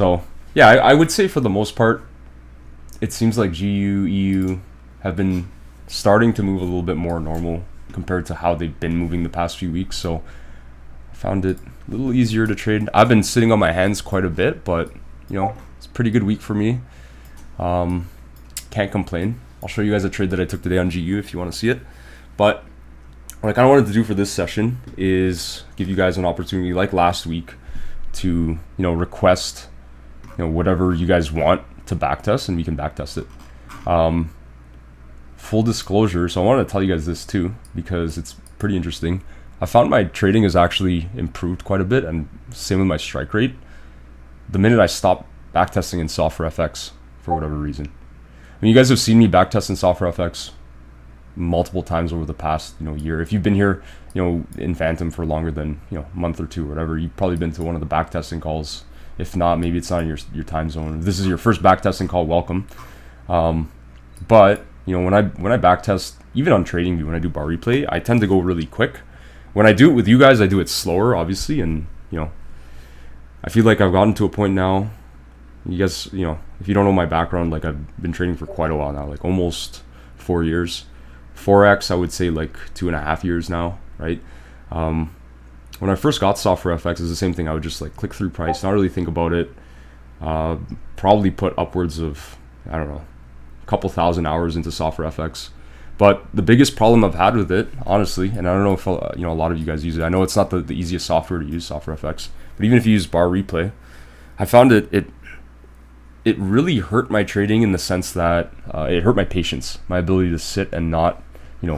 So yeah, I would say for the most part, it seems like GU, EU have been starting to move a little bit more normal compared to how they've been moving the past few weeks. So I found it a little easier to trade. I've been sitting on my hands quite a bit, but it's a pretty good week for me. Can't complain. I'll show you guys a trade that I took today on GU if you want to see it. But what I kind of wanted to do for this session is give you guys an opportunity, like last week, to request whatever you guys want to backtest, and we can backtest it. Full disclosure, so I wanted to tell you guys this too because it's pretty interesting. I found my trading has actually improved quite a bit, and same with my strike rate. The minute I stopped backtesting in Software FX for whatever reason. I mean, you guys have seen me backtest in Software FX multiple times over the past year. If you've been here in Phantom for longer than a month or two or whatever, you've probably been to one of the backtesting calls. If not, maybe it's not in your time zone. If this is your first backtesting call, welcome. But when I backtest, even on TradingView, when I do bar replay, I tend to go really quick. When I do it with you guys, I do it slower, obviously, and I feel like I've gotten to a point now. You guys, if you don't know my background, like I've been trading for quite a while now, like almost 4 years. Forex, I would say like 2.5 years now, right? When I first got Software FX, it was the same thing. I would just like click through price, not really think about it. Probably put upwards of, I don't know, a couple thousand hours into Software FX. But the biggest problem I've had with it, honestly, and I don't know if a lot of you guys use it. I know it's not the easiest software to use, Software FX, but even if you use bar replay, I found it really hurt my trading in the sense that it hurt my patience, my ability to sit and not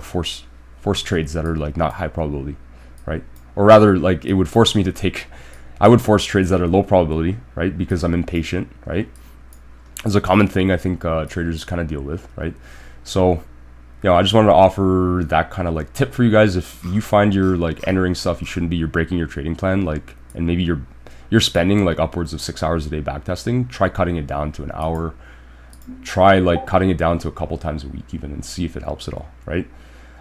force trades that are like not high probability, right? Or rather, like it would force me to I would force trades that are low probability, right? Because I'm impatient, right? It's a common thing I think traders kind of deal with, right? So I just wanted to offer that kind of like tip for you guys. If you find you're like entering stuff you shouldn't be, you're breaking your trading plan, like, and maybe you're spending like upwards of 6 hours a day backtesting, try cutting it down to an hour. Try like cutting it down to a couple times a week even, and see if it helps at all, right?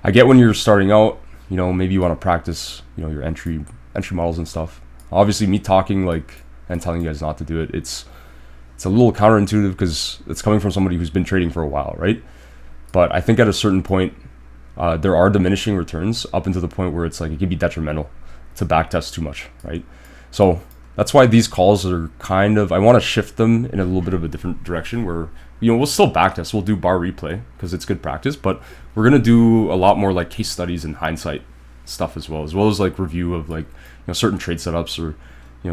I get when you're starting out, maybe you want to practice, your entry models and stuff. Obviously, me talking like and telling you guys not to do it, it's a little counterintuitive because it's coming from somebody who's been trading for a while, right? But I think at a certain point, there are diminishing returns up until the point where it's like it can be detrimental to backtest too much, right? So that's why these calls are kind of, I want to shift them in a little bit of a different direction where, we'll still backtest, we'll do bar replay because it's good practice, but we're going to do a lot more like case studies and hindsight stuff as well as like review of like, certain trade setups or,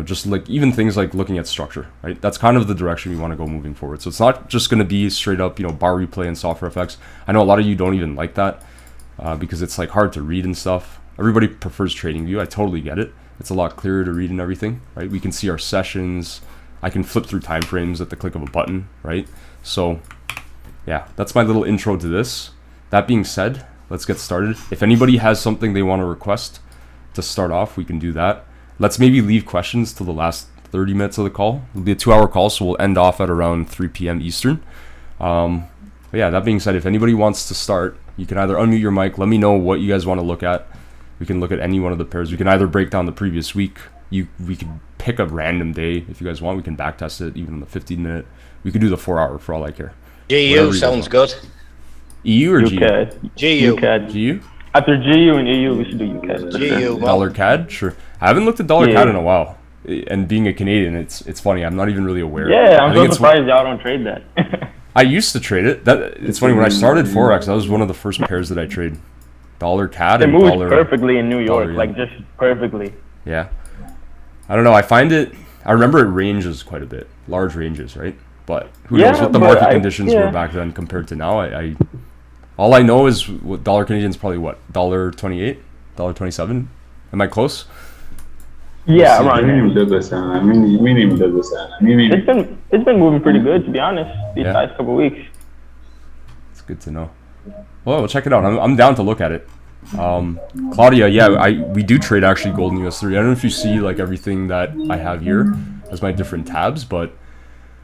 just like even things like looking at structure, right? That's kind of the direction we want to go moving forward. So it's not just going to be straight up, bar replay and Software FX. I know a lot of you don't even like that because it's like hard to read and stuff. Everybody prefers TradingView. I totally get it. It's a lot clearer to read and everything, right? We can see our sessions. I can flip through time frames at the click of a button, right? So yeah, that's my little intro to this. That being said, let's get started. If anybody has something they want to request to start off, we can do that. Let's maybe leave questions to the last 30 minutes of the call. It'll be a 2-hour call, so we'll end off at around 3 p.m. Eastern. But yeah, that being said, if anybody wants to start, you can either unmute your mic, let me know what you guys want to look at. We can look at any one of the pairs. We can either break down the previous week. We could pick a random day if you guys want. We can backtest it even on the 15-minute. We could do the 4-hour for all I care. GU sounds good. EU or GU? GU. GU? After GU and EU, we should do UCAD. GU. Dollar CAD? Sure. I haven't looked at dollar CAD in a while. And being a Canadian, it's funny. I'm not even really aware. Yeah, I'm so surprised y'all don't trade that. I used to trade it. It's funny, when I started Forex, that was one of the first pairs that I trade. Dollar CAD and dollar. It moves perfectly in New York, like just perfectly. Yeah. I don't know. I remember it ranges quite a bit. Large ranges, right? But who knows what the market conditions were back then compared to now. All I know is what dollar Canadian's probably what? $1.28? $1.27? Am I close? Yeah, around it's been moving pretty good, to be honest, these past couple weeks. It's good to know. Well, we'll check it out. I'm down to look at it. Claudia, yeah, we do trade actually gold and US3. I don't know if you see like everything that I have here as my different tabs, but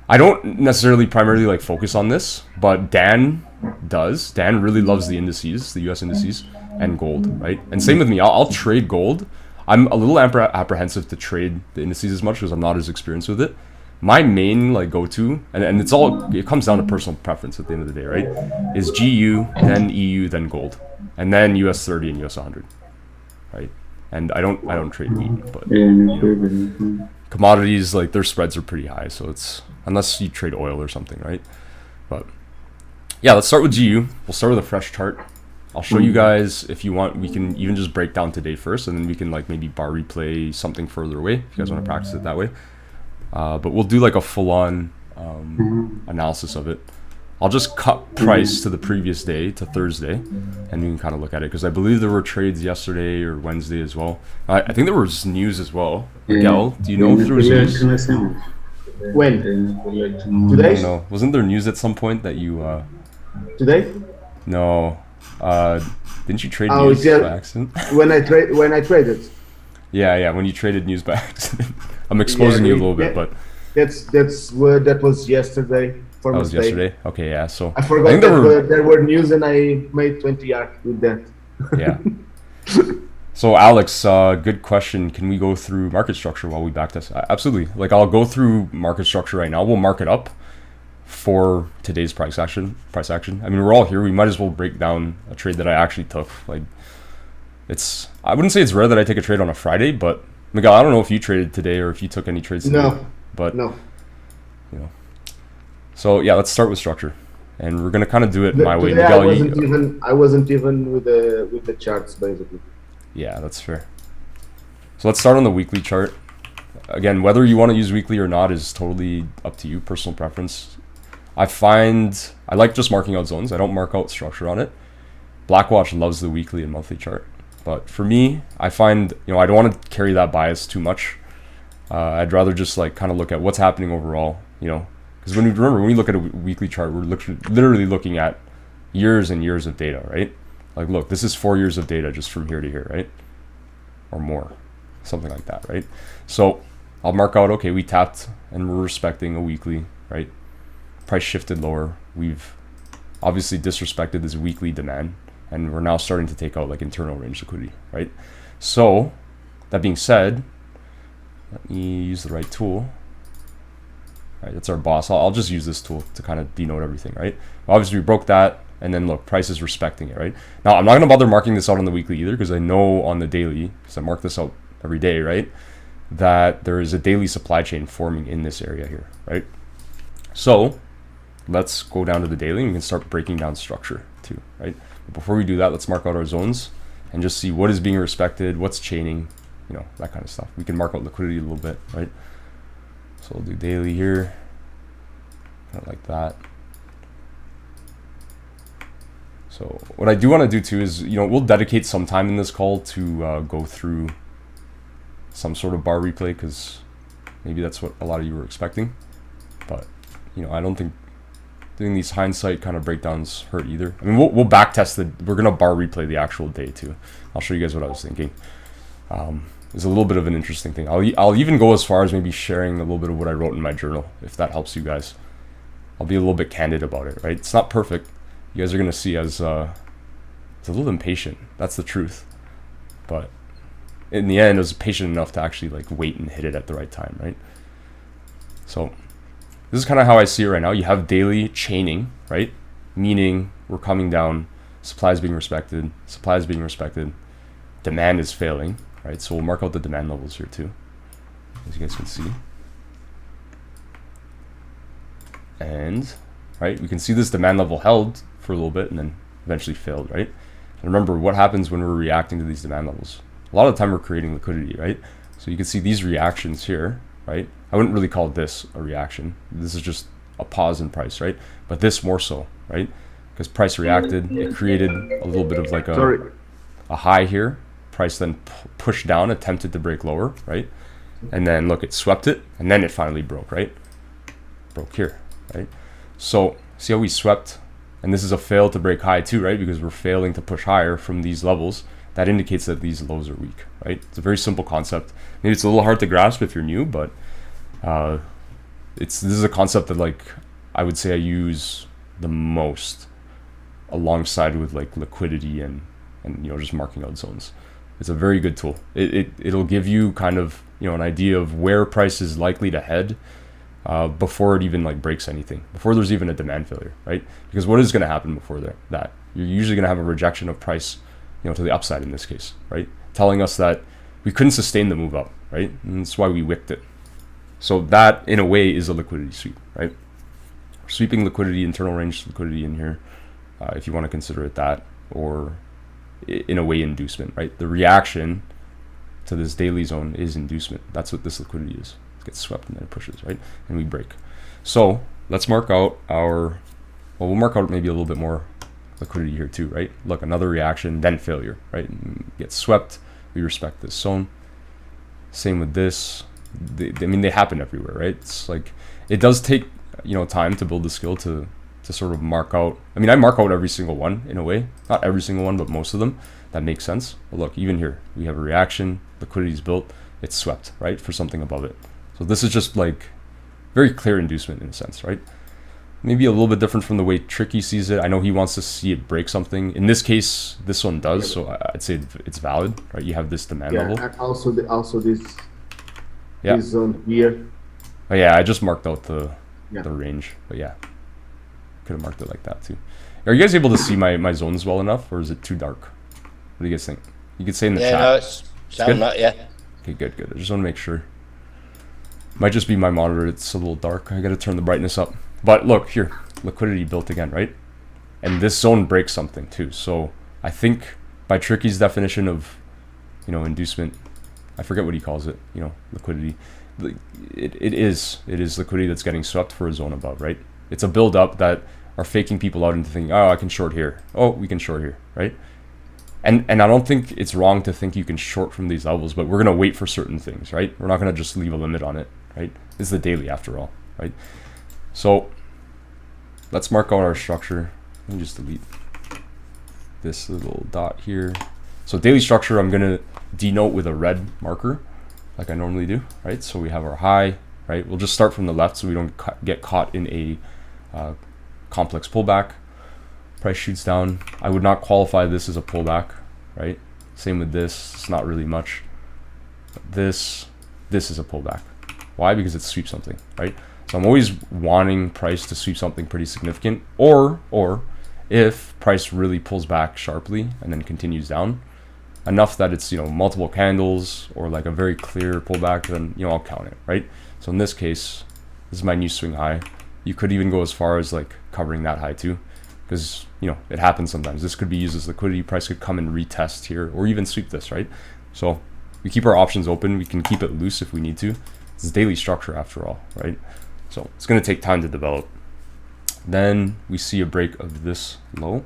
I don't necessarily primarily like focus on this, but Dan does. Dan really loves the indices, the US indices, and gold, right? And same with me. I'll trade gold. I'm a little apprehensive to trade the indices as much because I'm not as experienced with it. my main like go-to, and it comes down to personal preference at the end of the day, right? Is GU, then EU, then gold, and then US 30 and US 100, right? And I don't trade wheat, but commodities, like their spreads are pretty high, so it's unless you trade oil or something, right? But yeah, let's start with GU. We'll start with a fresh chart. I'll show you guys, if you want, we can even just break down today first, and then we can like maybe bar replay something further away if you guys want to practice it that way. But we'll do like a full-on analysis of it. I'll just cut price to the previous day, to Thursday, and you can kind of look at it, because I believe there were trades yesterday or Wednesday as well. I think there was news as well. Miguel, do you know if there was news? When? I Today? don't know. Wasn't there news at some point that you... Today? No. Didn't you trade Oh, news yeah. by accident? When I traded. Yeah, when you traded news by accident. I'm exposing you a little bit, but... That was yesterday. For That was mistake. yesterday? Okay, yeah, so... I forgot think that there were news and I made 20 yards with that. Yeah. So Alex, good question. Can we go through market structure while we backtest? Absolutely. Like I'll go through market structure right now. We'll mark it up for today's price action. I mean, we're all here. We might as well break down a trade that I actually took. Like I wouldn't say it's rare that I take a trade on a Friday, but Miguel, I don't know if you traded today or if you took any trades today. No. But No. you know. So yeah, let's start with structure. And we're gonna kind of do it my way. Today Miguel, I wasn't even with the charts basically. yeah, that's fair. So let's start on the weekly chart. Again, whether you want to use weekly or not is totally up to you, personal preference. I like just marking out zones. I don't mark out structure on it. Blackwatch loves the weekly and monthly chart. But for me, I find, I don't want to carry that bias too much. I'd rather just like kind of look at what's happening overall, because when we look at a weekly chart, we're literally looking at years and years of data, right? Like, look, this is 4 years of data just from here to here, right? Or more, something like that, right? So I'll mark out, okay, we tapped and we're respecting a weekly, right? Price shifted lower. We've obviously disrespected this weekly demand, and we're now starting to take out like internal range liquidity, right? So that being said, let me use the right tool. All right, that's our boss. I'll just use this tool to kind of denote everything, right? Obviously we broke that, and then look, price is respecting it, right? Now I'm not gonna bother marking this out on the weekly either, because I know on the daily, because I mark this out every day, right, that there is a daily supply chain forming in this area here, right? So let's go down to the daily and we can start breaking down structure too, right? But before we do that, let's mark out our zones and just see what is being respected, what's chaining, that kind of stuff. We can mark out liquidity a little bit, right? So we'll do daily here, kind of like that. So what I do want to do too is, we'll dedicate some time in this call to go through some sort of bar replay, because maybe that's what a lot of you were expecting. But, I don't think doing these hindsight kind of breakdowns hurt either. I mean, we'll back test we're going to bar replay the actual day too. I'll show you guys what I was thinking. It's a little bit of an interesting thing. I'll even go as far as maybe sharing a little bit of what I wrote in my journal, if that helps you guys. I'll be a little bit candid about it, right? It's not perfect. You guys are going to see as it's a little impatient. That's the truth. But in the end, I was patient enough to actually like wait and hit it at the right time, right? So this is kind of how I see it right now. You have daily chaining, right? Meaning we're coming down, supply is being respected, demand is failing, right? So we'll mark out the demand levels here too, as you guys can see. And, right, we can see this demand level held for a little bit and then eventually failed, right? And remember, what happens when we're reacting to these demand levels? A lot of the time we're creating liquidity, right? So you can see these reactions here, right? I wouldn't really call this a reaction. This is just a pause in price, right? But this more so, right? Because price reacted, it created a little bit of like a high here. Price then pushed down, attempted to break lower, right? And then look, it swept it, and then it finally broke, right? Broke here, right? So see how we swept, and this is a fail to break high too, right? Because we're failing to push higher from these levels. That indicates that these lows are weak, right? It's a very simple concept. Maybe it's a little hard to grasp if you're new, but this is a concept that like I would say I use the most alongside with like liquidity and just marking out zones. It's a very good tool. It'll give you kind of an idea of where price is likely to head, before it even like breaks anything, before there's even a demand failure, right? Because what is going to happen before that? You're usually going to have a rejection of price, to the upside in this case, right? Telling us that we couldn't sustain the move up, right? And that's why we wicked it. So that, in a way, is a liquidity sweep, right? Sweeping liquidity, internal range liquidity in here, if you want to consider it that, or in a way, inducement, right? The reaction to this daily zone is inducement. That's what this liquidity is. It gets swept and then it pushes, right? And we break. So let's mark out we'll mark out maybe a little bit more liquidity here too, right? Look, another reaction, then failure, right? And gets swept. We respect this zone. Same with this. They happen everywhere, right? It's like, it does take, time to build the skill to sort of mark out. I mark out every single one in a way. Not every single one, but most of them. That makes sense. But look, even here, we have a reaction, liquidity is built, it's swept, right? For something above it. So this is just like very clear inducement in a sense, right? Maybe a little bit different from the way Tricky sees it. I know he wants to see it break something. In this case, this one does, so I'd say it's valid, right? You have this demand level. And also this zone here. Oh yeah, I just marked out the range, but yeah, could have marked it like that too. Are you guys able to see my zones well enough, or is it too dark? What do you guys think? You could say in the chat. No, it's sound that, yeah. Okay, good. I just want to make sure. Might just be my monitor. It's a little dark. I got to turn the brightness up. But look here, liquidity built again, right? And this zone breaks something too. So I think by Tricky's definition of, inducement, I forget what he calls it. Liquidity. It is liquidity that's getting swept for a zone above, right? It's a build up that are faking people out into thinking, oh, I can short here. Oh, we can short here, right? And I don't think it's wrong to think you can short from these levels, but we're going to wait for certain things, right? We're not going to just leave a limit on it, right? This is the daily after all, right? So let's mark out our structure. Let me just delete this little dot here. So daily structure, I'm going to denote with a red marker like I normally do, right? So we have our high, right? We'll just start from the left so we don't get caught in a complex pullback. Price shoots down. I would not qualify this as a pullback, right? Same with this. It's not really much. This is a pullback. Why? Because it sweeps something, right? So I'm always wanting price to sweep something pretty significant, or if price really pulls back sharply and then continues down enough that it's multiple candles or like a very clear pullback, then I'll count it, right? So in this case, this is my new swing high. You could even go as far as like covering that high too, because it happens sometimes. This could be used as liquidity. Price could come and retest here or even sweep this, right? So we keep our options open. We can keep it loose if we need to. It's daily structure after all, right? So it's going to take time to develop. Then we see a break of this low.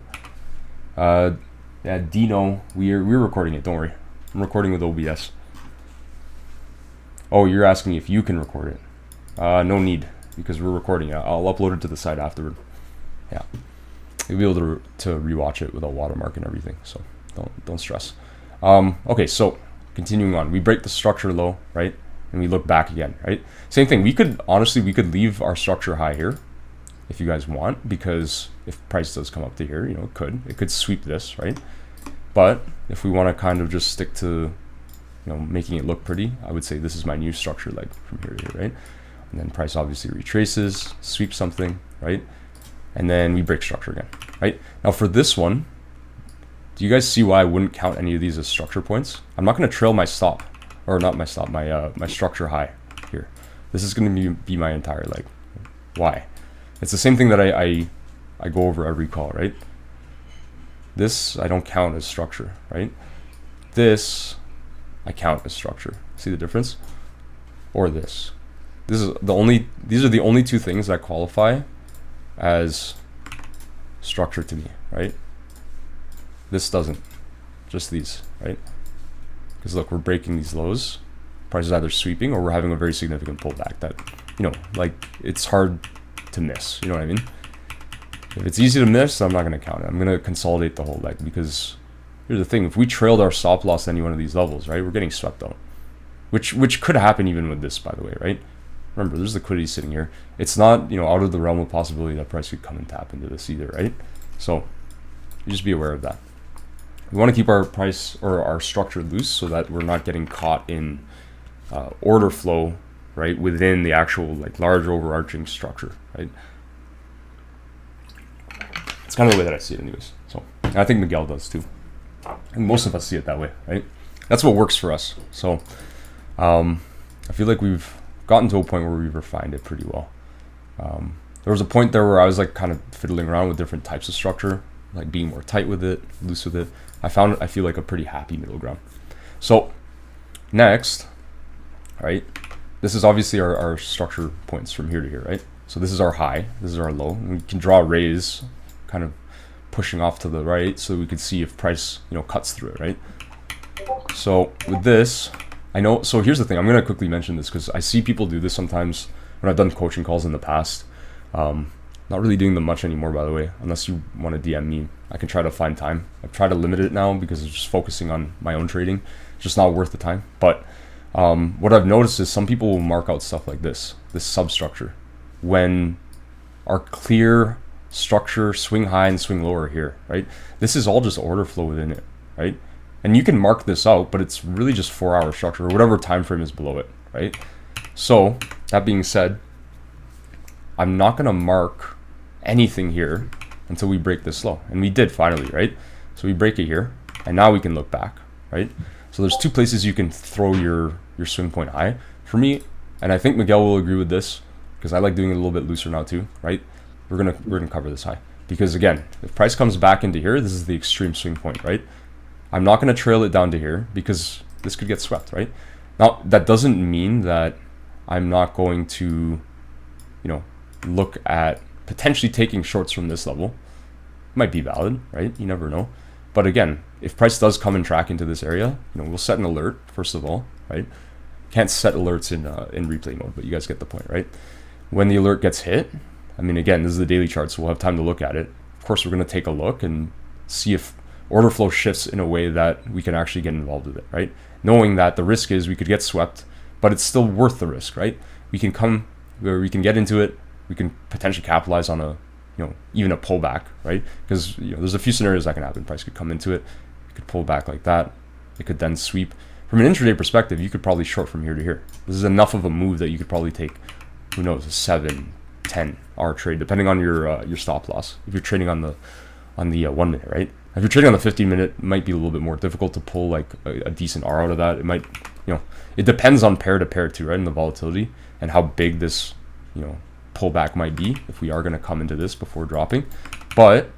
Yeah, Dino, we're recording it. Don't worry, I'm recording with OBS. Oh, you're asking if you can record it? No need, because we're recording it. I'll upload it to the site afterward. Yeah, you'll be able to rewatch it without watermark and everything. So don't stress. Okay, so continuing on, we break the structure low, right? And we look back again, right? Same thing. We could leave our structure high here if you guys want, because if price does come up to here, it could sweep this, right? But if we want to kind of just stick to, making it look pretty, I would say this is my new structure leg from here to here, right? And then price obviously retraces, sweeps something, right? And then we break structure again, right? Now for this one, do you guys see why I wouldn't count any of these as structure points? I'm not going to trail my stop, or not my stop, my structure high here. This is going to be my entire leg. Why? It's the same thing that I go over every call, right? This I don't count as structure, right? This I count as structure. See the difference? Or this. These are the only two things that qualify as structure to me, right? This doesn't. Just these, right? Because look, we're breaking these lows. Price is either sweeping or we're having a very significant pullback that, like it's hard to miss. You know what I mean? If it's easy to miss, I'm not going to count it. I'm going to consolidate the whole leg, because here's the thing. If we trailed our stop loss to any one of these levels, right, we're getting swept out, which could happen even with this, by the way, right? Remember, there's liquidity sitting here. It's not, out of the realm of possibility that price could come and tap into this either, right? So you just be aware of that. We want to keep our price or our structure loose so that we're not getting caught in order flow, right, within the actual like large overarching structure, right? It's kind of the way that I see it anyways. So I think Miguel does too. And most of us see it that way, right? That's what works for us. So I feel like we've gotten to a point where we've refined it pretty well. There was a point there where I was like kind of fiddling around with different types of structure, like being more tight with it, loose with it. I feel like a pretty happy middle ground. So next, right, this is obviously our structure points from here to here, right? So this is our high, this is our low, and we can draw rays kind of pushing off to the right so we can see if price, you know, cuts through it, right? So with this, I know, so here's the thing, I'm going to quickly mention this because I see people do this sometimes when I've done coaching calls in the past. Not really doing them much anymore, by the way, unless you want to DM me. I can try to find time. I've tried to limit it now because I'm just focusing on my own trading. It's just not worth the time. But what I've noticed is some people will mark out stuff like this substructure, when our clear structure, swing high and swing lower here, right? This is all just order flow within it, right? And you can mark this out, but it's really just 4-hour structure or whatever time frame is below it, right? So that being said, I'm not going to mark anything here until we break this low. And we did finally, right? So we break it here, and now we can look back, right? So there's two places you can throw your swing point high. For me, and I think Miguel will agree with this, because I like doing it a little bit looser now too, right? We're gonna cover this high. Because again, if price comes back into here, this is the extreme swing point, right? I'm not going to trail it down to here because this could get swept, right? Now, that doesn't mean that I'm not going to, you know, look at potentially taking shorts from this level. Might be valid, right? You never know. But again, if price does come and track into this area, you know, we'll set an alert first of all, right? Can't set alerts in replay mode, but you guys get the point, right? When the alert gets hit, I mean, again, this is the daily chart, so we'll have time to look at it. Of course, we're going to take a look and see if order flow shifts in a way that we can actually get involved with it, right? Knowing that the risk is we could get swept, but it's still worth the risk, right? We can come where we can get into it. We can potentially capitalize on a, you know, even a pullback, right? Because, you know, there's a few scenarios that can happen. Price could come into it, it could pull back like that. It could then sweep. From an intraday perspective, you could probably short from here to here. This is enough of a move that you could probably take, who knows, a 7, 10-hour trade, depending on your stop loss. If you're trading on the 1 minute, right? If you're trading on the 15 minute, it might be a little bit more difficult to pull like a decent R out of that. It might, you know, it depends on pair to pair too, right? And the volatility and how big this, you know, pullback might be if we are going to come into this before dropping. But,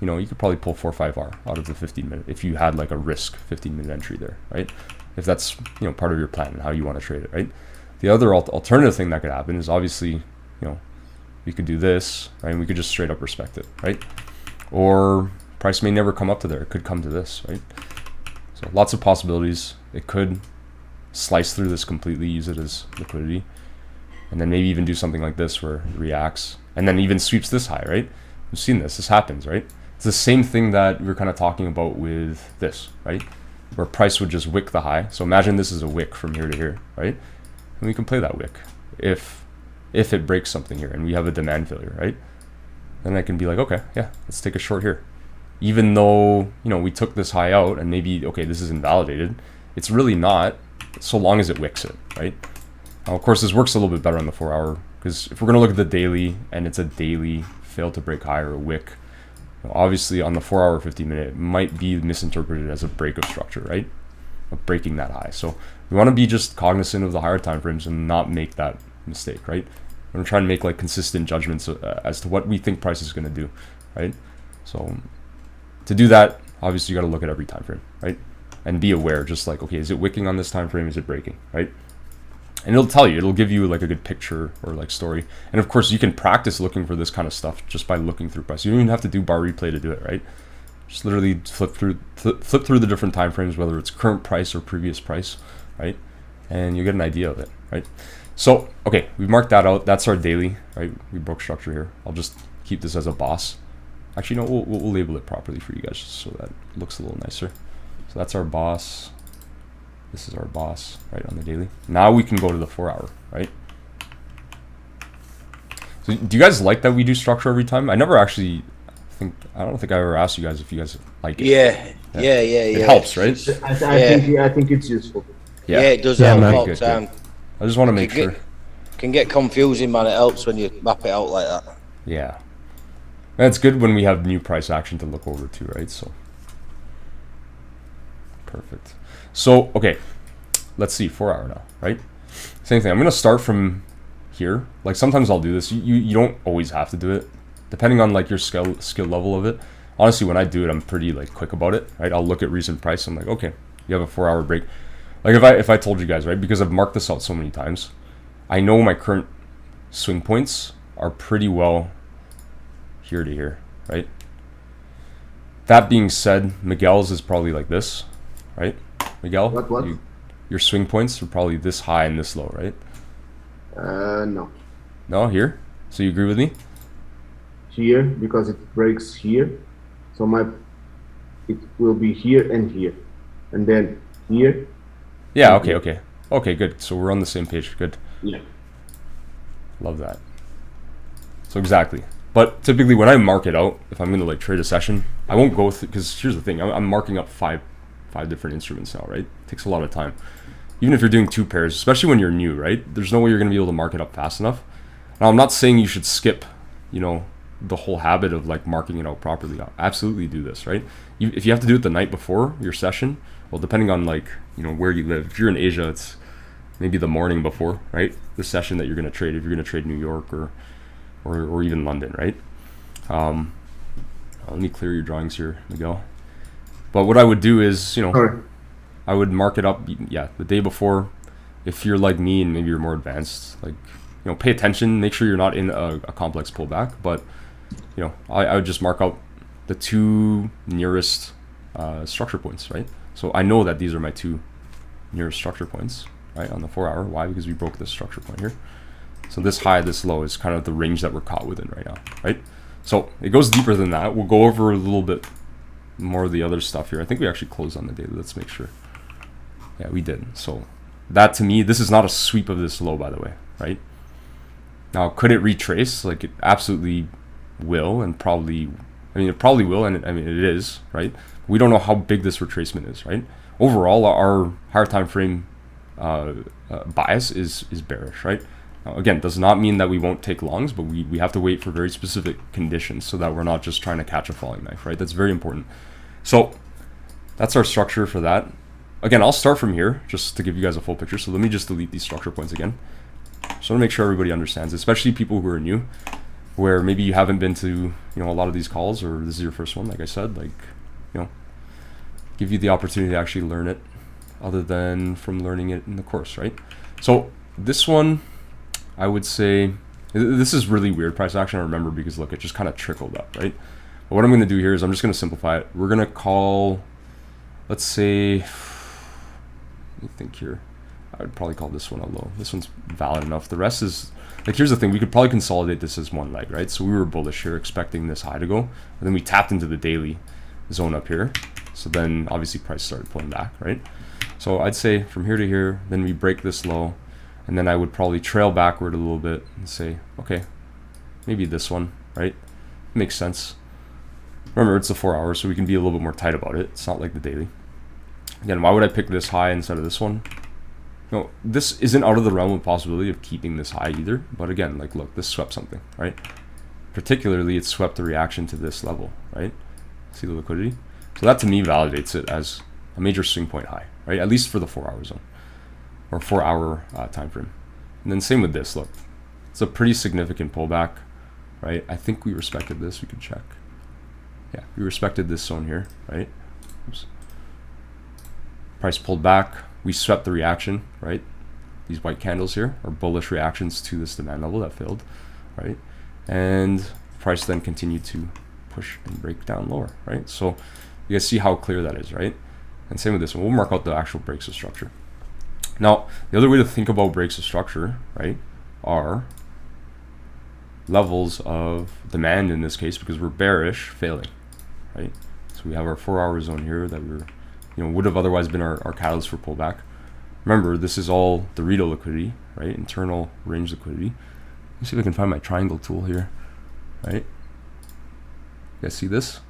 you know, you could probably pull 4 or 5R out of the 15 minute if you had like a risk 15-minute entry there, right? If that's, you know, part of your plan and how you want to trade it, right? The other alternative thing that could happen is obviously, you know, we could do this, right? And we could just straight up respect it, right? Or price may never come up to there. It could come to this, right? So lots of possibilities. It could slice through this completely, use it as liquidity, and then maybe even do something like this where it reacts and then even sweeps this high, right? We've seen this happens, right? It's the same thing that we were kind of talking about with this, right? Where price would just wick the high. So imagine this is a wick from here to here, right? And we can play that wick if it breaks something here and we have a demand failure, right? Then I can be like, okay, yeah, let's take a short here. Even though, you know, we took this high out and maybe, okay, this is invalidated. It's really not, so long as it wicks it, right? Now, of course, this works a little bit better on the 4-hour, because if we're going to look at the daily and it's a daily fail to break high or a wick, you know, obviously on the 4-hour 15-minute, it might be misinterpreted as a break of structure, right? Of breaking that high. So we want to be just cognizant of the higher time frames and not make that mistake, right? We're trying to make like consistent judgments as to what we think price is going to do, right? So to do that, obviously you got to look at every time frame, right? And be aware, just like, okay, is it wicking on this time frame? Is it breaking, right? And it'll tell you, it'll give you like a good picture or like story. And of course, you can practice looking for this kind of stuff just by looking through price. You don't even have to do bar replay to do it, right? Just literally flip through the different time frames, whether it's current price or previous price, right? And you get an idea of it, right? So, okay, we've marked that out. That's our daily, right? We broke structure here. I'll just keep this as a boss. Actually, no, we'll label it properly for you guys just so that it looks a little nicer. So that's our boss. This is our boss, right, on the daily. Now we can go to the 4-hour, right? So do you guys like that we do structure every time? I never actually I don't think I ever asked you guys if you guys like it. Yeah. It helps, right? I think it's useful. Yeah, it does help all the time. I just want to make sure. Can get confusing, man. It helps when you map it out like that. Yeah. And it's good when we have new price action to look over too, right? So perfect. So okay, let's see, 4 hour now, right? Same thing. I'm gonna start from here. Like sometimes I'll do this. You don't always have to do it, depending on like your skill level of it. Honestly, when I do it, I'm pretty like quick about it, right? I'll look at recent price. I'm like, okay, you have a 4 hour break. Like if I told you guys, right, because I've marked this out so many times, I know my current swing points are pretty well here to here, right? That being said, Miguel's is probably like this, right? Miguel, What? Your swing points are probably this high and this low, right? No. No, here? So you agree with me? Here, because it breaks here. So it will be here and here. And then here. Yeah, okay. Okay, good. So we're on the same page. Good. Yeah. Love that. So exactly. But typically when I mark it out, if I'm going to like trade a session, I won't go through, because here's the thing, I'm marking up five different instruments now, right? It takes a lot of time. Even if you're doing 2 pairs, especially when you're new, right? There's no way you're going to be able to mark it up fast enough. Now, I'm not saying you should skip, the whole habit of like marking it out properly. Absolutely do this, right? If you have to do it the night before your session, well, depending on like, where you live. If you're in Asia, it's maybe the morning before, right? The session that you're going to trade, if you're going to trade New York or even London, right? Let me clear your drawings here, Miguel. But what I would do is, I would mark it up, the day before. If you're like me and maybe you're more advanced, like, pay attention, make sure you're not in a complex pullback. But, I would just mark out the 2 nearest structure points, right? So I know that these are my 2 nearest structure points, right, on the 4 hour. Why? Because we broke this structure point here. So this high, this low is kind of the range that we're caught within right now, right? So it goes deeper than that. We'll go over a little bit more of the other stuff here. I think we actually closed on the daily. Let's make sure. Yeah, we did. So that, to me, this is not a sweep of this low, by the way, right? Now, could it retrace? Like, it absolutely will, and probably, it probably will, and it is, right? We don't know how big this retracement is, right? Overall, our higher time frame bias is bearish, right? Now, again, does not mean that we won't take longs, but we have to wait for very specific conditions so that we're not just trying to catch a falling knife, right? That's very important. So that's our structure for that. Again, I'll start from here just to give you guys a full picture. So let me just delete these structure points again. Just want to make sure everybody understands, especially people who are new, where maybe you haven't been to, a lot of these calls, or this is your first one, like I said, like, give you the opportunity to actually learn it other than from learning it in the course, right? So this one, I would say, this is really weird price action, I remember, because look, it just kind of trickled up, right? But what I'm going to do here is I'm just going to simplify it. We're going to call, let's say, let me think here. I would probably call this one a low. This one's valid enough. The rest is, like, here's the thing. We could probably consolidate this as one leg, right? So we were bullish here, expecting this high to go. And then we tapped into the daily zone up here. So then, obviously, price started pulling back, right? So I'd say from here to here, then we break this low. And then I would probably trail backward a little bit and say, okay, maybe this one, right? Makes sense. Remember, it's the 4 hours, so we can be a little bit more tight about it. It's not like the daily. Again, why would I pick this high instead of this one? This isn't out of the realm of possibility of keeping this high either. But again, like, look, this swept something, right? Particularly, it swept the reaction to this level, right? See the liquidity? So that, to me, validates it as a major swing point high, right? At least for the 4 hour zone, or 4 hour time frame. And then same with this, look. It's a pretty significant pullback, right? I think we respected this. We could check. Yeah, we respected this zone here, right? Oops. Price pulled back. We swept the reaction, right? These white candles here are bullish reactions to this demand level that failed, right? And price then continued to push and break down lower, right? So you guys see how clear that is, right? And same with this one. We'll mark out the actual breaks of structure. Now, the other way to think about breaks of structure, right, are levels of demand in this case, because we're bearish, failing, right? So we have our 4 hour zone here that we're, would have otherwise been our catalyst for pullback. Remember, this is all Dorito liquidity, right? Internal range liquidity. Let me see if I can find my triangle tool here, right? You guys see this?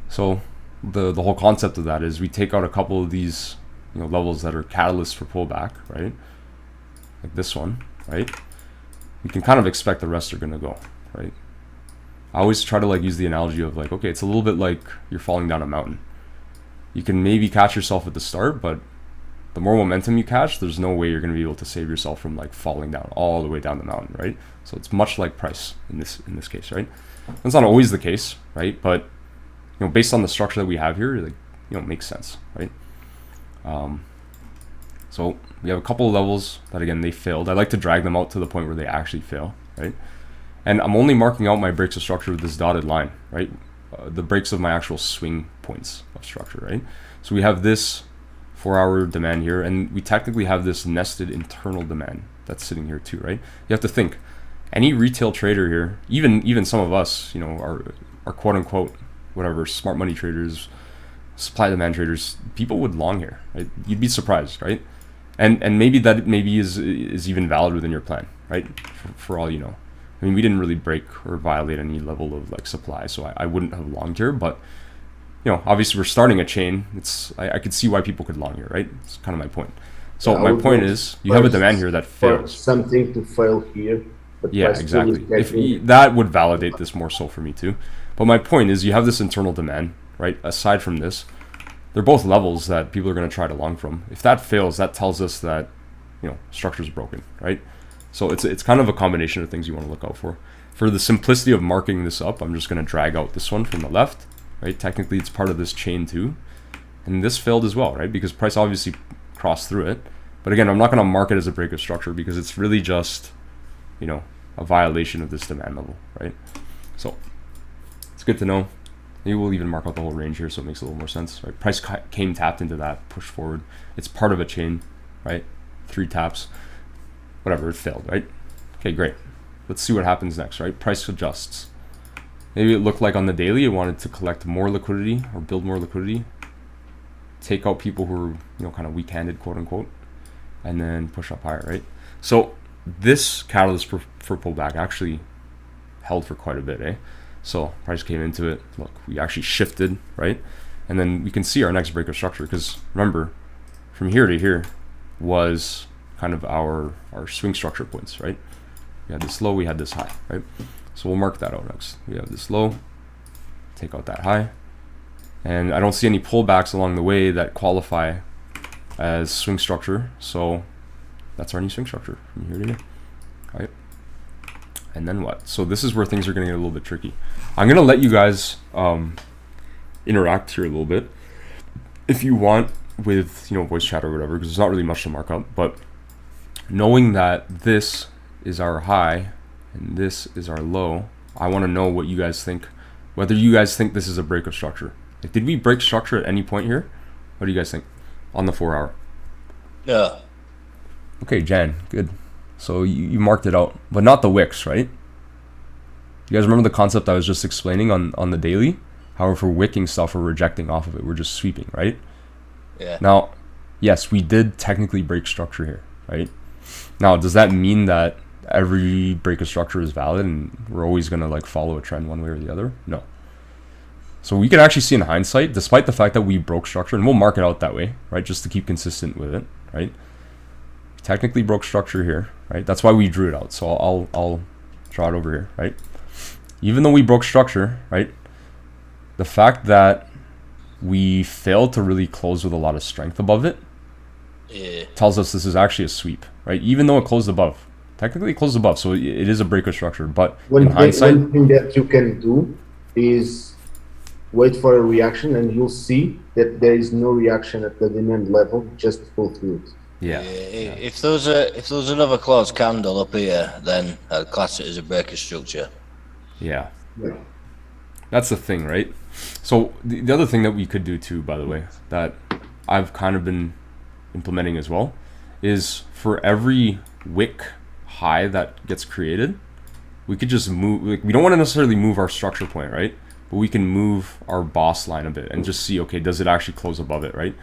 So the whole concept of that is we take out a couple of these levels that are catalysts for pullback, right? like this one, right, you can kind of expect the rest are going to go, right? I always try to like use the analogy of like, okay, it's a little bit like you're falling down a mountain. You can maybe catch yourself at the start, but the more momentum you catch, there's no way you're going to be able to save yourself from like falling down all the way down the mountain, right? So it's much like price in this case, right? That's not always the case, right? But you know, based on the structure that we have here, like, you know, it makes sense, right? So we have a couple of levels that, again, they failed. I like to drag them out to the point where they actually fail, right? And I'm only marking out my breaks of structure with this dotted line, right? The breaks of my actual swing points of structure, right? So we have this 4-hour demand here, and we technically have this nested internal demand that's sitting here too, right? You have to think, any retail trader here, even some of us, you know, our quote unquote whatever smart money traders, supply demand traders, people would long here, right? You'd be surprised, right? And maybe that is even valid within your plan, right? For all you know. I mean, we didn't really break or violate any level of like supply, so I wouldn't have longed here. But you know, obviously we're starting a chain. I could see why people could long here, right? It's kind of my point. So yeah, my point is, you have a demand here that fails. Something to fail here. But yeah, exactly. That would validate this more so for me too. But my point is, you have this internal demand, right? Aside from this, they're both levels that people are going to try to long from. If that fails, that tells us that, you know, structure's broken, right? So it's kind of a combination of things you want to look out for. For the simplicity of marking this up, I'm just going to drag out this one from the left, right? Technically, it's part of this chain too. And this failed as well, right? Because price obviously crossed through it. But again, I'm not going to mark it as a break of structure because it's really just, you know, a violation of this demand level, right? So it's good to know. Maybe we'll even mark out the whole range here so it makes a little more sense, right? Price came tapped into that, pushed forward. It's part of a chain, right? 3 taps. Whatever, it failed, right? Okay, great. Let's see what happens next, right? Price adjusts. Maybe it looked like on the daily it wanted to collect more liquidity or build more liquidity, take out people who are, you know, kind of weak-handed, quote unquote, and then push up higher, right? So this catalyst for pullback actually held for quite a bit, eh? So price came into it. Look, we actually shifted, right? And then we can see our next break of structure because remember, from here to here was kind of our swing structure points, right? We had this low, we had this high, right? So we'll mark that out next. We have this low, take out that high, and I don't see any pullbacks along the way that qualify as swing structure, so that's our new swing structure from here to here, right? And then what? So this is where things are going to get a little bit tricky. I'm going to let you guys interact here a little bit if you want with, you know, voice chat or whatever, because there's not really much to mark up, but knowing that this is our high and this is our low, I want to know what you guys think, whether you guys think this is a break of structure. Like, did we break structure at any point here? What do you guys think on the 4-hour? Yeah. Okay, Jan, good. So you marked it out, but not the wicks, right? You guys remember the concept I was just explaining on the daily? How if we're wicking stuff or rejecting off of it, we're just sweeping, right? Yeah. Now, yes, we did technically break structure here, right? Now, does that mean that every break of structure is valid and we're always going to like follow a trend one way or the other? No. So we can actually see in hindsight, despite the fact that we broke structure, and we'll mark it out that way, right? Just to keep consistent with it, right? We technically broke structure here, right? That's why we drew it out. So I'll draw it over here, right? Even though we broke structure, right? The fact that we failed to really close with a lot of strength above it, tells us this is actually a sweep, right? Even though it closed above, technically it closed above, so it is a break of structure. But in hindsight, one thing that you can do is wait for a reaction, and you'll see that there is no reaction at the demand level. Just pull through it. Yeah. If there's another closed candle up here, then I'd class it as a break of structure. Yeah. That's the thing, right? So the other thing that we could do too, by the way, that I've kind of been implementing as well, is for every wick high that gets created, we could just move, like, we don't want to necessarily move our structure point, right? But we can move our boss line a bit and just see, okay, does it actually close above it, right?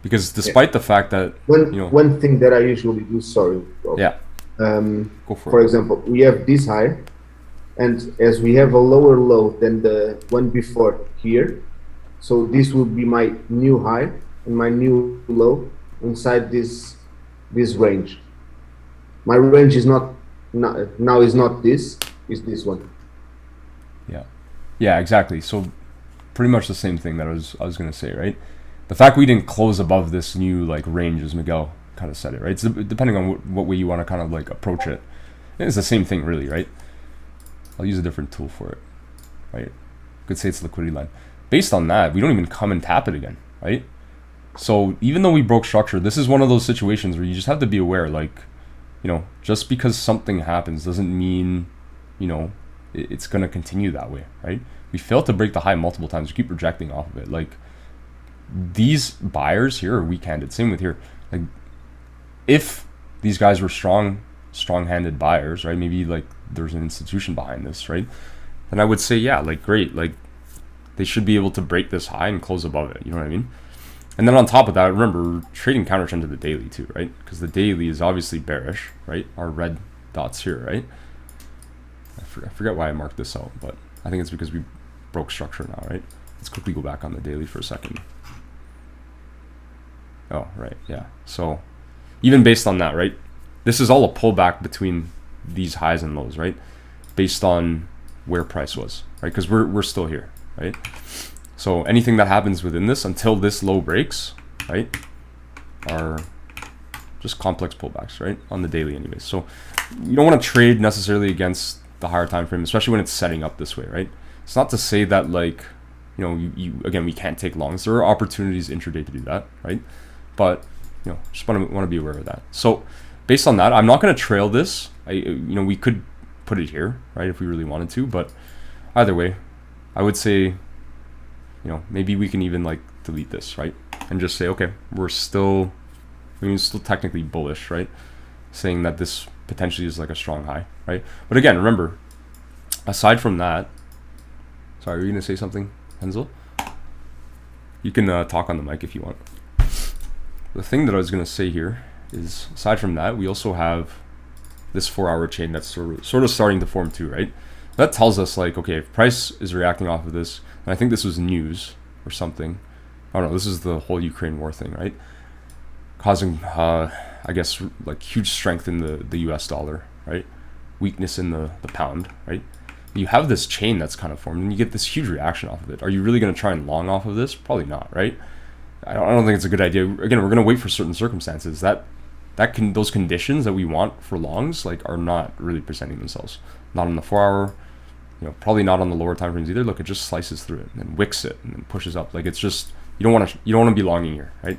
Because despite the fact that, one thing that I usually do, sorry, Rob, go for example, we have this high, and as we have a lower low than the one before here, so this will be my new high and my new low inside this range. My range is not now is not this, is this one. Yeah, exactly. So pretty much the same thing that I was gonna say, right? The fact we didn't close above this new like range, as Miguel kind of said it, right? It's depending on what way you want to kind of like approach it. It's the same thing, really, right? I'll use a different tool for it, right? Could say it's liquidity line. Based on that, we don't even come and tap it again, right? So even though we broke structure, this is one of those situations where you just have to be aware, like, just because something happens doesn't mean, it's going to continue that way, right? We failed to break the high multiple times. We keep rejecting off of it. Like, these buyers here are weak-handed. Same with here. Like, if these guys were strong-handed buyers, right? Maybe like there's an institution behind this, right? Then I would say, yeah, like, great. Like, they should be able to break this high and close above it. You know what I mean? And then on top of that, remember, we're trading counter trend to the daily too, right? Because the daily is obviously bearish, right? Our red dots here, right? I forget why I marked this out, but I think it's because we broke structure now, right? Let's quickly go back on the daily for a second. Oh, right, yeah. So even based on that, right? This is all a pullback between these highs and lows, right? Based on where price was, right? Because we're still here, right? So anything that happens within this until this low breaks, right, are just complex pullbacks, right, on the daily anyways. So you don't want to trade necessarily against the higher time frame, especially when it's setting up this way, right? It's not to say that, like, you again, we can't take longs. There are opportunities intraday to do that, right? But just want to be aware of that. So based on that, I'm not going to trail this. We could put it here, right, if we really wanted to, but either way, I would say, maybe we can even like delete this, right? And just say, okay, we're still technically bullish, right? Saying that this potentially is like a strong high, right? But again, remember, aside from that, sorry, were you gonna say something, Hensel? You can talk on the mic if you want. The thing that I was gonna say here is, aside from that, we also have this 4-hour chain that's sort of starting to form too, right? That tells us, like, okay, if price is reacting off of this, and I think this was news or something. I don't know, this is the whole Ukraine war thing, right? Causing, I guess, like huge strength in the US dollar, right? Weakness in the pound, right? You have this chain that's kind of formed, and you get this huge reaction off of it. Are you really going to try and long off of this? Probably not, right? I don't think it's a good idea. Again, we're going to wait for certain circumstances. Those conditions that we want for longs, like, are not really presenting themselves. Not on the 4-hour, probably not on the lower time frames either. Look, it just slices through it and then wicks it and then pushes up. Like, it's just, you don't want to be longing here, right?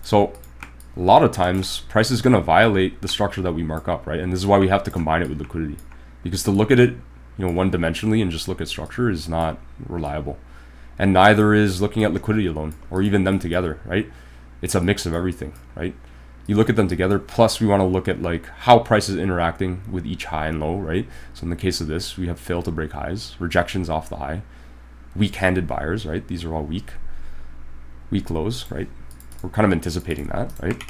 So a lot of times price is going to violate the structure that we mark up, right? And this is why we have to combine it with liquidity, because to look at it, one dimensionally and just look at structure is not reliable, and neither is looking at liquidity alone or even them together, right? It's a mix of everything, right? You look at them together, plus we want to look at, like, how price is interacting with each high and low, right? So in the case of this, we have failed to break highs, rejections off the high, weak-handed buyers, right? These are all weak lows, right? We're kind of anticipating that, right?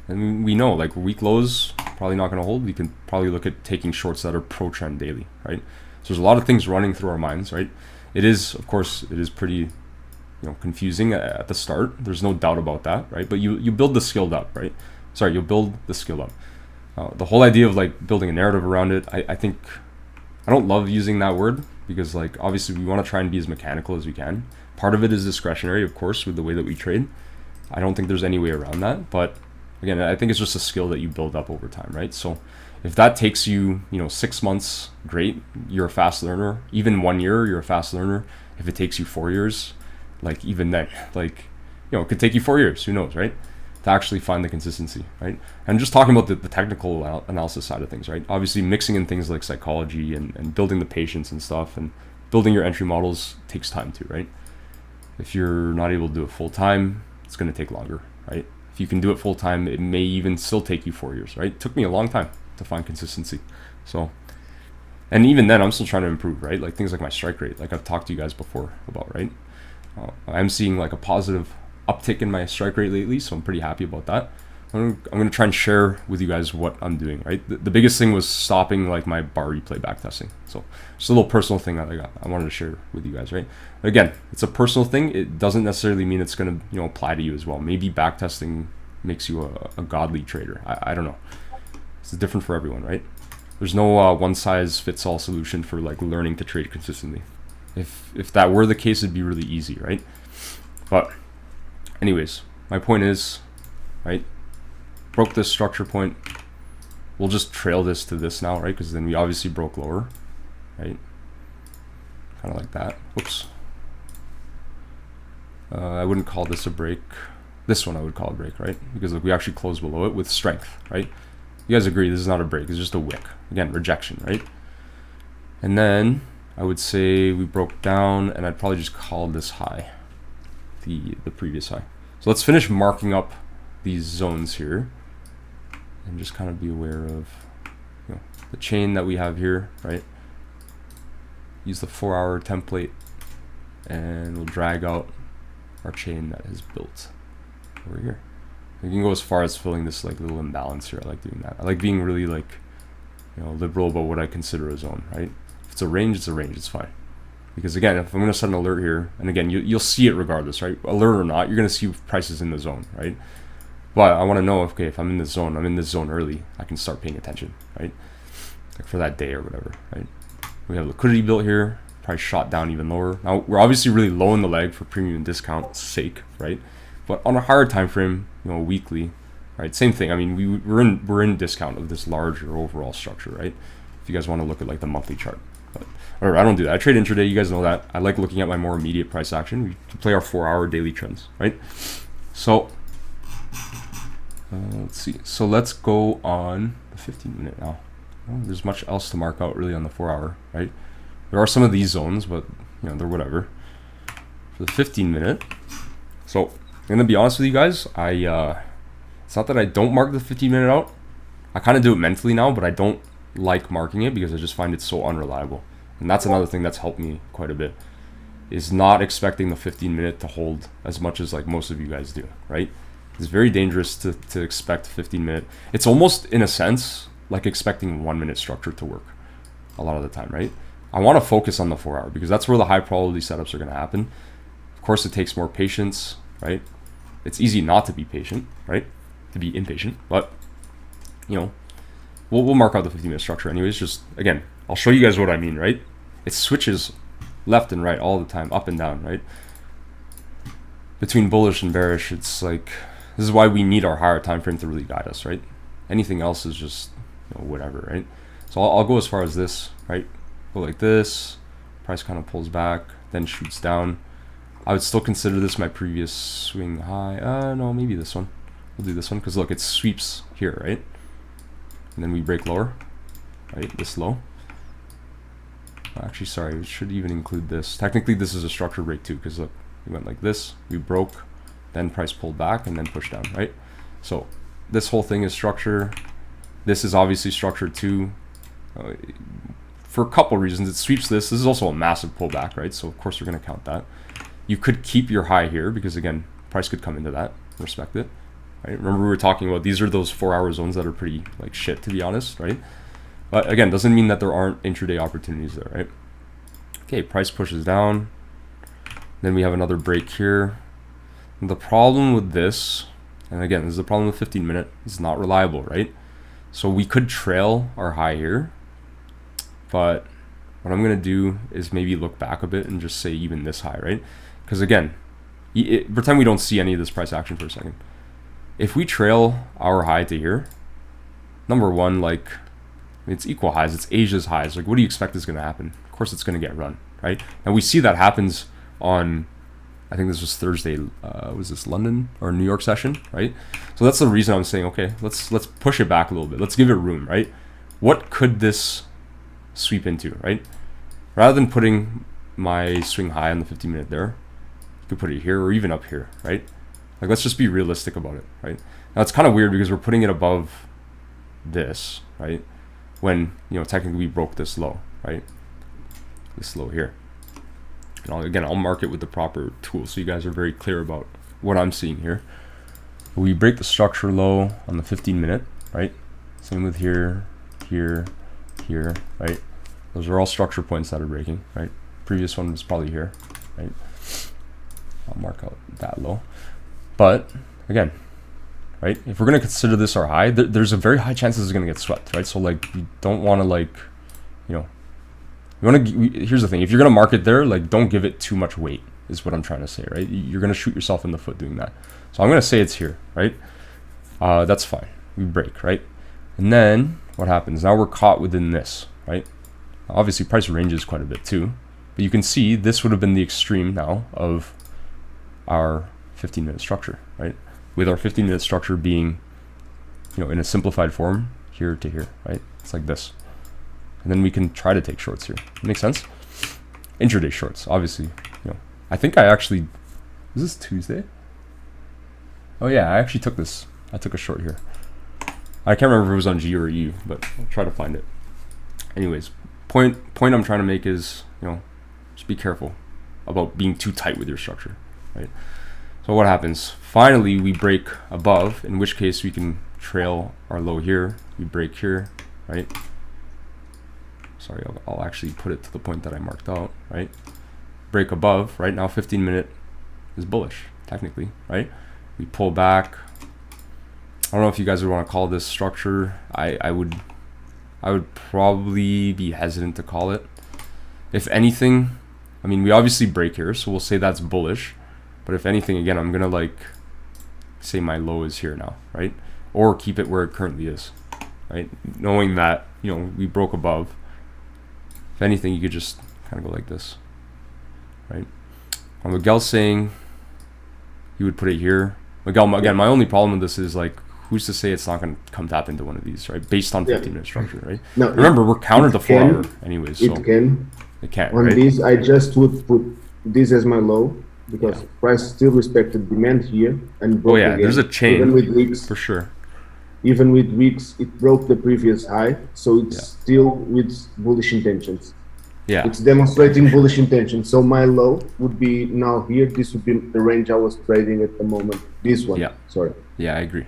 And we know, like, weak lows probably not going to hold. We can probably look at taking shorts that are pro-trend daily, right? So there's a lot of things running through our minds, right? It is, of course, pretty confusing at the start. There's no doubt about that, right? But you build the skill up, right? Sorry, you'll build the skill up. The whole idea of, like, building a narrative around it, I think, I don't love using that word, because, like, obviously we want to try and be as mechanical as we can. Part of it is discretionary, of course, with the way that we trade. I don't think there's any way around that, but again, I think it's just a skill that you build up over time, right? So if that takes you, 6 months, great, you're a fast learner. Even 1 year, you're a fast learner. If it takes you 4 years, like, even then, like, it could take you 4 years, who knows, right? To actually find the consistency, right? And just talking about the technical analysis side of things, right? Obviously mixing in things like psychology and building the patience and stuff, and building your entry models takes time too, right? If you're not able to do it full time, it's going to take longer, right? If you can do it full time, it may even still take you 4 years, right? It took me a long time to find consistency. So, and even then, I'm still trying to improve, right? Like, things like my strike rate, like I've talked to you guys before about, right? I'm seeing, like, a positive uptick in my strike rate lately, so I'm pretty happy about that. I'm going to try and share with you guys what I'm doing, right? The biggest thing was stopping, like, my bar replay backtesting. So just a little personal thing that I wanted to share with you guys, right? Again, it's a personal thing. It doesn't necessarily mean it's going to, apply to you as well. Maybe backtesting makes you a godly trader. I don't know. It's different for everyone, right? There's no one size fits all solution for like learning to trade consistently. If that were the case, it'd be really easy, right? But anyways, my point is, right, broke this structure point. We'll just trail this to this now, right? Because then we obviously broke lower, right? Kind of like that. Whoops. I wouldn't call this a break. This one I would call a break, right? Because look, we actually closed below it with strength, right? You guys agree this is not a break, it's just a wick. Again, rejection, right? And then I would say we broke down, and I'd probably just call this high, the previous high. So let's finish marking up these zones here, and just kind of be aware of, you know, the chain that we have here, right? Use the 4-hour template, and we'll drag out our chain that is built over here. You can go as far as filling this like little imbalance here. I like doing that. I like being really like, you know, liberal about what I consider a zone, right? If it's a range, it's a range, it's fine. Because again, if I'm going to set an alert here, and again, you'll see it regardless, right? Alert or not, you're going to see prices in the zone, right? But I want to know, okay, if I'm in this zone, I'm in this zone early, I can start paying attention, right? Like for that day or whatever, right? We have liquidity built here, price shot down even lower. Now, we're obviously really low in the leg for premium and discount sake, right? But on a higher time frame, you know, weekly, right? Same thing. I mean, we're in discount of this larger overall structure, right? If you guys want to look at like the monthly chart, but whatever, I don't do that. I trade intraday. You guys know that. I like looking at my more immediate price action. We play our 4-hour daily trends, right? So let's see. So let's go on the 15-minute now. Well, there's much else to mark out really on the 4-hour, right? There are some of these zones, but you know, they're whatever. For the 15-minute, so I'm gonna be honest with you guys. It's not that I don't mark the 15-minute out. I kind of do it mentally now, but I don't like marking it because I just find it so unreliable. And that's another thing that's helped me quite a bit, is not expecting the 15-minute to hold as much as like most of you guys do, right? It's very dangerous to expect 15-minute. It's almost, in a sense, like expecting 1-minute structure to work a lot of the time, right? I want to focus on the 4-hour because that's where the high probability setups are going to happen. Of course, it takes more patience, right? It's easy not to be patient, right? To be impatient, but you know, we'll mark out the 15-minute structure anyways. Just again, I'll show you guys what I mean, right? It switches left and right all the time, up and down, right? Between bullish and bearish, it's like, this is why we need our higher time frame to really guide us, right? Anything else is just, you know, whatever, right? So I'll go as far as this, right? Go like this, price kind of pulls back, then shoots down. I would still consider this my previous swing high. No, maybe this one. We'll do this one because look, it sweeps here, right? And then we break lower, right? This low. Actually, sorry, we should even include this. Technically, this is a structure break too because look, we went like this, we broke, then price pulled back and then pushed down, right? So this whole thing is structure. This is obviously structure too. For a couple reasons, it sweeps this. This is also a massive pullback, right? So of course we're going to count that. You could keep your high here because again, price could come into that. Respect it, right? Remember we were talking about these are those 4-hour zones that are pretty like shit, to be honest, right? But again, doesn't mean that there aren't intraday opportunities there, right? Okay, price pushes down. Then we have another break here. And the problem with this, and again, this is the problem with 15-minute, it's not reliable, right? So we could trail our high here, but what I'm going to do is maybe look back a bit and just say even this high, right? Because again, pretend we don't see any of this price action for a second. If we trail our high to here, number one, like, it's equal highs, it's Asia's highs. Like, what do you expect is going to happen? Of course, it's going to get run, right? And we see that happens on, I think this was Thursday, was this London or New York session, right? So that's the reason I'm saying, okay, let's push it back a little bit. Let's give it room, right? What could this sweep into, right? Rather than putting my swing high on the 15-minute there, you could put it here or even up here, right? Like, let's just be realistic about it, right? Now it's kind of weird because we're putting it above this, right? When, you know, technically we broke this low, right? This low here. And I'll mark it with the proper tools so you guys are very clear about what I'm seeing here. We break the structure low on the 15-minute, right? Same with here, here, here, right? Those are all structure points that are breaking, right? Previous one was probably here, right? I'll mark out that low. But again, right? If we're going to consider this our high, there's a very high chance this is going to get swept, right? So like we don't want to like, you know, here's the thing. If you're going to mark it there, like don't give it too much weight is what I'm trying to say, right? You're going to shoot yourself in the foot doing that. So I'm going to say it's here, right? That's fine. We break, right? And then what happens? Now we're caught within this, right? Obviously price ranges quite a bit too, but you can see this would have been the extreme now of our 15-minute structure, right? With our 15-minute structure being, you know, in a simplified form, here to here, right? It's like this. And then we can try to take shorts here. Make sense? Intraday shorts, obviously. You know, I think I actually, is this Tuesday? Oh yeah, I actually took this. I took a short here. I can't remember if it was on G or U, but I'll try to find it. Anyways, point I'm trying to make is, you know, just be careful about being too tight with your structure, right? So what happens? Finally, we break above, in which case we can trail our low here. We break here, right? Sorry, I'll actually put it to the point that I marked out, right? Break above, right? Now 15-minute is bullish, technically, right? We pull back. I don't know if you guys would want to call this structure. I would probably be hesitant to call it. If anything, I mean, we obviously break here, so we'll say that's bullish. But if anything, again, I'm gonna like say my low is here now, right? Or keep it where it currently is, right? Knowing that, you know, we broke above. If anything, you could just kind of go like this, right? Miguel's saying he would put it here. Miguel, again, my only problem with this is like, who's to say it's not going to come tap into one of these, right? Based on 15-minute structure, right? No, remember, we're countered to 4 hour anyways, so it can. It can't, On right? this, I just would put this as my low because price still respected demand here and broke again. There's a chain even with weeks, for sure. Even with weeks, it broke the previous high, so it's still with bullish intentions. Yeah, it's demonstrating bullish intentions. So my low would be now here. This would be the range I was trading at the moment. This one. Yeah. Sorry. Yeah, I agree.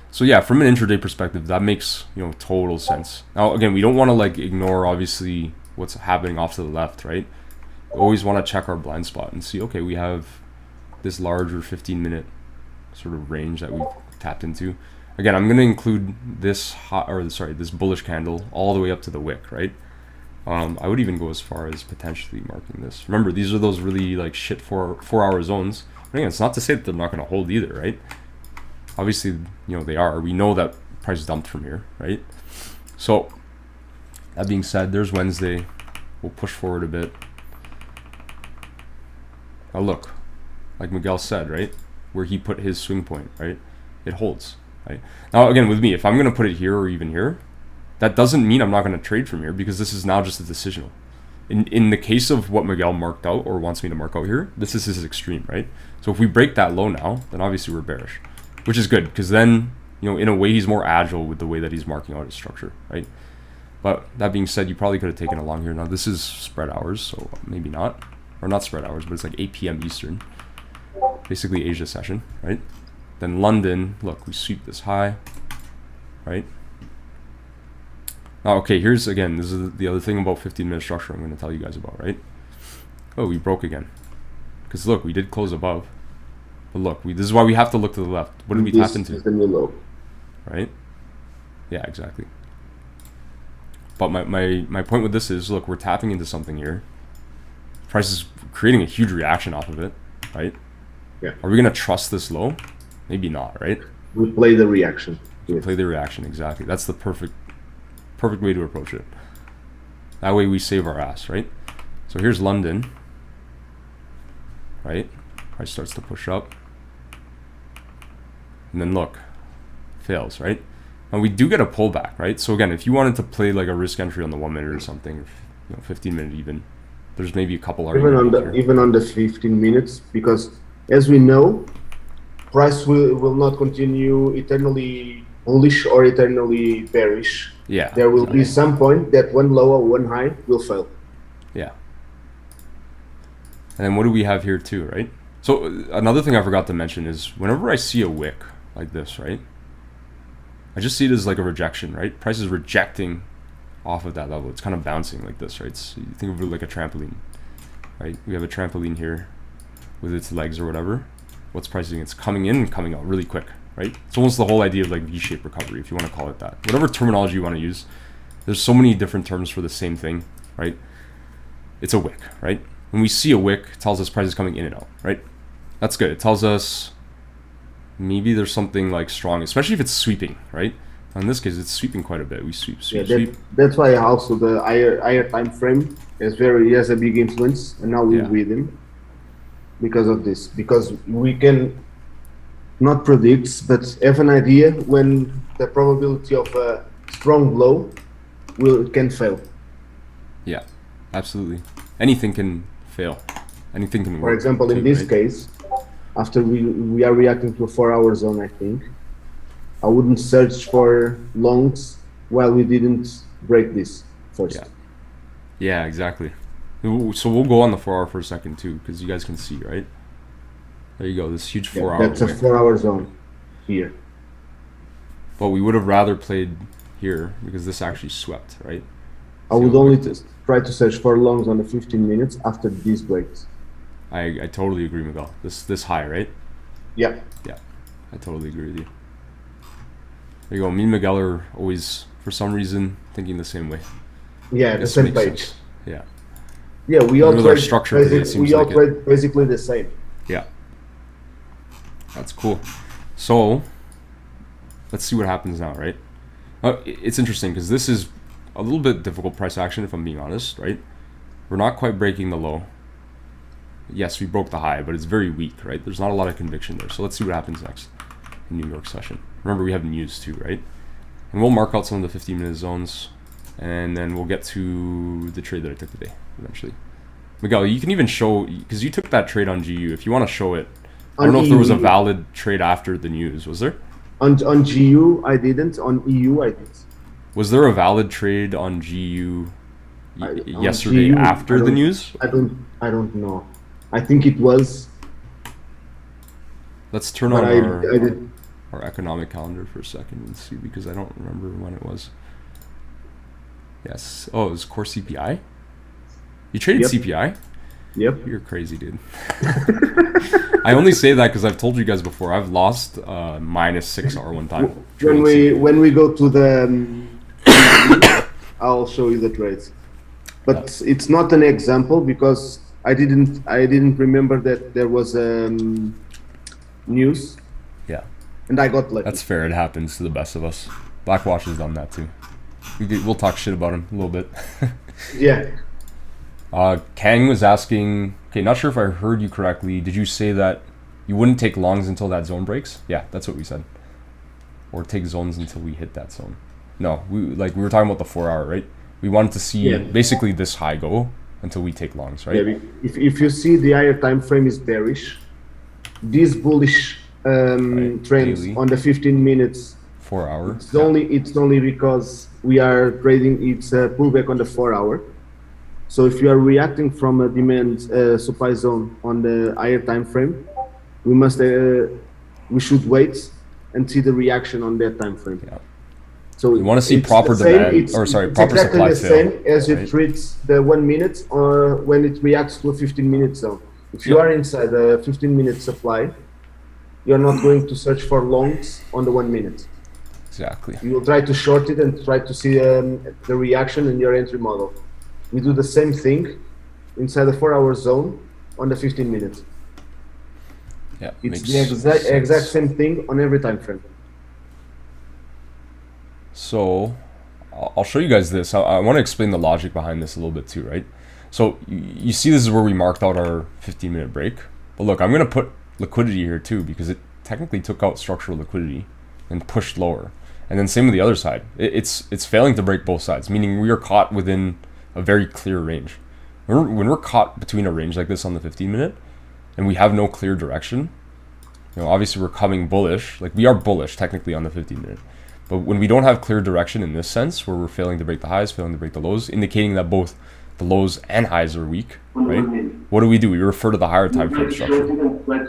So yeah, from an intraday perspective, that makes, you know, total sense. Now again, we don't want to like ignore obviously what's happening off to the left, right? We always want to check our blind spot and see, okay, we have this larger 15-minute sort of range that we've tapped into. Again, I'm going to include this this bullish candle all the way up to the wick, right? I would even go as far as potentially marking this. Remember, these are those really like shit 4 hour zones. And again, it's not to say that they're not going to hold either, right? Obviously, you know, they are. We know that price dumped from here, right? So that being said, there's Wednesday. We'll push forward a bit. Now look, like Miguel said, right? Where he put his swing point, right? It holds, right? Now again, with me, if I'm going to put it here or even here, that doesn't mean I'm not going to trade from here because this is now just a decisional. In the case of what Miguel marked out or wants me to mark out here, this is his extreme, right? So if we break that low now, then obviously we're bearish, which is good because then, you know, in a way he's more agile with the way that he's marking out his structure, right? But that being said, you probably could have taken it along here. Now this is spread hours, so maybe not, or not spread hours, but it's like 8 p.m. Eastern, basically Asia session, right? Then London, look, we sweep this high, right? Now, okay, here's, again, this is the other thing about 15-minute structure I'm going to tell you guys about, right? Oh, we broke again. Because look, we did close above. But look, this is why we have to look to the left. What did we tap into? This is the new low. Right? Yeah, exactly. But my point with this is, look, we're tapping into something here. Price is creating a huge reaction off of it, right? Yeah. Are we going to trust this low? Maybe not, right? We play the reaction. We play the reaction, exactly. That's the perfect way to approach it. That way we save our ass, right? So here's London, right? Price starts to push up. And then look, fails, right? And we do get a pullback, right? So again, if you wanted to play like a risk entry on the 1 minute or something, or, you know, 15 minute even, there's maybe a couple arguments even on the 15 minutes, because as we know, price will not continue eternally bullish or eternally bearish. Yeah. There will be some point that one low or one high will fail. Yeah. And then what do we have here too, right? So another thing I forgot to mention is whenever I see a wick like this, right? I just see it as like a rejection, right? Price is rejecting off of that level. It's kind of bouncing like this, right? So you think of it like a trampoline, right? We have a trampoline here with its legs or whatever. What's price doing? It's coming in and coming out really quick, right? It's almost the whole idea of like V-shaped recovery, if you want to call it that. Whatever terminology you want to use, there's so many different terms for the same thing, right? It's a wick, right? When we see a wick, it tells us price is coming in and out, right? That's good. It tells us maybe there's something like strong, especially if it's sweeping, right? In this case, it's sweeping quite a bit. We sweep. That's why also the higher time frame has a big influence, and now we're with him because of this. Because we can not predict, but have an idea when the probability of a strong blow can fail. Yeah, absolutely. Anything can fail. Anything can work. For example, in this case, after we are reacting to a 4-hour zone, I think I wouldn't search for longs while we didn't break this first. Yeah, exactly. So we'll go on the 4-hour for a second too, because you guys can see, right? There you go, this huge 4-hour. That's a 4-hour zone here. But we would have rather played here because this actually swept, right? I would only try to search for longs on the 15 minutes after these breaks. I totally agree, Miguel. This high, right? Yeah. Yeah, I totally agree with you. There you go. Me and Miguel are always, for some reason, thinking the same way. Yeah, the same page. Sense. Yeah. Yeah, we all trade basically the same. Yeah. That's cool. So, let's see what happens now, right? It's interesting because this is a little bit difficult price action, if I'm being honest, right? We're not quite breaking the low. Yes, we broke the high, but it's very weak, right? There's not a lot of conviction there. So let's see what happens next in New York session. Remember, we have news too, right? And we'll mark out some of the 15-minute zones, and then we'll get to the trade that I took today eventually. Miguel, you can even show, because you took that trade on GU. If you want to show it, I don't know if there was a valid trade after the news. Was there? On GU, I didn't. On EU, I did. Was there a valid trade on GU yesterday after the news? I don't know. I think it was. Let's turn on our economic calendar for a second and see, because I don't remember when it was. Yes. Oh, it was core CPI? You traded CPI? Yep. You're crazy, dude. I only say that because I've told you guys before, I've lost -6R one time. When we go to the I'll show you the trades. But it's not an example because I didn't remember that there was news. Yeah. And I got lucky. That's fair. It happens to the best of us. Blackwash has done that too. We'll talk shit about him a little bit. Yeah. Kang was asking, okay, not sure if I heard you correctly. Did you say that you wouldn't take longs until that zone breaks? Yeah, that's what we said. Or take zones until we hit that zone. No, we were talking about the 4-hour, right? We wanted to see basically this high go until we take longs, right? Yeah, if you see the higher time frame is bearish, this bullish trend daily on the 15 minutes 4-hour. It's only because we are trading. It's a pullback on the 4-hour. So if you are reacting from a demand supply zone on the higher time frame, we should wait and see the reaction on that time frame. Yeah. So we want to see proper demand, proper supply the fail. Same as it treats the 1 minute or when it reacts to a 15-minute zone. If you are inside a 15-minute supply, you're not going to search for longs on the 1 minute. Exactly. You will try to short it and try to see the reaction in your entry model. We do the same thing inside the 4-hour zone on the 15 minutes. Yeah, it's the exact same thing on every time frame. So I'll show you guys this. I want to explain the logic behind this a little bit too, right? So you see this is where we marked out our 15-minute break. But look, I'm going to put liquidity here too because it technically took out structural liquidity and pushed lower. And then same with the other side. It's failing to break both sides, meaning we are caught within a very clear range. When we're caught between a range like this on the 15-minute and we have no clear direction, obviously we're coming bullish. Like we are bullish technically on the 15-minute. But when we don't have clear direction in this sense, where we're failing to break the highs, failing to break the lows, indicating that both the lows and highs are weak, right? What do? We refer to the higher time frame structure.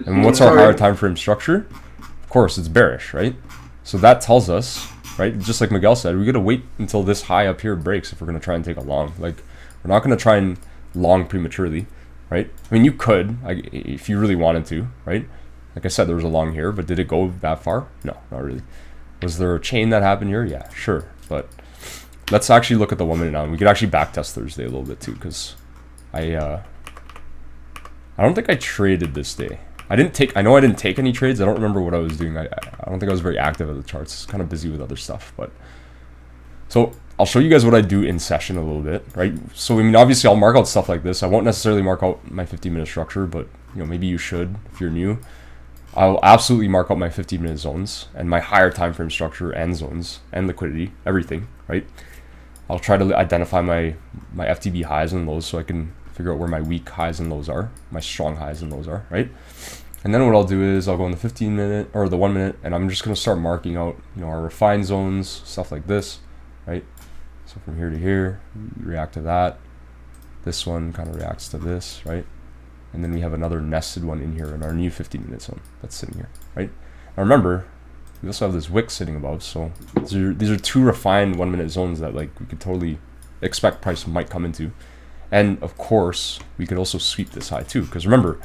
And what's our higher time frame structure? Of course, it's bearish, right? So that tells us, right, just like Miguel said, we got to wait until this high up here breaks if we're going to try and take a long. Like, we're not going to try and long prematurely, right? I mean, you could, if you really wanted to, right? Like I said, there was a long here, but did it go that far? No, not really. Was there a chain that happened here? Yeah, sure. But let's actually look at the 1 minute now. And we could actually backtest Thursday a little bit too, because I don't think I traded this day. I know I didn't take any trades. I don't remember what I was doing. I don't think I was very active at the charts. Kind of busy with other stuff. But so I'll show you guys what I do in session a little bit, right? So I mean, obviously I'll mark out stuff like this. I won't necessarily mark out my 15-minute structure, but you know, maybe you should if you're new. I'll absolutely mark out my 15-minute zones and my higher time frame structure and zones and liquidity, everything, right? I'll try to identify my FTB highs and lows so I can figure out where my weak highs and lows are, my strong highs and lows are, right? And then what I'll do is I'll go in the 15-minute or the 1 minute, and I'm just going to start marking out, you know, our refined zones, stuff like this, right? So from here to here, we react to that. This one kind of reacts to this, right? And then we have another nested one in here in our new 15-minute zone that's sitting here, right? Now remember, we also have this wick sitting above, so these are two refined 1 minute zones that like we could totally expect price might come into. And of course, we could also sweep this high too, because remember,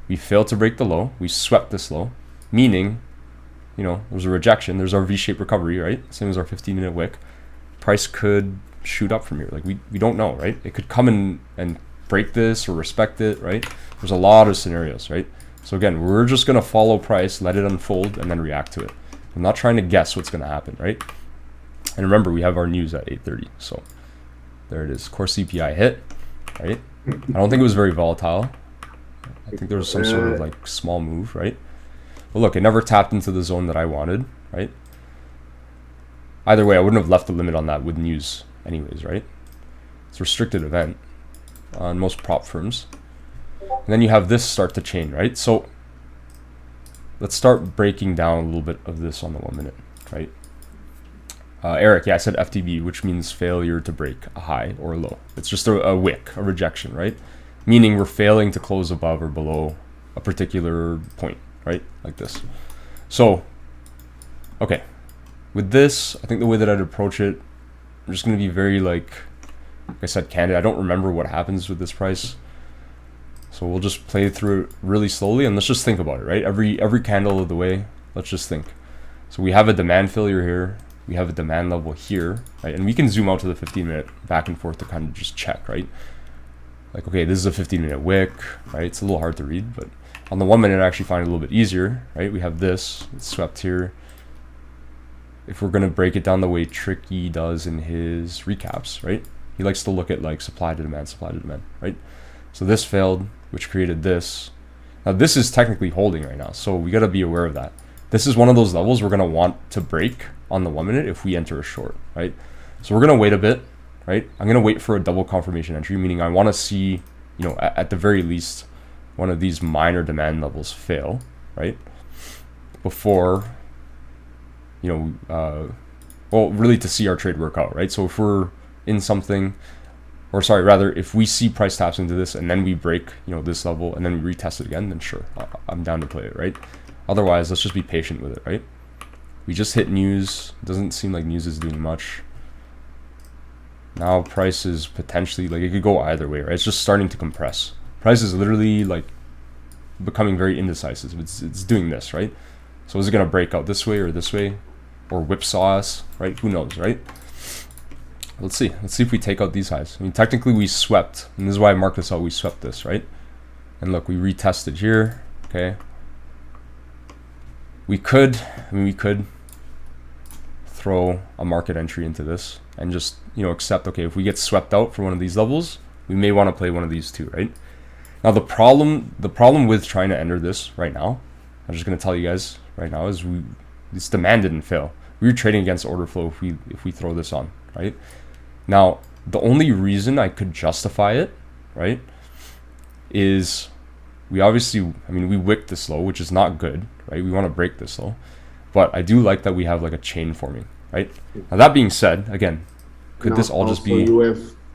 we failed to break the low, we swept this low, meaning, you know, there's a rejection, there's our V-shaped recovery, right? Same as our 15-minute wick. Price could shoot up from here, like we don't know, right? It could come in and break this or respect it, right? There's a lot of scenarios, right? So again, we're just gonna follow price, let it unfold, and then react to it. I'm not trying to guess what's gonna happen, right? And remember, we have our news at 8:30, so there it is. Core CPI hit, right? I don't think it was very volatile. I think there was some sort of like small move, right? But look, it never tapped into the zone that I wanted, right? Either way, I wouldn't have left the limit on that with news anyways, right? It's a restricted event on most prop firms. And then you have this start to chain, right? So let's start breaking down a little bit of this on the 1 minute, right? Eric, yeah, I said FTB, which means failure to break a high or a low. It's just a wick, a rejection, right? Meaning we're failing to close above or below a particular point, right? Like this. So, okay. With this, I think the way that I'd approach it, I'm just going to be very, like I said, candid. I don't remember what happens with this price. So we'll just play through it really slowly, and let's just think about it, right? Every candle of the way, let's just think. So we have a demand failure here. We have a demand level here, right? And we can zoom out to the 15-minute back and forth to kind of just check, right? Like, okay, this is a 15-minute wick, right? It's a little hard to read, but on the 1 minute, I actually find it a little bit easier, right? We have this, it's swept here. If we're gonna break it down the way Tricky does in his recaps, right? He likes to look at like supply to demand, right? So this failed, which created this. Now this is technically holding right now, so we gotta be aware of that. This is one of those levels we're gonna want to break on the 1 minute if we enter a short, right? So we're gonna wait a bit, right? I'm gonna wait for a double confirmation entry, meaning I wanna see, you know, at the very least, one of these minor demand levels fail, right? Before, you know, well, really to see our trade work out, right? So if we're in something, or sorry, rather, if we see price taps into this and then we break, you know, this level and then we retest it again, then sure, I'm down to play it, right? Otherwise, let's just be patient with it, right? We just hit news. Doesn't seem like news is doing much. Now price is potentially, like, it could go either way, right? It's just starting to compress. Price is literally like becoming very indecisive. It's doing this, right? So is it gonna break out this way or whipsaw us, right? Who knows, right? Let's see if we take out these highs. I mean, technically we swept, and this is why I marked this out. We swept this, right? And look, we retested here. Okay, we could throw a market entry into this and just, you know, accept, okay, if we get swept out for one of these levels, we may want to play one of these two, right? Now the problem with trying to enter this right now, I'm just going to tell you guys right now, is this demand didn't fail. We were trading against order flow if we throw this on, right? Now the only reason I could justify it, right, is we obviously, I mean, we wicked this low, which is not good, right? We want to break this low, but I do like that we have like a chain forming, right? Now that being said, again, could this all just be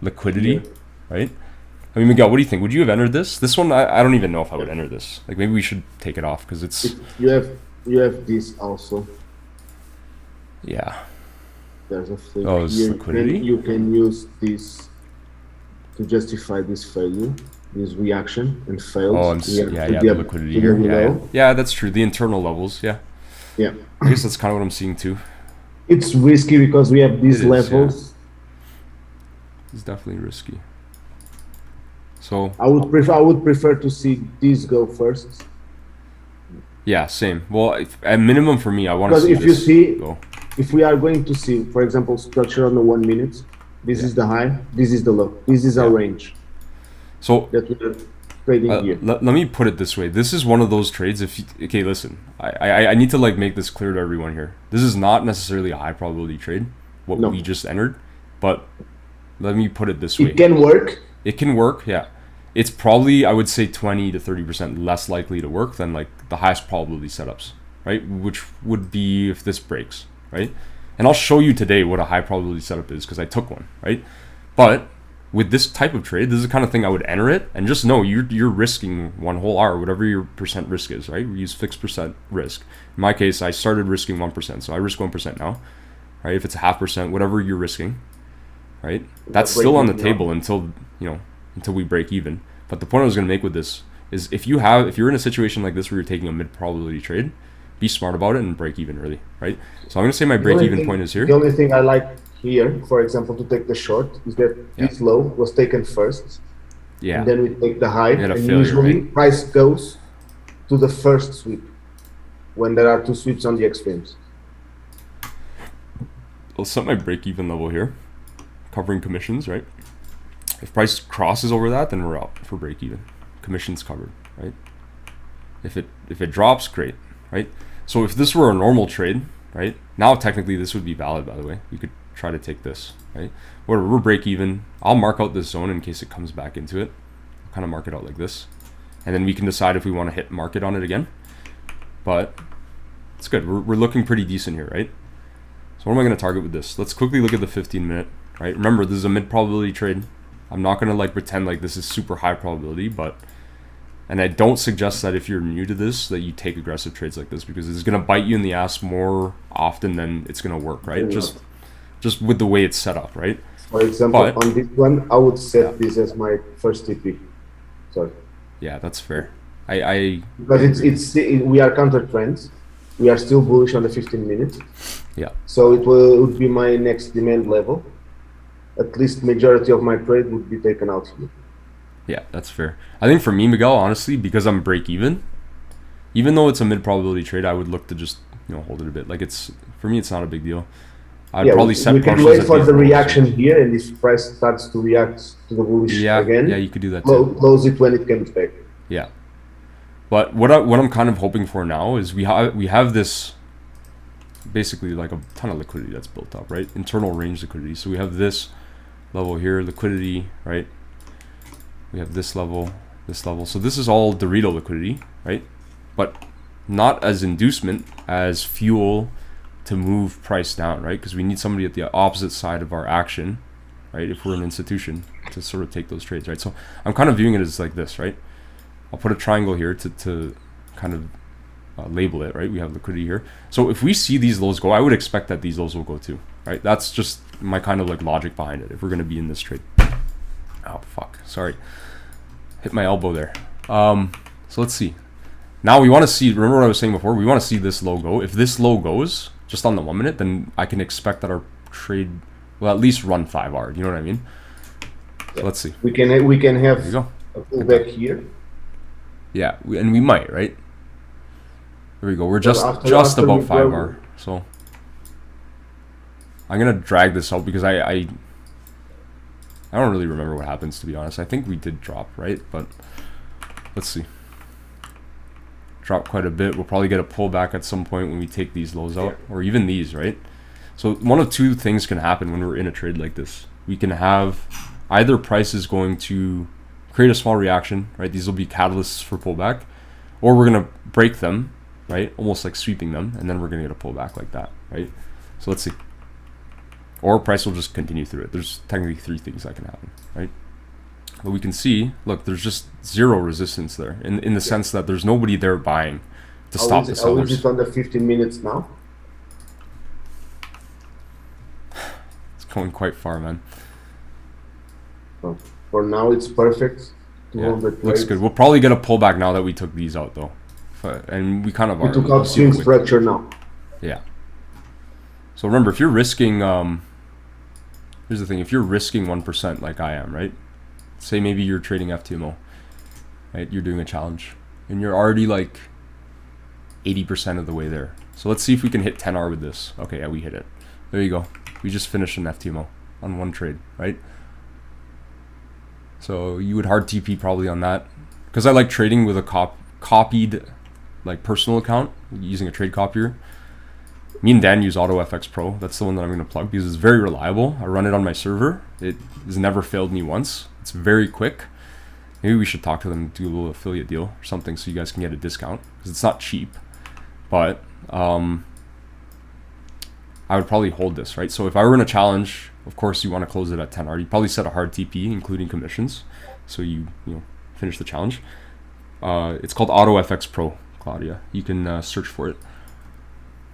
liquidity, right? I mean, Miguel, what do you think? Would you have entered this? This one, I don't even know if I would enter this. Like, maybe we should take it off because it's... You have this also. Yeah. There's a flip. Oh, it's liquidity? You can use this to justify this failure. this reaction and failed. Oh, the liquidity here. Yeah, that's true. The internal levels, yeah. Yeah. I guess that's kind of what I'm seeing too. It's risky because we have these levels. It's definitely risky. So I would prefer to see these go first. Yeah, same. Well, at minimum for me, I want to see because if go. If we are going to see, for example, structure on the 1 minute, this is the high, this is the low, this is our range. So that we're trading here. Let me put it this way. This is one of those trades. Okay, listen, I need to like make this clear to everyone here. This is not necessarily a high probability trade, what we just entered, but let me put it this way. It can work. It can work, yeah. It's probably, I would say, 20 to 30% less likely to work than like the highest probability setups, right? Which would be if this breaks, right? And I'll show you today what a high probability setup is because I took one, right? But with this type of trade, this is the kind of thing I would enter it and just know you're risking one whole hour, whatever your percent risk is, right? We use fixed percent risk. In my case, I started risking 1%, so I risk 1% now, right? If it's a 0.5%, whatever you're risking, right? That's still on the table until we break even. But the point I was going to make with this is if you're in a situation like this where you're taking a mid probability trade, be smart about it and break even early, right? So I'm going to say my break even point is here. The only thing I like here, for example, to take the short is that this low was taken first. Yeah. And then we take the high, and failure, usually right? Price goes to the first sweep when there are two sweeps on the extremes. I'll set my break even level here, covering commissions, right? If price crosses over that, then we're out for break even. Commission's covered, right? If it drops, great, right? So if this were a normal trade, right? Now technically this would be valid, by the way. You could try to take this, right? We're break even. I'll mark out this zone in case it comes back into it. I'll kind of mark it out like this. And then we can decide if we want to hit market on it again. But it's good. We're looking pretty decent here, right? So what am I going to target with this? Let's quickly look at the 15-minute, right? Remember, this is a mid probability trade. I'm not going to like pretend like this is super high probability, and I don't suggest that if you're new to this that you take aggressive trades like this because it's going to bite you in the ass more often than it's going to work, right? Just with the way it's set up, right? For example, on this one, I would set this as my first TP. Sorry. Yeah, that's fair. Because we are counter trends. We are still bullish on the 15 minutes. Yeah. So it would be my next demand level. At least majority of my trade would be taken out here. Yeah, that's fair. I think for me, Miguel, honestly, because I'm break even though it's a mid probability trade, I would look to just hold it a bit. Like for me, it's not a big deal. I'd probably set we can wait for the reaction here, and if price starts to react to the bullish again, you could do that too. Close it when it comes back. Yeah, but what I'm kind of hoping for now is we have this basically like a ton of liquidity that's built up, right? Internal range liquidity. So we have this level here, liquidity, right? We have this level, this level. So this is all Dorito liquidity, right? But not as inducement as fuel to move price down, right? Because we need somebody at the opposite side of our action, right? If we're an institution to sort of take those trades, right? So I'm kind of viewing it as like this, right? I'll put a triangle here to kind of label it, right? We have liquidity here. So if we see these lows go, I would expect that these lows will go too, right? That's just my kind of like logic behind it if we're going to be in this trade. Oh, fuck. Sorry. Hit my elbow there. So let's see. Now we want to see, remember what I was saying before? We want to see this low go. If this low goes just on the 1 minute, then I can expect that our trade will at least run 5 hour. You know what I mean? So let's see. We can have a pullback here. Yeah, and we might, right? There we go. We're just about 5 hour. So I'm gonna drag this out because I don't really remember what happens, to be honest. I think we did drop, right? But let's see. Drop quite a bit. We'll probably get a pullback at some point when we take these lows out, or even these, right? So one of two things can happen when we're in a trade like this. We can have either price is going to create a small reaction, right? These will be catalysts for pullback, or we're gonna break them, right? Almost like sweeping them, and then we're gonna get a pullback like that, right? So let's see. Or price will just continue through it. There's technically 3 things that can happen, right? But we can see, look, there's just zero resistance there in the sense that there's nobody there buying to stop the sellers. Is it on the 15 minutes now? It's going quite far, man. So for now, it's perfect. to Yeah, hold the looks trades. good. We'll probably get a pullback now that we took these out though. And we kind of We are. took We'll out see swing the wick. structure now. Yeah. So remember, if you're risking, here's the thing: if you're risking 1% like I am, right? Say maybe you're trading FTMO, right? You're doing a challenge, and you're already like 80% of the way there. So let's see if we can hit 10R with this. Okay, yeah, we hit it. There you go. We just finished an FTMO on one trade, right? So you would hard TP probably on that, because I like trading with a copied like personal account using a trade copier. Me and Dan use AutoFX Pro. That's the one that I'm going to plug because it's very reliable. I run it on my server. It has never failed me once. It's very quick. Maybe we should talk to them and do a little affiliate deal or something so you guys can get a discount, because it's not cheap. But I would probably hold this, right? So if I were in a challenge, of course you want to close it at 10R. You probably set a hard TP, including commissions, so you finish the challenge. It's called AutoFX Pro, Claudia. You can search for it.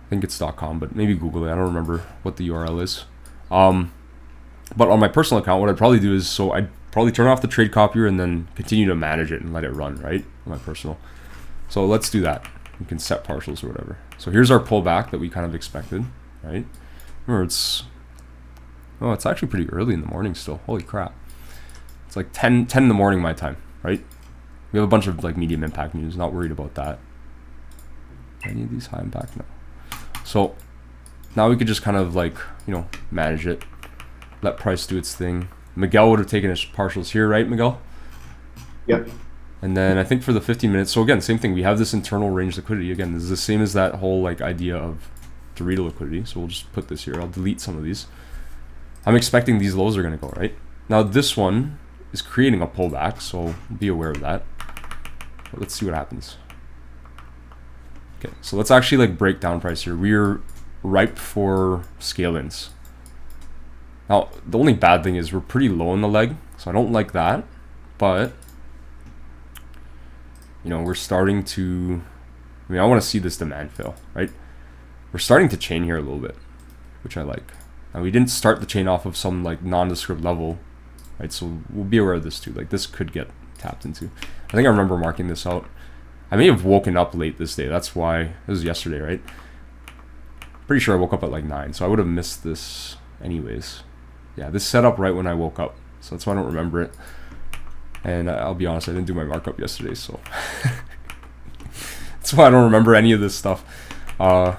I think it's .com, but maybe Google it. I don't remember what the URL is. But on my personal account, what I'd probably do is, so I'd probably turn off the trade copier and then continue to manage it and let it run, right? On my personal. So let's do that. You can set partials or whatever. So here's our pullback that we kind of expected, right? Remember, it's actually pretty early in the morning still. Holy crap. It's like 10 in the morning my time, right? We have a bunch of like medium impact news. Not worried about that. Any of these high impact? No. So now we could just kind of like, manage it. Let price do its thing. Miguel would have taken his partials here, right, Miguel? Yep. And then I think for the 15 minutes, so again, same thing. We have this internal range liquidity. Again, this is the same as that whole like idea of Dorito liquidity. So we'll just put this here. I'll delete some of these. I'm expecting these lows are going to go, right? Now this one is creating a pullback, so be aware of that. But let's see what happens. Okay, so let's actually like break down price here. We're ripe for scale-ins. Now, the only bad thing is we're pretty low in the leg, so I don't like that. But, we're starting to, I want to see this demand fail, right? We're starting to chain here a little bit, which I like. Now, we didn't start the chain off of some like nondescript level, right? So we'll be aware of this too. Like this could get tapped into. I think I remember marking this out. I may have woken up late this day. That's why, it was yesterday, right? Pretty sure I woke up at like 9, so I would have missed this anyways. Yeah, this set up right when I woke up, so that's why I don't remember it. And I'll be honest, I didn't do my markup yesterday, so that's why I don't remember any of this stuff. Okay,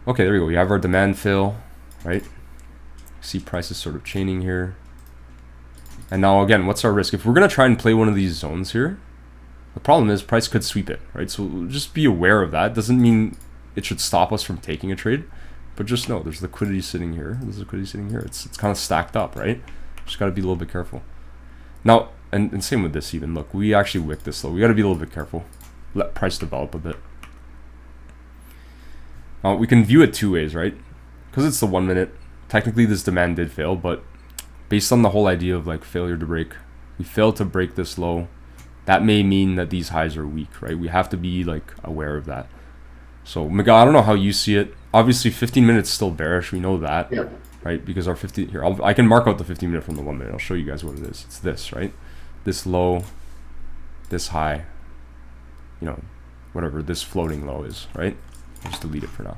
there we go. We have our demand fill, right? See prices sort of chaining here. And now again, what's our risk? If we're gonna try and play one of these zones here, the problem is price could sweep it, right? So just be aware of that. Doesn't mean it should stop us from taking a trade, but just know there's liquidity sitting here. There's liquidity sitting here. It's kind of stacked up, right? Just got to be a little bit careful. Now, and same with this even. Look, we actually wicked this low. We got to be a little bit careful. Let price develop a bit. Now, we can view it two ways, right? Because it's the 1 minute. Technically, this demand did fail, but based on the whole idea of like failure to break, we failed to break this low. That may mean that these highs are weak, right? We have to be like aware of that. So Miguel, I don't know how you see it. Obviously 15 minutes still bearish, we know that. Yeah. Right? Because our 15 here, I can mark out the 15 minute from the 1 minute. I'll show you guys what it is. It's this, right? This low, this high, whatever this floating low is, right? I'll just delete it for now.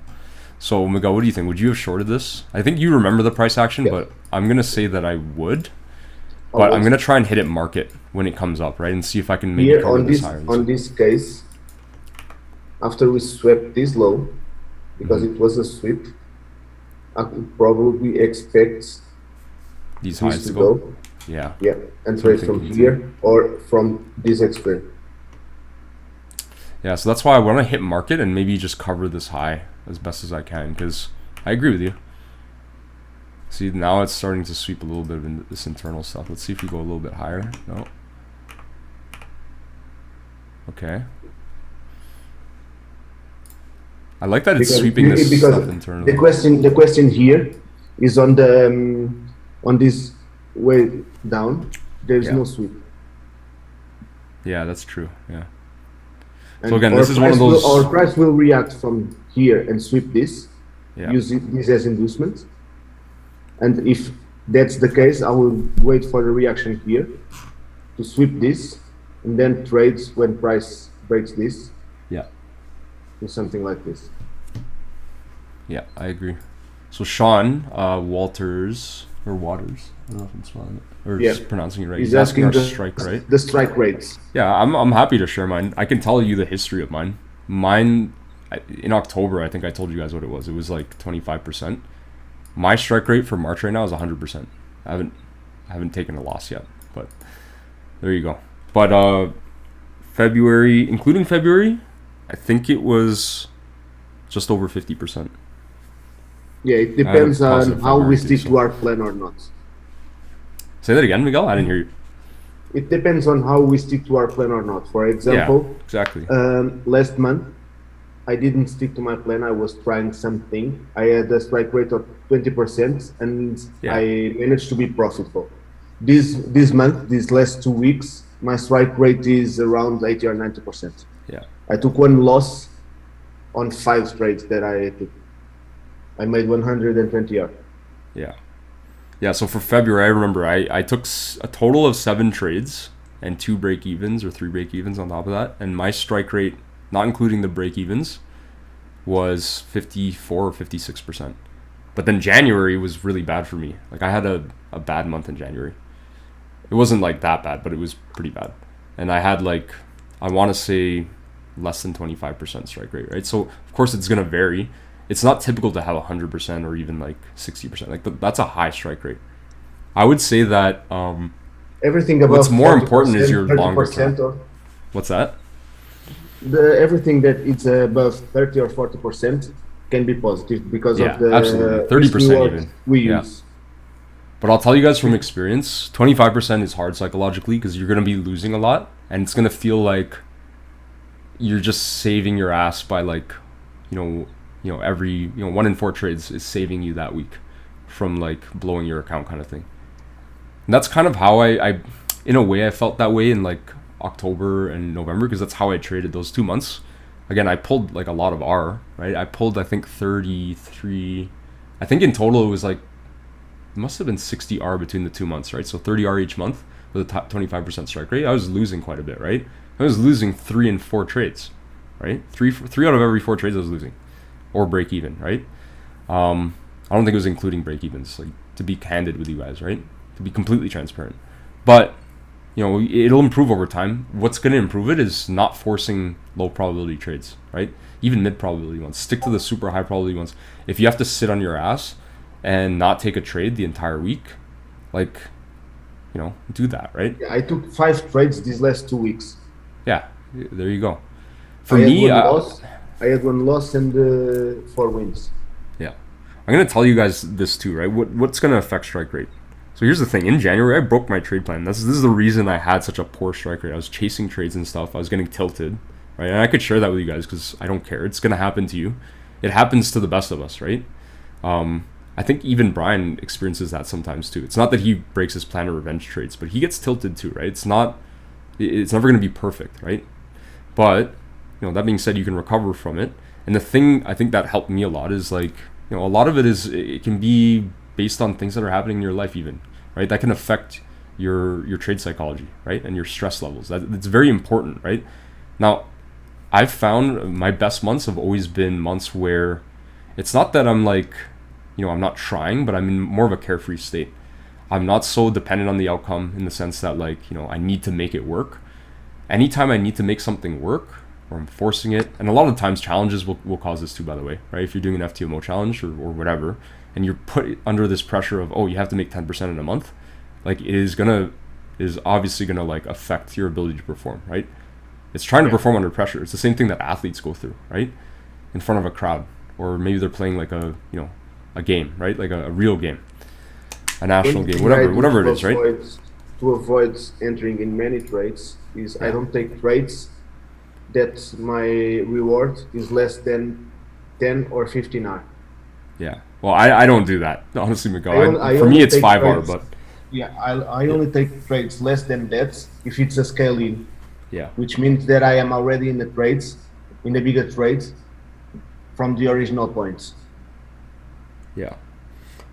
So Miguel, what do you think? Would you have shorted this? I think you remember the price action, yeah. But I'm gonna say that I would. But I'm gonna try and hit it market when it comes up, right? And see if I can maybe here cover on this this higher. on this case, after we swept this low, because it was a sweep, I could probably expect these highs this to go. Yeah. Yeah, and trade from here or from this extreme. Yeah, so that's why I want to hit market and maybe just cover this high as best as I can, because I agree with you. See, now it's starting to sweep a little bit of this internal stuff. Let's see if we go a little bit higher. No. Okay. I like that it's sweeping this stuff internally. The question here is on the on this way down. There's no sweep. Yeah, that's true. Yeah. And so again, this is one of those. Our price will react from here and sweep this. Yeah. Use this as inducement. And if that's the case, I will wait for the reaction here to sweep this and then trades when price breaks this. Yeah. Do something like this. Yeah, I agree. So Sean Waters, I don't know if I'm spelling it or just pronouncing it right. He's asking our the strike rate. The strike rates. Yeah, I'm happy to share mine. I can tell you the history of mine. Mine in October, I think I told you guys what it was. It was like 25%. My strike rate for March right now is 100%. I haven't taken a loss yet, but there you go. But February, including February, I think it was just over 50%. Yeah, it depends on how we stick to our plan or not. Say that again, Miguel. I didn't hear you. It depends on how we stick to our plan or not. For example, yeah, exactly. Last month, I didn't stick to my plan. I was trying something. I had a strike rate of 20%, and I managed to be profitable. This month, these last 2 weeks, my strike rate is around 80 or 90%. Yeah. I took one loss on 5 trades that I took. I made 120 R. Yeah. Yeah, so for February, I remember I took a total of 7 trades and 2 break-evens or 3 break-evens on top of that. And my strike rate, not including the break-evens, was 54 or 56%. But then January was really bad for me. Like, I had a bad month in January. It wasn't like that bad, but it was pretty bad. And I had like, I want to say less than 25% strike rate, right? So, of course, it's going to vary. It's not typical to have 100% or even like 60%. Like that's a high strike rate. I would say that everything above what's more important is your longer term. What's that? Everything that it's above 30 or 40% can be positive because of the absolutely 30% even we use. But I'll tell you guys from experience, 25% is hard psychologically because you're going to be losing a lot, and it's going to feel like you're just saving your ass by like, every 1 in 4 trades is saving you that week from like blowing your account kind of thing. And that's kind of how I in a way I felt that way in like October and November, because that's how I traded those 2 months. Again, I pulled like a lot of R, right? I pulled I think 33. I think in total it was like, it must have been 60 R between the 2 months, right? So 30 R each month with a top 25% strike rate. I was losing quite a bit, right? I was losing 3 in 4 trades, right? Three out of every 4 trades I was losing. Or break even, right? I don't think it was including break evens, like to be candid with you guys, right? To be completely transparent. But it'll improve over time. What's going to improve it is not forcing low probability trades, right? Even mid probability ones. Stick to the super high probability ones. If you have to sit on your ass and not take a trade the entire week, like, do that, right? Yeah, I took 5 trades these last 2 weeks. Yeah, there you go. For me, I had 1 loss and 4 wins. Yeah. I'm going to tell you guys this too, right? What's going to affect strike rate? So here's the thing. In January, I broke my trade plan. This is the reason I had such a poor strike rate. I was chasing trades and stuff. I was getting tilted, right? And I could share that with you guys because I don't care. It's going to happen to you. It happens to the best of us, right? I think even Brian experiences that sometimes too. It's not that he breaks his plan or revenge trades, but he gets tilted too, right? It's never going to be perfect, right? But that being said, you can recover from it. And the thing I think that helped me a lot is like, a lot of it can be based on things that are happening in your life even, right? That can affect your trade psychology, right? And your stress levels. It's very important, right? Now, I've found my best months have always been months where it's not that I'm like, I'm not trying, but I'm in more of a carefree state. I'm not so dependent on the outcome in the sense that like, I need to make it work. Anytime I need to make something work, or I'm forcing it, and a lot of times challenges will cause this too, by the way, right? If you're doing an FTMO challenge or whatever, and you're put under this pressure of, you have to make 10% in a month, like it is obviously gonna like affect your ability to perform, right? It's trying to perform under pressure. It's the same thing that athletes go through, right? In front of a crowd, or maybe they're playing like a game, right? Like a real game, a national game, whatever it is, right? To avoid entering in many trades is I don't take trades that my reward is less than 10 or 15 R. Yeah. Well, I don't do that. Honestly, Miguel. For me, it's 5 R, but... Yeah, I only take trades less than that if it's a scale in. Yeah. Which means that I am already in the bigger trades from the original points. Yeah.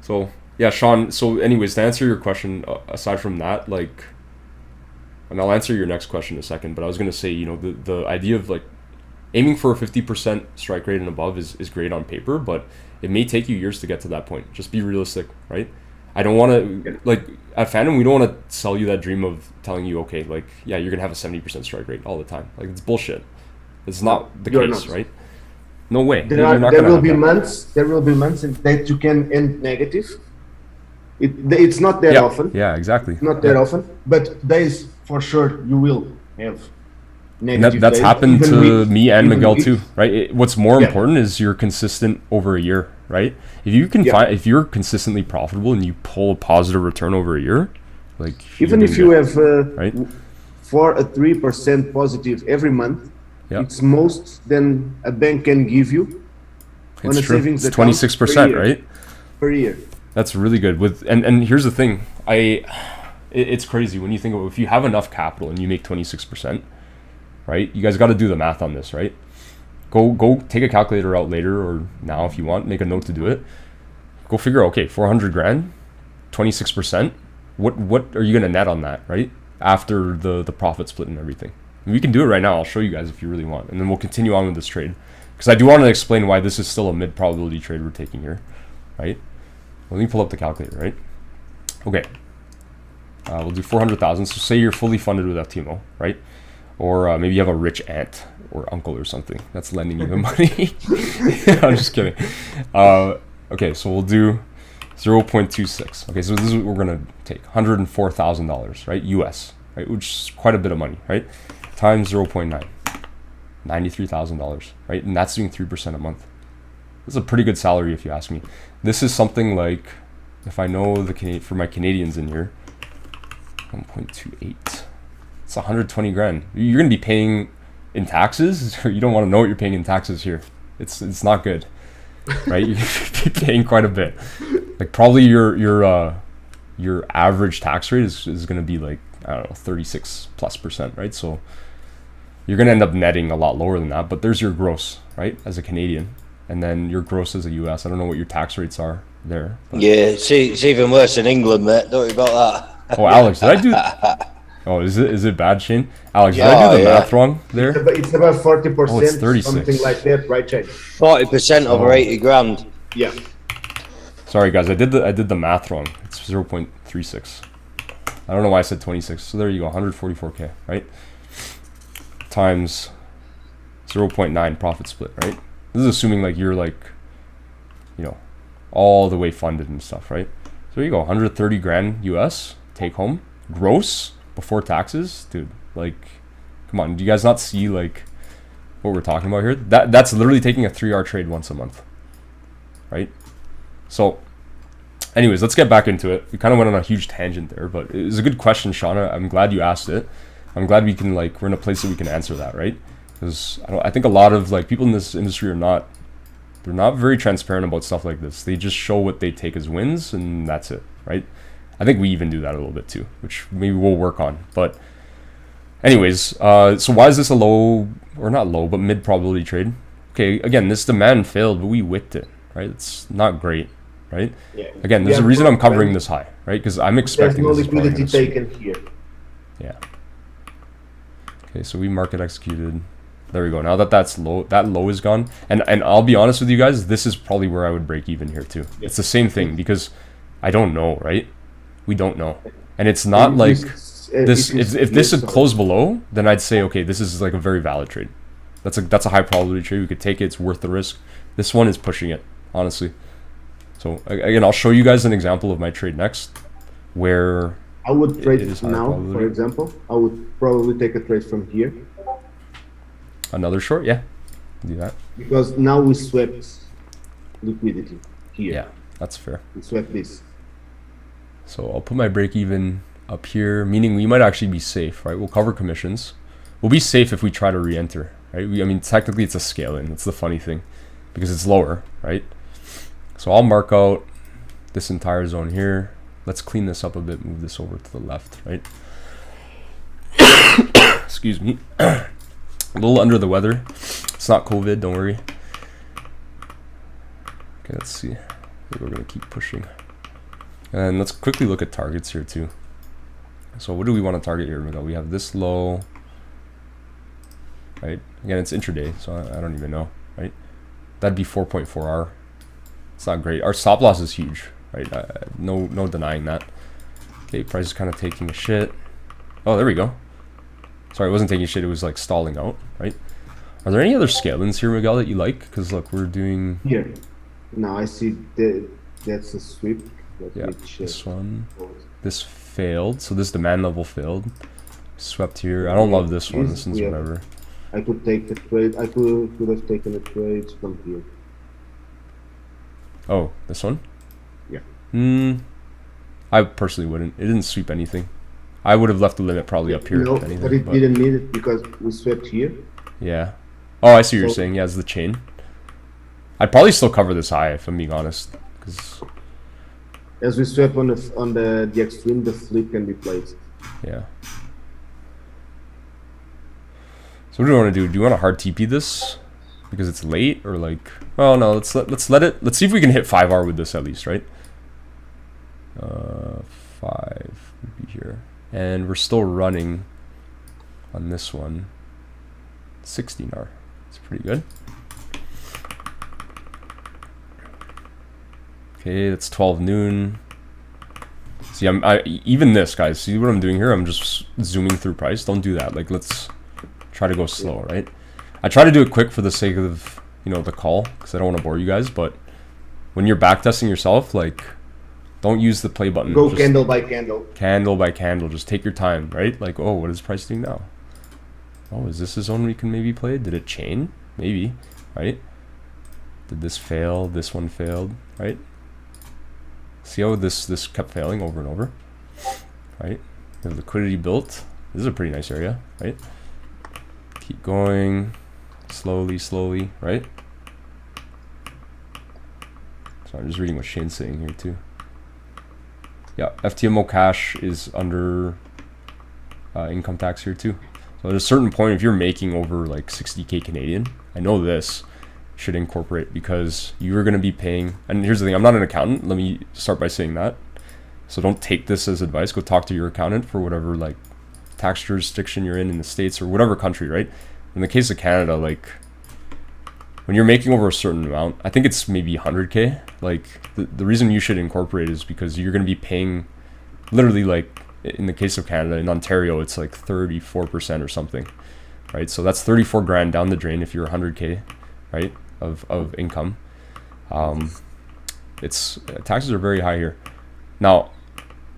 So, yeah, Sean, so anyways, to answer your question, aside from that, like, and I'll answer your next question in a second, but I was going to say, you know, the idea of like aiming for a 50% strike rate and above is great on paper, but it may take you years to get to that point. Just be realistic, right? I don't want to, like, at Phantom, we don't want to sell you that dream of telling you, okay, like, yeah, you're going to have a 70% strike rate all the time. Like, it's bullshit. It's not the case, right? No way. There will be months that you can end negative. It's not that often. Yeah, exactly. Not that often, but days for sure you will have negative. That's days, happened to me and Miguel weeks. too, right? What's more important is you're consistent over a year, right? If you can find, if you're consistently profitable and you pull a positive return over a year, like even if you have right? 3% positive every month, it's most than a bank can give you on a savings account. 26%, right? Per year. That's really good. And here's the thing, it's crazy when you think of, if you have enough capital and you make 26%, right? You guys got to do the math on this, right? Go take a calculator out later or now if you want, make a note to do it. Go figure, okay, 400 grand, 26%. What are you gonna net on that, right? After the profit split and everything. And we can do it right now. I'll show you guys if you really want, and then we'll continue on with this trade because I do want to explain why this is still a mid probability trade we're taking here, right? Let me pull up the calculator, right? Okay. We'll do 400,000. So say you're fully funded with FTMO, right? Or maybe you have a rich aunt or uncle or something that's lending you the money. I'm just kidding. Okay, so we'll do 0.26. Okay, so this is what we're gonna take. $104,000, right? US, right? Which is quite a bit of money, right? Times 0.9. $93,000, right? And that's doing 3% a month. This is a pretty good salary if you ask me. This is something like, if I know for my Canadians in here, 1.28. It's 120 grand. You're gonna be paying in taxes. You don't want to know what you're paying in taxes here. It's not good, right? You're gonna be paying quite a bit. Like probably your average tax rate is gonna be like, I don't know, 36+%, right? So you're gonna end up netting a lot lower than that. But there's your gross, right, as a Canadian, and then your gross as a US. I don't know what your tax rates are there. Yeah, it's even worse in England, mate. Don't worry about that. Oh, Alex, did I do? Oh, is it bad, Shane? Alex, did I do the math wrong there? It's about 40%, Oh, it's 36. something like that, right, Shane? 40% over 80 grand. Yeah. Sorry, guys, I did the math wrong. It's 0.36. I don't know why I said 26. So there you go, 144K, right? Times 0.9 profit split, right? This is assuming like you're like, you know, all the way funded and stuff, right? So there you go, 130 grand US take home, gross before taxes, dude. Like, come on, do you guys not see like what we're talking about here? That's literally taking a 3R trade once a month, right? So anyways, let's get back into it. We kind of went on a huge tangent there, but it was a good question, Shauna. I'm glad you asked it. I'm glad we can like, we're in a place that we can answer that, right? Because I think a lot of like people in this industry they're not very transparent about stuff like this. They just show what they take as wins and that's it, right? I think we even do that a little bit too, which maybe we'll work on. But anyways, so why is this a low, or not low, but mid probability trade? Okay, again, this demand failed, but we wicked it, right? It's not great, right? Yeah. Again, there's a reason I'm covering this high, right? Because I'm expecting there's no this liquidity taken here. Yeah. Okay, so we market executed. There we go. Now that's low, that low is gone. And I'll be honest with you guys, this is probably where I would break even here too. Yeah. It's the same thing because I don't know, right? We don't know. And it's not like this, if this had closed below, then I'd say, okay, this is like a very valid trade. That's a high probability trade. We could take it. It's worth the risk. This one is pushing it, honestly. So again, I'll show you guys an example of my trade next where I would trade it now, for example. I would probably take a trade from here. Another short, yeah, do that. Because now we swept liquidity here. Yeah, that's fair. We swept this. So I'll put my break even up here, meaning we might actually be safe, right? We'll cover commissions. We'll be safe if we try to re-enter, right? I mean, technically it's a scale-in. That's the funny thing because it's lower, right? So I'll mark out this entire zone here. Let's clean this up a bit, move this over to the left, right? Excuse me. A little under the weather. It's not COVID, don't worry. Okay, let's see. We're gonna keep pushing. And let's quickly look at targets here too. So what do we want to target here, Miguel? We have this low, right? Again, it's intraday, so I don't even know, right? That'd be 4.4R. It's not great. Our stop loss is huge, right? No denying that. Okay, price is kind of taking a shit. Oh, there we go. Sorry, it wasn't taking a shit. It was like stalling out, right? Are there any other scale-ins here, Miguel, that you like? Because look, we're doing... Here. Now I see that's a sweep. Yeah, this one. This failed. So this demand level failed. Swept here. I don't love this one. This one's whatever. I could take the trade. I could have taken the trades from here. Oh, this one? Yeah. I personally wouldn't. It didn't sweep anything. I would have left the limit probably up here. No, if anything, but it didn't need it because we swept here. Yeah. Oh, I see what you're saying. Yeah, it's the chain. I'd probably still cover this high if I'm being honest, because as we swept on the extreme, the flip can be played. Yeah. So what do you want to do? Do you want to hard TP this because it's late, or like? Well, no. Let's let it. Let's see if we can hit 5R with this at least, right? 5 would be here, and we're still running on this one. 16R. It's pretty good. Okay, that's 12 noon. See, even this, guys. See what I'm doing here? I'm just zooming through price. Don't do that. Like, let's try to go slow, right? I try to do it quick for the sake of, you know, the call, because I don't want to bore you guys. But when you're backtesting yourself, like, don't use the play button. Go just candle by candle. Candle by candle. Just take your time, right? Like, oh, what is price doing now? Oh, is this a zone we can maybe play? Did it chain? Maybe, right? Did this fail? This one failed, right? See how this kept failing over and over, right? The liquidity built. This is a pretty nice area, right? Keep going, slowly, right? So I'm just reading what Shane's saying here too. Yeah, FTMO cash is under income tax here too. So at a certain point, if you're making over like 60K Canadian, I know this should incorporate, because you're going to be paying, and here's the thing, I'm not an accountant, let me start by saying that, so don't take this as advice. Go talk to your accountant for whatever like tax jurisdiction you're in the States or whatever country, right? In the case of Canada, like when you're making over a certain amount, I think it's maybe 100K, like the reason you should incorporate is because you're going to be paying literally, like in the case of Canada, in Ontario, it's like 34% or something, right? So that's 34 grand down the drain if you're 100K, right? Of income. It's taxes are very high here. Now,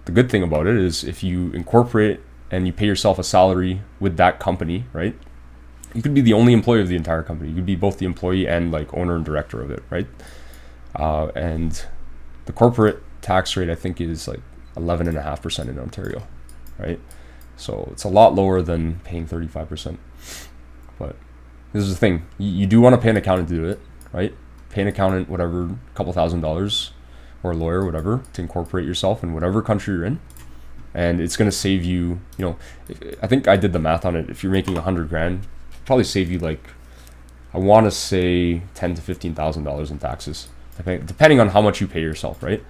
the good thing about it is if you incorporate and you pay yourself a salary with that company, right? You could be the only employee of the entire company. You could be both the employee and like owner and director of it, right? And the corporate tax rate, I think, is like 11.5% in Ontario, right? So it's a lot lower than paying 35%. But this is the thing, you do want to pay an accountant to do it, right? Pay an accountant, whatever, a couple $1,000s, or a lawyer, whatever, to incorporate yourself in whatever country you're in. And it's going to save you, you know, I think I did the math on it. If you're making 100 grand, probably save you like, I want to say $10,000 to $15,000 in taxes, depending on how much you pay yourself, right?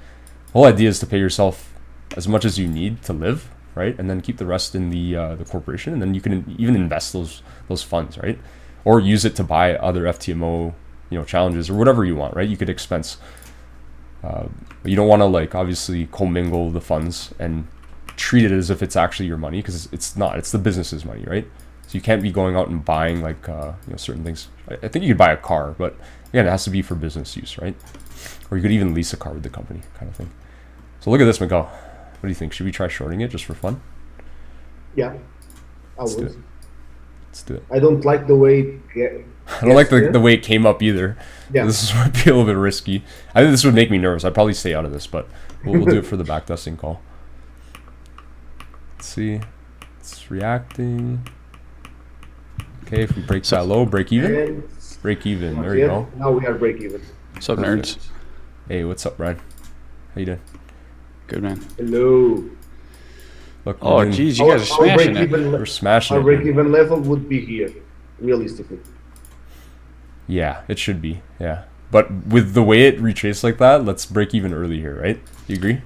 The whole idea is to pay yourself as much as you need to live, right? And then keep the rest in the corporation, and then you can even invest those funds, right? Or use it to buy other FTMO, you know, challenges or whatever you want, right? You could expense. But you don't want to like obviously commingle the funds and treat it as if it's actually your money, because it's not. It's the business's money, right? So you can't be going out and buying like you know, certain things. I think you could buy a car, but again, it has to be for business use, right? Or you could even lease a car with the company, kind of thing. So look at this, Miguel. What do you think? Should we try shorting it just for fun? Yeah, I would. Let's do it. I don't like the way I don't like the way it came up either. Yeah. This might be a little bit risky. I think this would make me nervous. I'd probably stay out of this, but we'll do it for the backtesting call. Let's see. It's reacting. Okay, if we break that low, break even. Break even. There you go. Now we are break even. What's up, nerds? Hey, what's up, Brian? How you doing? Good, man. Hello. Look, Oh, geez, you guys are smashing it. we're smashing Our it. break even level would be here, realistically. Yeah, it should be. Yeah, but with the way it retraced like that, let's break even early here, right? You agree?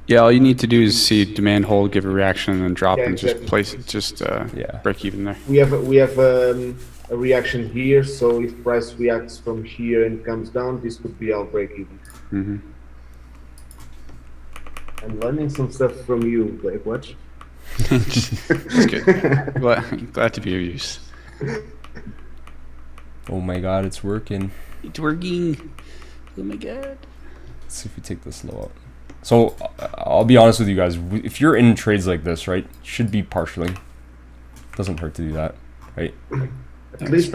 Yeah, all you need to do is see demand hold, give a reaction, and then drop, Yeah, and exactly. just place it, Yeah. break even there. We have a reaction here, so if price reacts from here and comes down, this could be our break even. Mm-hmm. I'm learning some stuff from you, Blake. Watch. It's good. Glad to be of use. Oh my god, it's working. It's working. Oh my god. Let's see if we take this low up. So I'll be honest with you guys. If you're in trades like this, right, you should be partialing. Doesn't hurt to do that, right? At least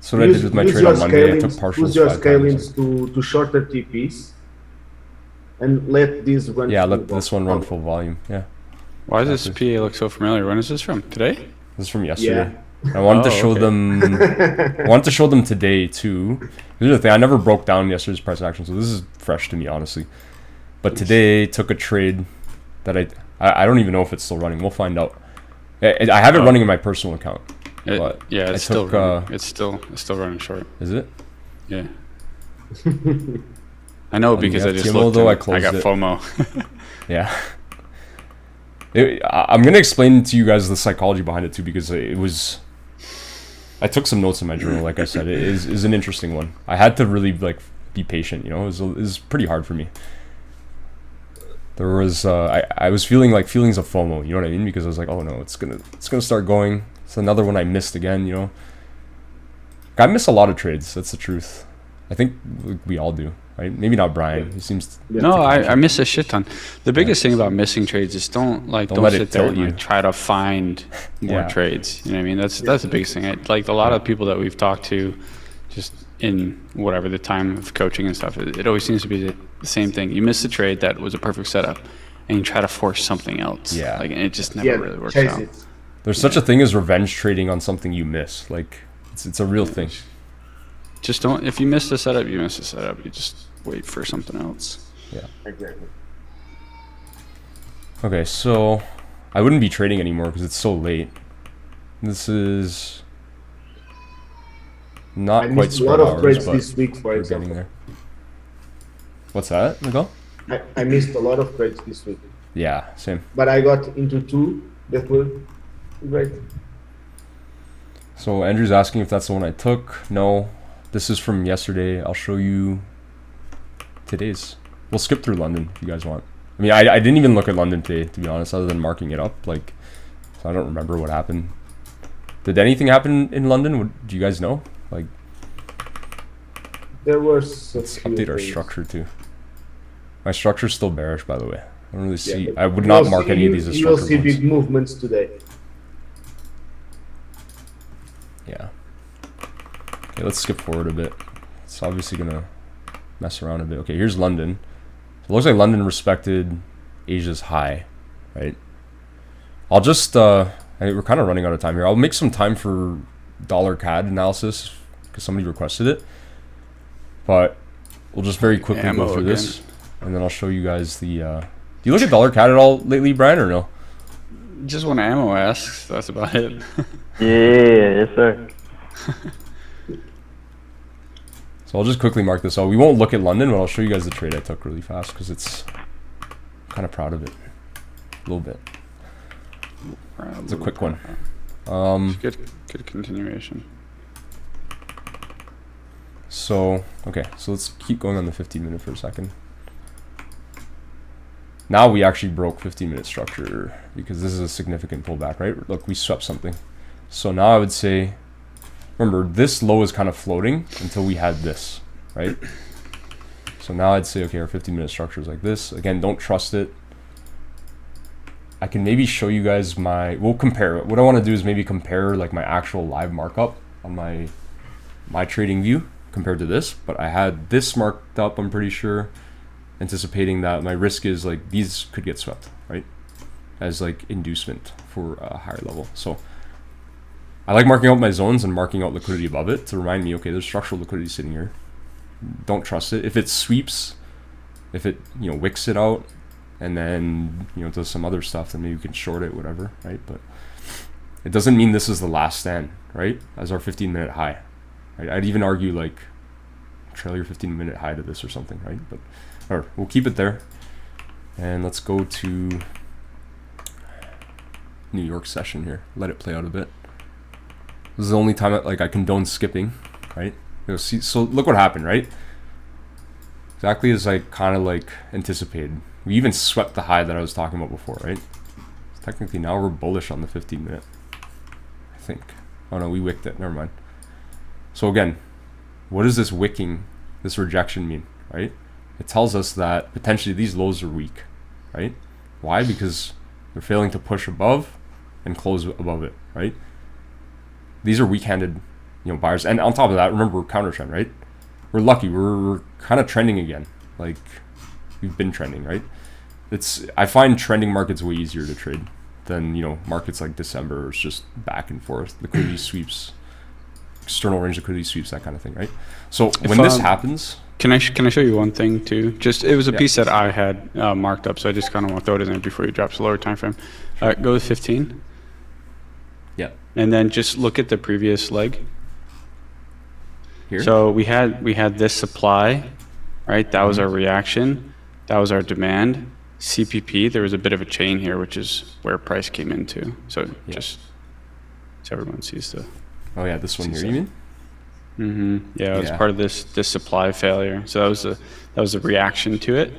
So what I did with my trade on Monday, I took partials use your 5 scalings times. to shorter TPs and let these run. Yeah, full let this one run full volume. Yeah. Why does this PA look so familiar? When is this from? Today? This is from yesterday. I wanted to show them. I wanted to show them today too. Here's the thing: I never broke down yesterday's price action, so this is fresh to me, honestly. But today took a trade that I don't even know if it's still running. We'll find out. I have it running in my personal account. But yeah, it's still running. It's still running short. Is it? Yeah. I know because I just TMO, looked. though, I got closed it. FOMO. Yeah. I'm gonna explain to you guys the psychology behind it too, because it was. I took some notes in my journal. Like I said, it is an interesting one. I had to really be patient. You know, it was pretty hard for me. There was I was feeling feelings of FOMO. You know what I mean? Because I was like, oh no, it's gonna start going. It's another one I missed again. You know, I miss a lot of trades. That's the truth. I think we all do. Right? Maybe not Brian. He seems. No, I miss a shit ton. The biggest thing about missing trades is don't let it sit there tilt and you. try to find more trades. You know what I mean? That's the biggest thing. A lot of people that we've talked to, just in whatever the time of coaching and stuff, it always seems to be the same thing. You miss a trade that was a perfect setup, and you try to force something else. Yeah. And it just never really works chase out. it. There's such a thing as revenge trading on something you miss. It's a real thing. Just don't. If you miss the setup, you miss the setup. You just wait for something else. Yeah. Exactly. Okay, so I wouldn't be trading anymore because it's so late. This is not I quite missed a lot spread of hours, trades but this week, for we're example. getting there. What's that, Miguel? I missed a lot of trades this week, Yeah, same. but I got into 2 that were great. So Andrew's asking if that's the one I took. No, this is from yesterday. I'll show you today's. We'll skip through London if you guys want. I mean, I didn't even look at London today, to be honest, other than marking it up. So I don't remember what happened. Did anything happen in London? Do you guys know? There was. Let's update our structure too. My structure's still bearish, by the way. I don't really see. Yeah, I would not mark any of these as You will structured see ones. big movements today. Yeah. Okay, let's skip forward a bit. It's obviously gonna mess around a bit. Okay, here's London. So it looks like London respected Asia's high, right? I'll just we're kind of running out of time here. I'll make some time for dollar CAD analysis because somebody requested it. But we'll just very quickly go through this, and then I'll show you guys the. Do you look at dollar CAD at all lately, Brian, or no? Just when ammo asks, that's about it. Yeah, yes sir. So I'll just quickly mark this out. We won't look at London, but I'll show you guys the trade I took really fast because I'm kind of proud of it. A little bit. It's a quick one. Good continuation. So, okay, so let's keep going on the 15-minute for a second. Now we actually broke 15-minute structure because this is a significant pullback, right? Look, we swept something. So now I would say, remember, this low is kind of floating until we had this, right? So now I'd say, okay, our 15-minute structure is like this. Again, don't trust it. I can maybe show you guys we'll compare it. What I want to do is maybe compare my actual live markup on my trading view compared to this, but I had this marked up, I'm pretty sure, anticipating that my risk is these could get swept, right? As inducement for a higher level. So I like marking out my zones and marking out liquidity above it to remind me, okay, there's structural liquidity sitting here. Don't trust it. If it sweeps, if it, wicks it out, and then, does some other stuff, then maybe you can short it, whatever, right? But it doesn't mean this is the last stand, right? As our 15-minute high. Right? I'd even argue trail your 15-minute high to this or something, right? Or we'll keep it there. And let's go to New York session here. Let it play out a bit. This is the only time I condone skipping, right? You'll see. So look what happened, right? Exactly as I kind of like anticipated. We even swept the high that I was talking about before, right? So technically now we're bullish on the 15-minute. I think. Oh no, we wicked it. Never mind. So again, what does this wicking, this rejection mean, right? It tells us that potentially these lows are weak, right? Why? Because they're failing to push above and close above it, right? These are weak-handed, buyers. And on top of that, remember, we're counter trend, right? We're lucky. We're kind of trending again. Like we've been trending, right? I find trending markets way easier to trade than, markets like December. It's just back and forth, liquidity sweeps, external range liquidity sweeps, that kind of thing, right? So when this happens, can I show you one thing too? Just it was a piece that I had marked up, so I just kind of want to throw it in there before you drop. Lower time frame. Go with 15. Yeah. And then just look at the previous leg. Here. So we had this supply, right? That was our reaction. That was our demand. CPP. There was a bit of a chain here, which is where price came into. So just so everyone sees the. Oh yeah, this one here. You mean? Yeah, it was part of this supply failure. So that was a reaction to it.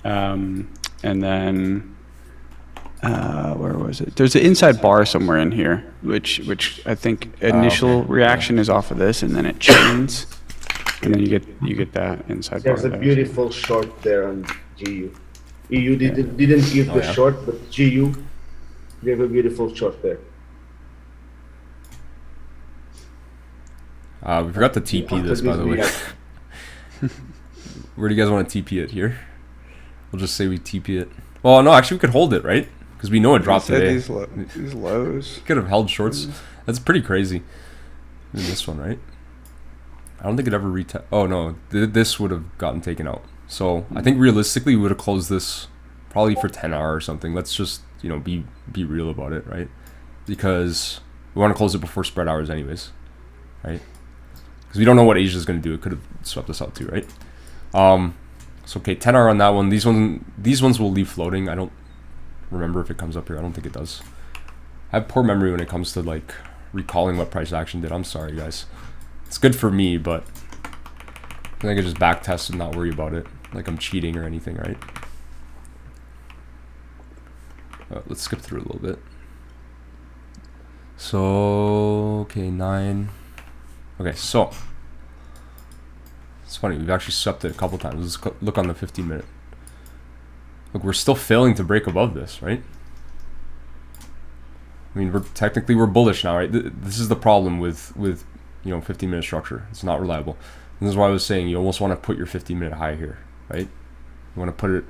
And then where was it? There's an inside bar somewhere in here, which I think initial reaction is off of this, and then it chains, and then you get that inside bar. There's a beautiful short there on GU. EU didn't give the short, but GU gave a beautiful short there. We forgot to TP this, by the way. Where do you guys want to TP it here? We'll just say we TP it. Well, no, actually we could hold it, right? Because we know it dropped today. These lows. Could have held shorts. That's pretty crazy. In this one, right? I don't think it ever oh no, this would have gotten taken out. So I think realistically we would have closed this probably for 10-hour or something. Let's just be real about it, right? Because we want to close it before spread hours anyways, right? Because we don't know what Asia's going to do. It could have swept us out too, right? So okay, 10-hour on that one. These ones will leave floating. I don't remember if it comes up here. I don't think it does. I have poor memory when it comes to like recalling what price action did. I'm sorry, guys. It's good for me, but I think I just back test and not worry about it like I'm cheating or anything, right? Let's skip through a little bit. So okay, 9. Okay, so it's funny, we've actually swept it a couple times. Let's look on the 15-minute. Look, we're still failing to break above this, right? I mean, we're bullish now, right? This is the problem with 15-minute structure. It's not reliable. And this is why I was saying you almost want to put your 15-minute high here, right? You want to put it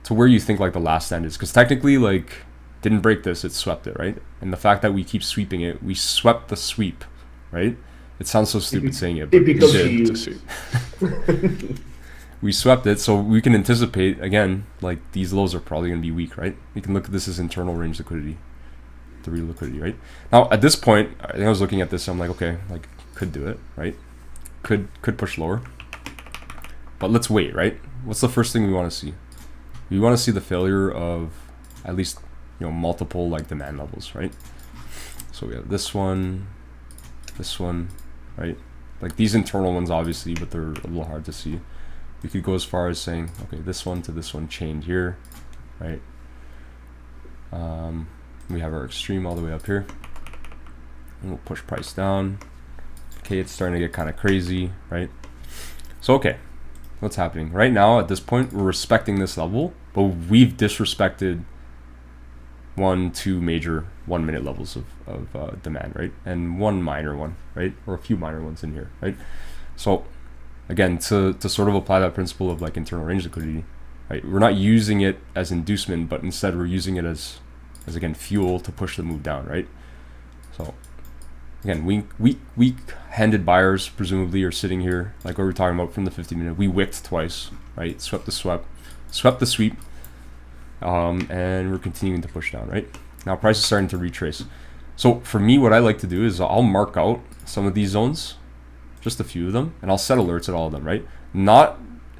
to where you think like the last stand is, because technically, like, didn't break this, it swept it, right? And the fact that we keep sweeping it, we swept the sweep, right? It sounds so stupid saying it, but we did. We swept it, so we can anticipate, again, like these lows are probably going to be weak, right? We can look at this as internal range liquidity, the real liquidity, right? Now, at this point, I think I was looking at this, I'm like, okay, like, could do it, right? Could push lower. But let's wait, right? What's the first thing we want to see? We want to see the failure of at least, multiple, like, demand levels, right? So we have this one, right? Like, these internal ones, obviously, but they're a little hard to see. We could go as far as saying, okay, this one to this one chained here, right? We have our extreme all the way up here. And we'll push price down. Okay, it's starting to get kind of crazy, right? So, okay, what's happening? Right now, at this point, we're respecting this level, but we've disrespected 2 major 1-minute levels of demand, right? And one minor one, right? Or a few minor ones in here, right? So, again, to sort of apply that principle of like internal range liquidity, right? We're not using it as inducement, but instead we're using it as again fuel to push the move down, right? So again, weak-handed buyers presumably are sitting here, like what we were talking about from the 50-minute. We wicked twice, right? Swept the sweep, and we're continuing to push down, right? Now price is starting to retrace. So for me, what I like to do is I'll mark out some of these zones, just a few of them, and I'll set alerts at all of them, right?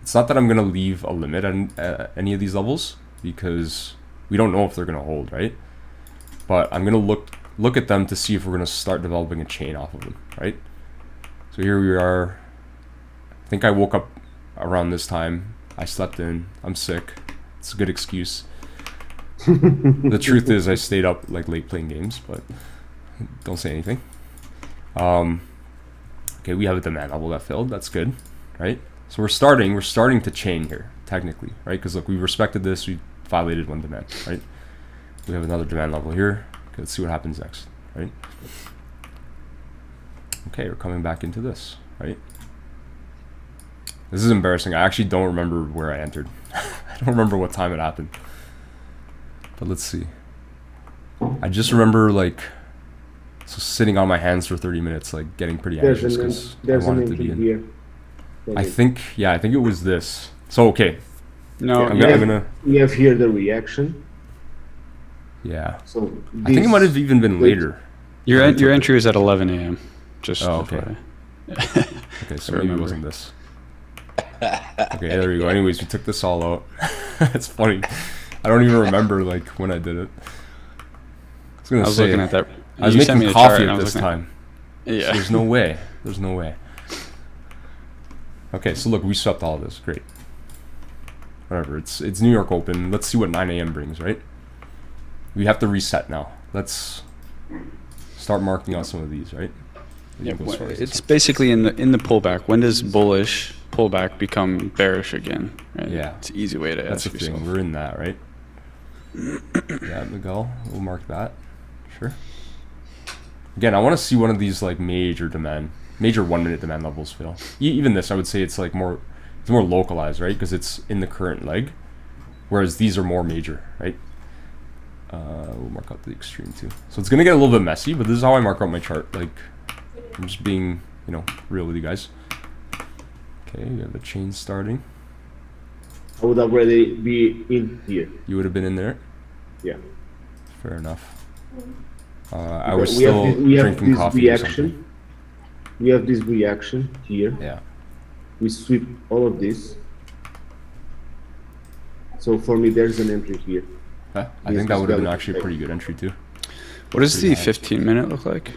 it's not that I'm gonna leave a limit on any of these levels because we don't know if they're gonna hold, right? But I'm gonna look at them to see if we're gonna start developing a chain off of them, right? So here we are. I think I woke up around this time. I slept in. I'm sick. It's a good excuse. The truth is I stayed up like late playing games, but don't say anything. Okay, we have a demand level that failed. That's good, right? So we're starting to chain here, technically, right? Because look, we respected this, we violated one demand, right? We have another demand level here. Okay, let's see what happens next, right? Okay, we're coming back into this, right? This is embarrassing. I actually don't remember where I entered. I don't remember what time it happened. But let's see. I just remember like sitting on my hands for 30 minutes, like getting pretty anxious because I wanted to be in. Here. I think it was this. So okay. No, I'm gonna. We have here the reaction. Yeah. So I think it might have even been later. your entry was at 11 a.m. Just okay. Okay, so maybe it wasn't this. Okay, there we go. Anyways, we took this all out. It's funny. I don't even remember like when I did it. I was looking at that. I was making coffee at this time. Yeah. So there's no way. There's no way. Okay, so look, we swept all of this. Great. Whatever. It's New York Open. Let's see what 9 a.m. brings, right? We have to reset now. Let's start marking out some of these, right? Yeah, it's basically in the pullback. When does bullish pullback become bearish again? Right? Yeah, it's an easy way to that's ask the thing. yourself. We're in that, right? Yeah, Miguel, we'll mark that. Sure. Again, I want to see one of these like major 1 minute demand levels fail. Even this, I would say it's like more localized, right? Because it's in the current leg, whereas these are more major, right? We'll mark out the extreme too. So it's gonna get a little bit messy, but this is how I mark out my chart. Like, I'm just being, real with you guys. Okay, we have a chain starting. I would already be in here. You would have been in there? Yeah. Fair enough. I was still drinking coffee or something. We have this reaction here. Yeah. We sweep all of this. So for me, there's an entry here. I think that would have been actually a pretty good entry too. What does the 15-minute look like?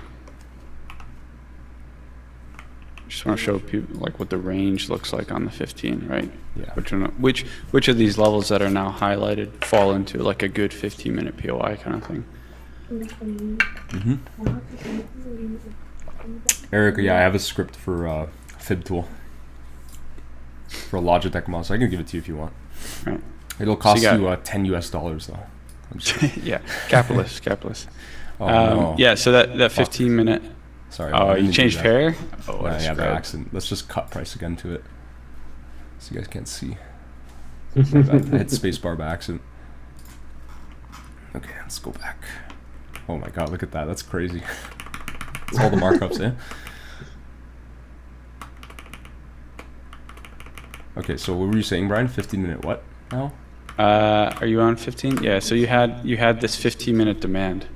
Just want to show people like what the range looks like on the 15, right? Yeah. Which of these levels that are now highlighted fall into like a good 15-minute POI kind of thing? Eric, yeah, I have a script for Fib tool for a Logitech mouse. I can give it to you if you want. Right. It'll cost you $10 US though. Yeah, capitalist. Oh, no. Yeah, so that 15-minute. Sorry. Oh, you changed pair? Oh, yeah, by accident. Let's just cut price again to it, so you guys can't see. I hit spacebar by accident. Okay, let's go back. Oh my god, look at that. That's crazy. That's all the markups, eh? Okay, so what were you saying, Brian? 15-minute what now? Are you on 15? Yeah, so you had this 15-minute demand.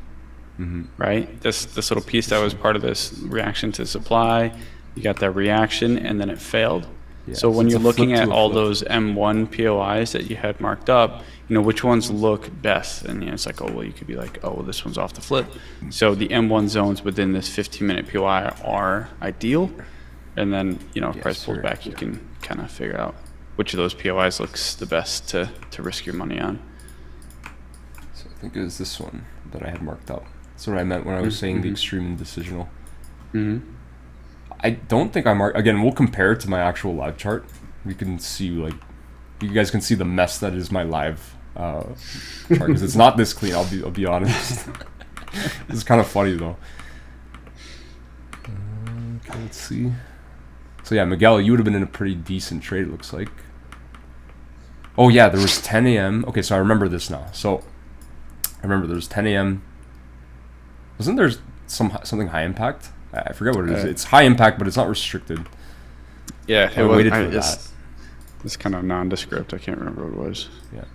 Right? This little piece that was part of this reaction to supply, you got that reaction and then it failed. Yeah, so when you're looking at all those M1 POIs that you had marked up, which ones look best? And it's like, oh, well, you could be like, oh, well, this one's off the flip. So the M1 zones within this 15-minute POI are ideal. And then, if price pulls back, you can kind of figure out which of those POIs looks the best to risk your money on. So I think it was this one that I had marked up. That's what I meant when I was saying the extreme and decisional. I don't think I marked. Again, we'll compare it to my actual live chart. We can see, like, you guys can see the mess that is my live chart because it's not this clean. I'll be honest. It's kind of funny though. Okay, let's see. So yeah, Miguel, you would have been in a pretty decent trade. It looks like. Oh yeah, there was 10 a.m. Okay, so I remember this now. So I remember there was 10 a.m. Wasn't there something high impact? I forget what it is. It's high impact, but it's not restricted. Yeah, I waited for that. It's kind of nondescript. I can't remember what it was. Yeah.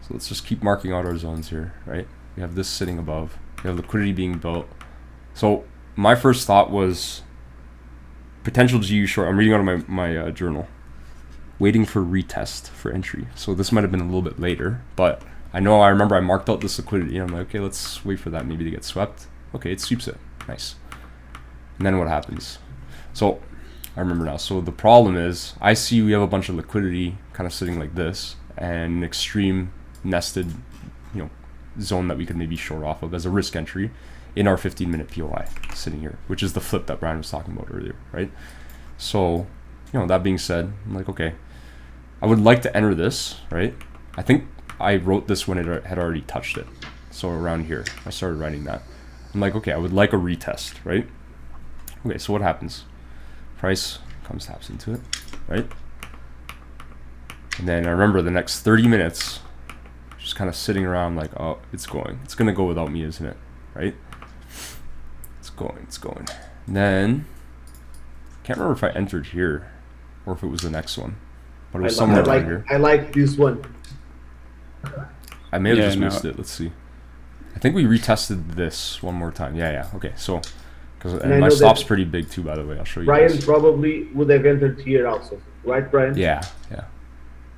So let's just keep marking out our zones here, right? We have this sitting above. We have liquidity being built. So my first thought was potential GU short. I'm reading out of my journal. waiting for retest for entry. So this might have been a little bit later, but I remember I marked out this liquidity. And I'm like, okay, let's wait for that maybe to get swept. Okay, it sweeps it. Nice. And then what happens? So I remember now. So the problem is I see we have a bunch of liquidity kind of sitting like this and an extreme nested, zone that we could maybe short off of as a risk entry in our 15-minute POI sitting here, which is the flip that Brian was talking about earlier, right? So, that being said, I'm like, okay, I would like to enter this, right? I think I wrote this when it had already touched it. So around here, I started writing that. I'm like, okay, I would like a retest, right? Okay, so what happens? Price taps into it, right? And then I remember the next 30 minutes, just kind of sitting around like, oh, it's going to go without me, isn't it? Right? It's going. And then, can't remember if I entered here or if it was the next one, but it was somewhere around here. I like this one. I may have just missed it. Let's see. I think we retested this one more time. Yeah. Okay, so, and my stop's pretty big too, by the way. I'll show you. Brian probably would have entered here also, right, Brian? Yeah.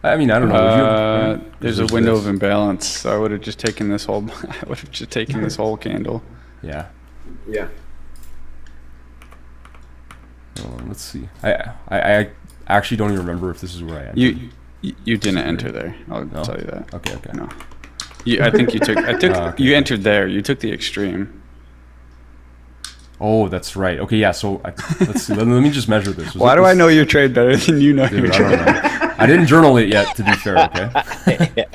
I mean, I don't know. There's a window of imbalance, so I would have just taken this whole. I would have just taken this whole candle. Yeah. Let's see. I actually don't even remember if this is where I entered. You didn't enter there. I'll tell you that. Okay. No. I think you took. Okay. You entered there. You took the extreme. Oh, that's right. Okay, yeah. So let's see. Let me just measure this. Why do I know your trade better than you know your trade? I didn't journal it yet, to be fair. Okay.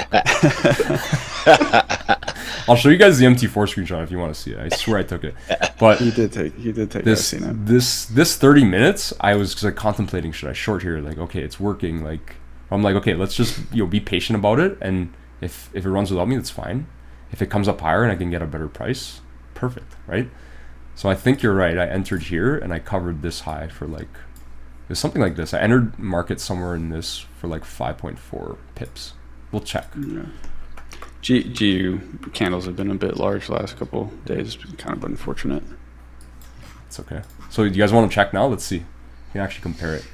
I'll show you guys the MT4 screenshot if you want to see it. I swear I took it. But you did take this. This 30 minutes, I was like contemplating, should I short here? Like, okay, it's working. Like, I'm like, okay, let's just be patient about it, and if it runs without me, that's fine. If it comes up higher and I can get a better price, perfect, right? So I think you're right. I entered here and I covered this high for like, it's something like this. I entered market somewhere in this for like 5.4 pips. We'll check. Yeah. GU candles have been a bit large the last couple days. It's been kind of unfortunate. It's okay. So do you guys want to check now? Let's see. You can actually compare it.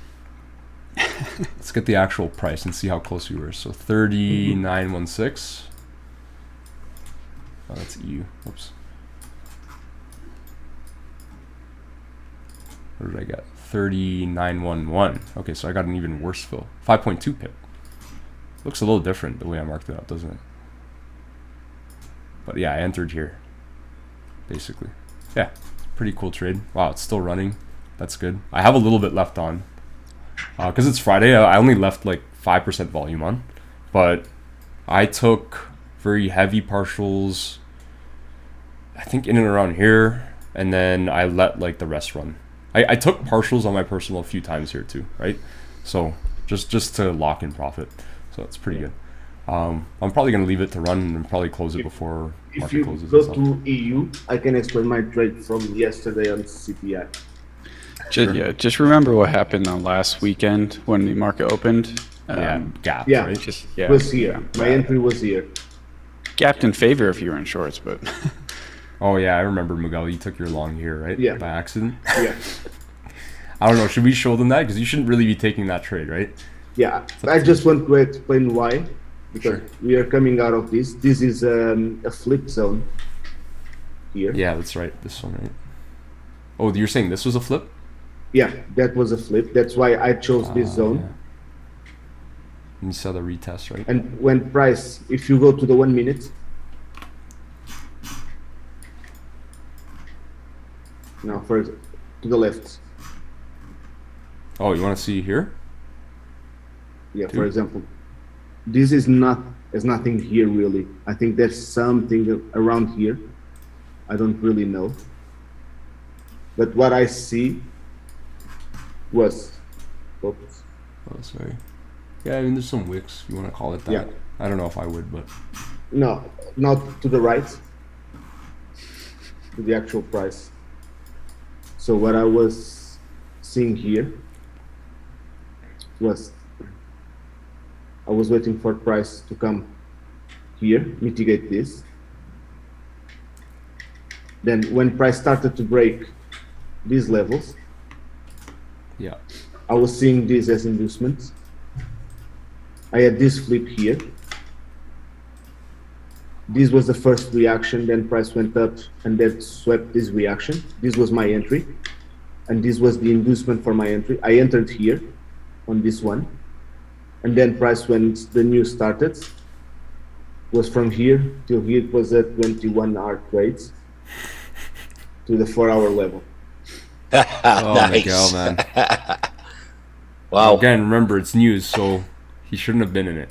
Let's get the actual price and see how close we were. So 39.16. Oh, that's EU. Oops. What did I get? 39.11. Okay, so I got an even worse fill. 5.2 pip. Looks a little different the way I marked it up, doesn't it? But yeah, I entered here, basically. Yeah, pretty cool trade. Wow, it's still running. That's good. I have a little bit left on. Because it's Friday, I only left like 5% volume on. But I took very heavy partials, I think in and around here. And then I let like the rest run. I took partials on my personal a few times here too, right? So just to lock in profit. So it's pretty good. I'm probably going to leave it to run and probably close it before market closes. If you go to EU, I can explain my trade from yesterday on CPI. Just remember what happened on last weekend when the market opened. Gap. Yeah, right? It was here. My entry was here. Gapped in favor if you were in shorts, but... Oh yeah, I remember, Miguel, you took your long here, right? Yeah. By accident? Yeah. I don't know, should we show them that? Because you shouldn't really be taking that trade, right? Yeah, I just want to explain why. Because we are coming out of this. This is a flip zone here. Yeah, that's right. This one, right? Oh, you're saying this was a flip? Yeah, that was a flip. That's why I chose this zone. Yeah. And you saw the retest, right? And when price, if you go to the 1 minute, now first to the left. Oh, you want to see here? Yeah, for example, this is nothing here really. I think there's something around here. I don't really know. But what I see was, oops. Oh, sorry. Yeah, I mean, there's some wicks, if you want to call it that. Yeah. I don't know if I would, but... No, not to the right. To the actual price. So what I was seeing here was, I was waiting for price to come here, mitigate this. Then when price started to break these levels, yeah, I was seeing this as inducements. I had this flip here. This was the first reaction, then price went up and then swept this reaction. This was my entry. And this was the inducement for my entry. I entered here on this one. And then price, when the news started, was from here till here. It was at 21 hour trades to the 4-hour level. Oh, Nice. Miguel, man. Wow. Again, remember, it's news, so he shouldn't have been in it.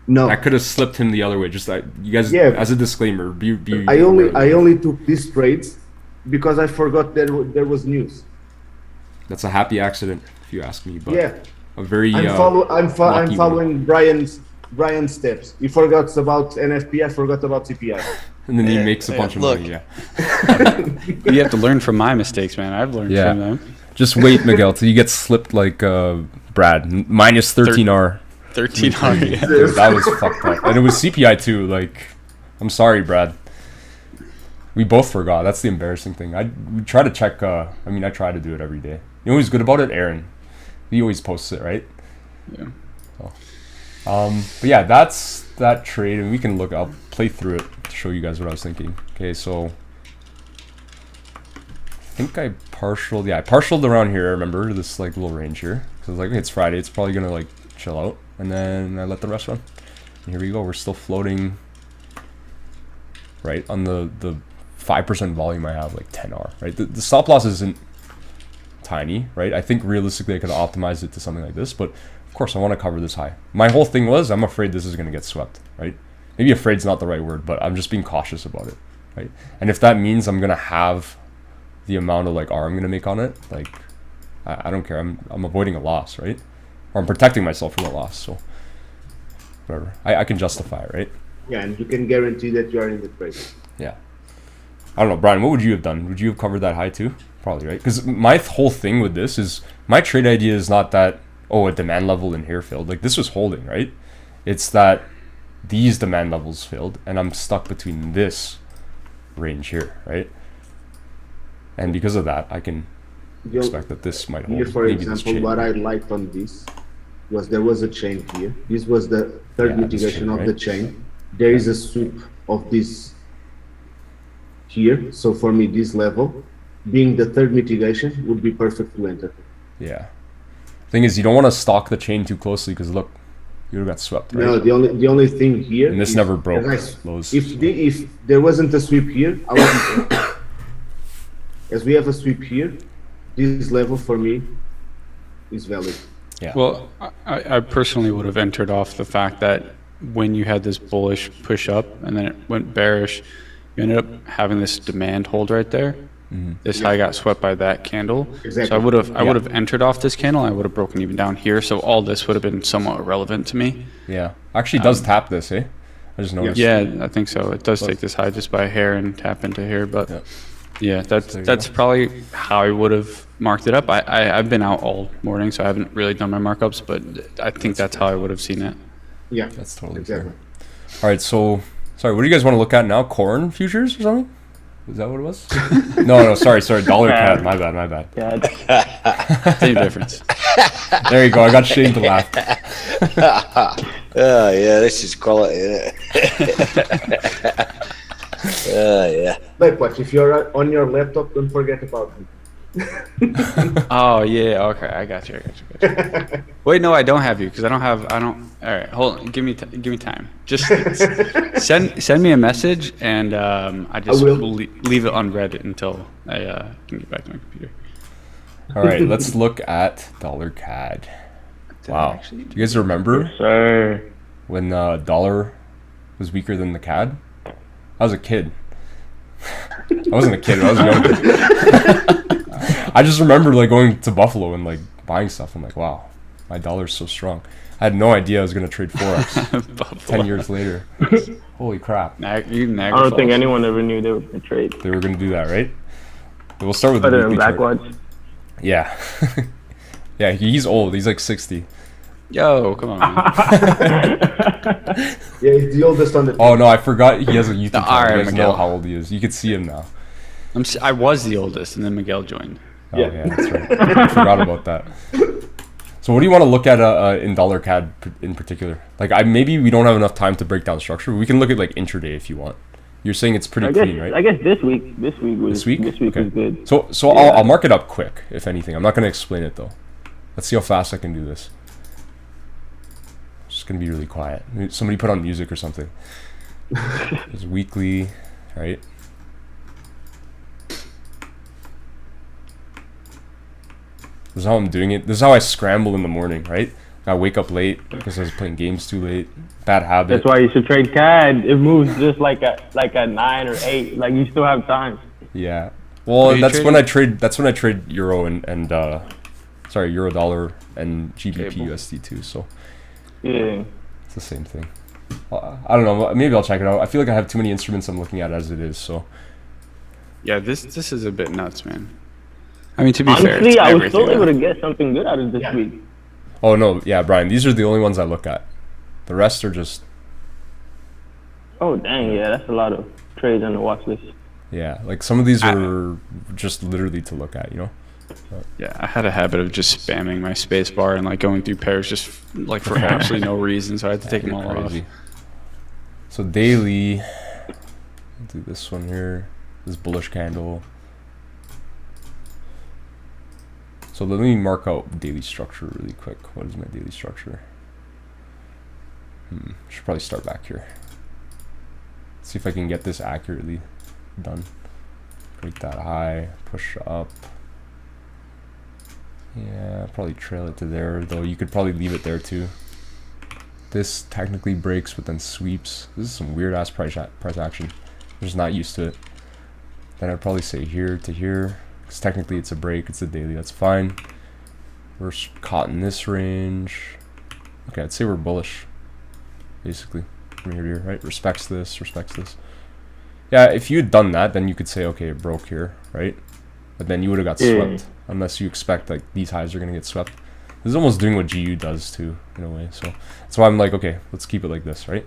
No, I could have slipped him the other way. Just like you guys, Yeah. as a disclaimer, be I only took these trades because I forgot there was news. That's a happy accident, if you ask me. But Yeah, a very I'm lucky following Brian's steps. He forgot about NFP. I forgot about CPI. and then he makes a bunch of look. money. Yeah. You have to learn from my mistakes, man. I've learned Yeah. from them. Just wait, Miguel, till you get slipped like Brad. Minus 13R. 1300. Yeah. Dude, that was fucked up. And it was CPI too. Like, I'm sorry, Brad. We both forgot. That's the embarrassing thing. We try to check. I try to do it every day. You know who's good about it? Aaron. He always posts it, right? Yeah. So, but yeah, that's that trade, and we can look. I'll play through it to show you guys what I was thinking. Okay, so I think I partialed. Yeah, I partialed around here. I remember this like little range here. So I was like, okay, it's Friday. It's probably gonna like chill out, and then I let the rest run. And here we go. We're still floating. Right on the 5% volume I have, like 10R. Right, the stop loss isn't tiny, right? I think realistically I could optimize it to something like this, but of course I want to cover this high. My whole thing was I'm afraid this is going to get swept, right? Maybe afraid's not the right word, but I'm just being cautious about it, right? And if that means I'm going to have the amount of like R I'm going to make on it, like I don't care. I'm avoiding a loss, right? Or I'm protecting myself from a loss, so whatever. I can justify it, right? Yeah, and you can guarantee that you are in the trade. Yeah. I don't know, Brian, what would you have done? Would you have covered that high too? Probably, right? Because my whole thing with this is my trade idea is not that, oh, a demand level in here failed. Like, this was holding, right? It's that these demand levels failed, and I'm stuck between this range here, right? And because of that, I can expect that this might hold. Here, for Maybe this example, chain. what I liked on this was there was a chain here. This was the third Yeah, this mitigation chain, of right? the chain. There is a sweep of this here. So for me, this level, being the third mitigation, would be perfect to enter. Yeah. Thing is, you don't want to stalk the chain too closely because look, you would have got swept, right? No, the only thing here. And this is- never broke guys, lows. If there wasn't a sweep here, I wouldn't. As we have a sweep here, this level for me is valid. Yeah. Well, I personally would have entered off the fact that when you had this bullish push up and then it went bearish, you ended up having this demand hold right there. This high got swept by that candle. Exactly. So I would have entered off this candle. I would have broken even down here. So all this would have been somewhat irrelevant to me. Yeah. Actually, it does tap this, eh? I just noticed. Yeah, I think so. It does take this high just by a hair and tap into here, but yeah, that's probably how I would have marked it up. I've been out all morning, so I haven't really done my markups, but I think that's how I would have seen it. Yeah, That's totally exactly. fair. All right, so sorry, what do you guys want to look at now? Corn futures or something? Is that what it was? no, sorry, dollar CAD. My bad. Yeah, Same difference. There you go. I got Shane to laugh. Oh, yeah, this is quality, isn't it? Oh, yeah. Like what? If you're on your laptop, don't forget about me. Oh yeah, okay, I got you. Wait, no, I don't have you because I don't. All right, hold on. Give me time. Just send me a message, and I just will. will leave it unread until I can get back to my computer. All right, let's look at dollar CAD. Wow. Do you guys remember sir. when dollar was weaker than the CAD? I was a kid. I wasn't a kid. I was a young kid. I just remember like going to Buffalo and like buying stuff. I'm like, wow, my dollar's so strong. I had no idea I was gonna trade Forex 10 years later. Holy crap. I don't think anyone ever knew they were going to trade. They were gonna do that, right? But we'll start with the Other than weekly chart. backwards. Yeah. Yeah, he's old. He's like 60. Yo, come on. Man. Yeah, he's the oldest on the team. Oh no, I forgot he has a YouTube channel. Alright, You guys know Miguel. how old he is. You can see him now. I was the oldest, and then Miguel joined. Oh Yeah. yeah, that's right. I forgot about that. So what do you want to look at in dollar CAD in particular? Like maybe we don't have enough time to break down structure. We can look at like intraday if you want. You're saying it's pretty clean, right? I guess this week was okay. good. So yeah. I'll mark it up quick, if anything. I'm not going to explain it though. Let's see how fast I can do this. It's just going to be really quiet. Somebody put on music or something. It's weekly, right? This is how I'm doing it. This is how I scramble in the morning, right? I wake up late because I was playing games too late. Bad habit. That's why you should trade CAD. It moves just like at 9 or 8. Like you still have time. Yeah. Well, that's when I trade. That's when I trade euro and euro dollar and GBPUSD too. So yeah, it's the same thing. I don't know. Maybe I'll check it out. I feel like I have too many instruments I'm looking at as it is. So yeah, this is a bit nuts, man. I mean, to be honestly, fair, I was still able to get something good out of this week. Oh no, yeah, Brian. These are the only ones I look at. The rest are just. Oh dang! Yeah, that's a lot of trades on the watch list. Yeah, like some of these are just literally to look at, you know. Yeah, I had a habit of just spamming my space bar and like going through pairs just like for absolutely no reason, so I had to take them all off. So daily, I'll do this one here. This bullish candle. So let me mark out daily structure really quick. What is my daily structure? Should probably start back here. See if I can get this accurately done. Break that high, push up. Yeah, probably trail it to there, though you could probably leave it there too. This technically breaks, but then sweeps. This is some weird ass price action. I'm just not used to it. Then I'd probably say here to here. Because technically it's a break, it's a daily, that's fine. We're caught in this range. Okay, I'd say we're bullish, basically, from here to here, right? Respects this, respects this. Yeah, if you had done that, then you could say, okay, it broke here, right? But then you would have got swept, unless you expect like these highs are going to get swept. This is almost doing what GU does too, in a way. So that's why I'm like, okay, let's keep it like this, right?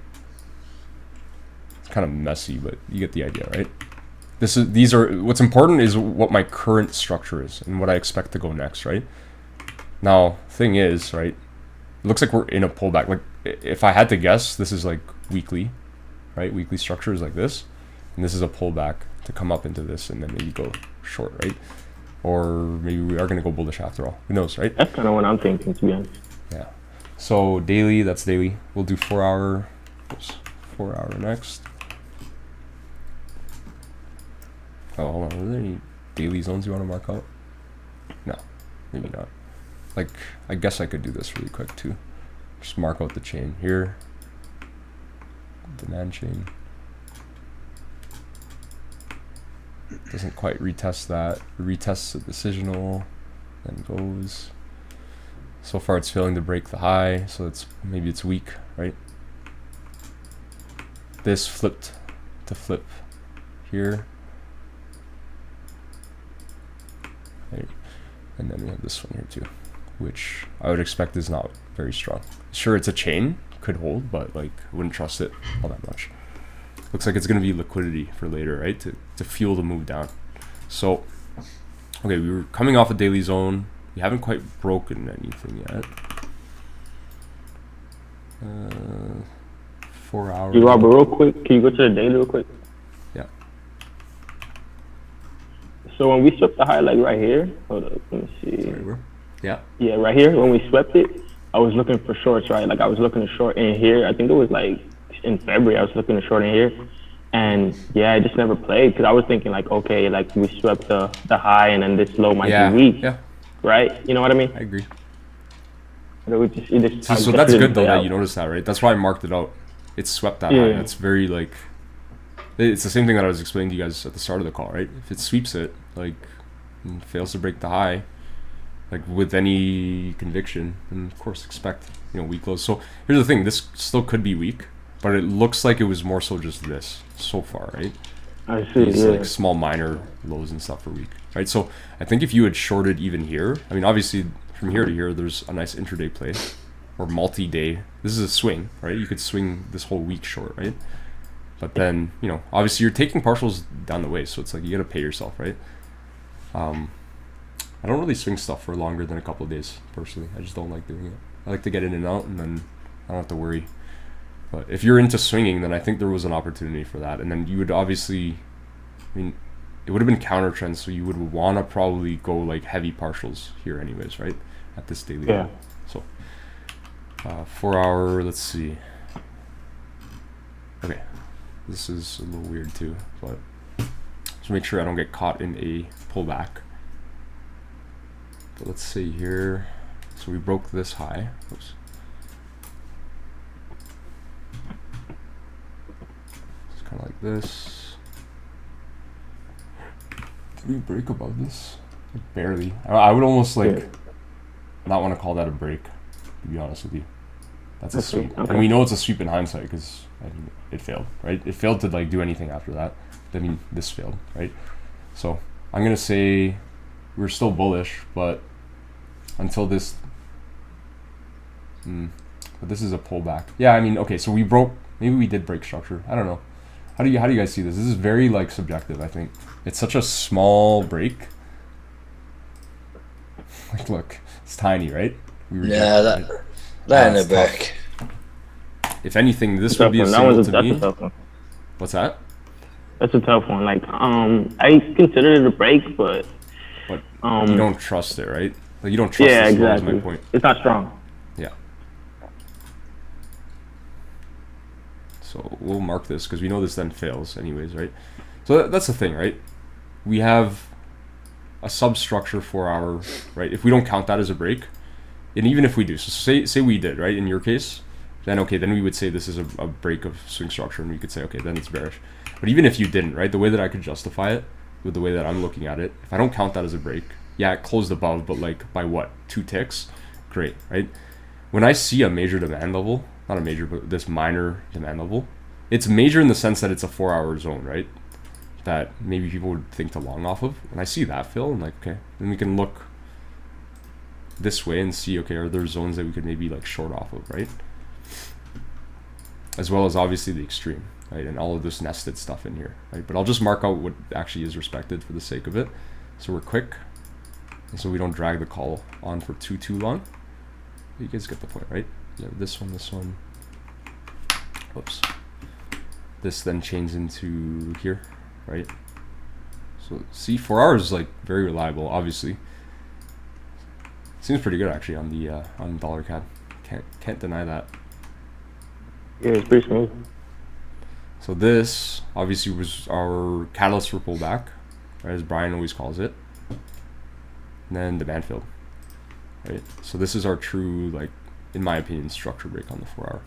It's kind of messy, but you get the idea, right? These are what's important is what my current structure is and what I expect to go next, right? Now, thing is, right? It looks like we're in a pullback. Like if I had to guess, this is like weekly, right? Weekly structure is like this, and this is a pullback to come up into this and then maybe go short, right? Or maybe we are going to go bullish after all. Who knows, right? That's kind of what I'm thinking, to be honest. Yeah. So daily, that's daily. We'll do 4 hour. Oops, 4 hour next. Oh, hold on. Are there any daily zones you want to mark out? No, maybe not. Like, I guess I could do this really quick too. Just mark out the chain here. Demand chain. Doesn't quite retest that. Retests the decisional, then goes. So far it's failing to break the high, so maybe it's weak, right? This flipped to flip here. Right. And then we have this one here too, which I would expect is not very strong. Sure, it's a chain, could hold, but like I wouldn't trust it all that much. Looks like it's going to be liquidity for later, right? To fuel the move down. So, okay, we were coming off a daily zone. We haven't quite broken anything yet. 4 hours. Hey, Robert, real quick, can you go to the daily real quick? Yeah. So when we swept the high, like right here, hold up, let me see. Sorry, yeah. Yeah, right here, when we swept it, I was looking for shorts, right? Like I was looking to short in here. I think it was like in February, I was looking to short in here. And yeah, I just never played because I was thinking like, okay, like we swept the high and then this low might be weak. Yeah. Right? You know what I mean? I agree. So that's good though that you noticed that, right? That's why I marked it out. It swept that high. That's very like, it's the same thing that I was explaining to you guys at the start of the call, right? If it sweeps it, like, and fails to break the high, like with any conviction, then of course expect, weak lows. So here's the thing, this still could be weak, but it looks like it was more so just this so far, right? I see. These like small minor lows and stuff are weak, right? So I think if you had shorted even here, I mean, obviously from here to here, there's a nice intraday play or multi-day. This is a swing, right? You could swing this whole week short, right? But then, obviously you're taking partials down the way, so it's like you got to pay yourself, right? I don't really swing stuff for longer than a couple of days, personally. I just don't like doing it. I like to get in and out, and then I don't have to worry. But if you're into swinging, then I think there was an opportunity for that. And then you would obviously, I mean, it would have been counter trend, so you would want to probably go like heavy partials here anyways, right? At this daily level. So 4 hour, let's see. Okay, this is a little weird too, but just make sure I don't get caught in a pullback. But let's see here. So we broke this high. Oops. It's kind of like this. Did we break above this? Barely. I would almost like not want to call that a break, to be honest with you. That's a sweep. Okay. And we know it's a sweep in hindsight because I mean, it failed, right? It failed to like do anything after that. I mean, this failed, right? So I'm going to say we're still bullish, but until this, but this is a pullback. Yeah, I mean, okay, so we broke, maybe we did break structure. I don't know. How do you guys see this? This is very like subjective, I think. It's such a small break. Like, look, it's tiny, right? Yeah, that ain't a break. If anything, this would be a signal to me. That's a tough one. What's that? That's a tough one. Like, I consider it a break, but you don't trust it, right? Like, you don't trust yeah, this exactly. is my point. It's not strong. Yeah. So we'll mark this because we know this then fails anyways, right? So that's the thing, right? We have a substructure 4 hour, right? If we don't count that as a break, and even if we do, so say we did, right? In your case, then okay, then we would say this is a break of swing structure, and we could say, okay, then it's bearish. But even if you didn't, right? The way that I could justify it with the way that I'm looking at it, if I don't count that as a break, yeah, it closed above, but like by what? 2 ticks? Great, right? When I see a major demand level, not a major, but this minor demand level, it's major in the sense that it's a 4 hour zone, right? That maybe people would think to long off of. And I see that, Phil, and like, okay, then we can look this way and see, okay, are there zones that we could maybe like short off of, right? As well as obviously the extreme, right? And all of this nested stuff in here, right? But I'll just mark out what actually is respected for the sake of it. So we're quick, and so we don't drag the call on for too long. You guys get the point, right? Yeah, this one. Whoops. This then changes into here, right? So see, 4 hours is like very reliable, obviously. Seems pretty good actually on the dollar CAD. Can't deny that. Yeah, it's pretty smooth. So this obviously was our catalyst for pullback, right, as Brian always calls it. And then demand filled, right? So this is our true, like, in my opinion, structure break on the 4 hour,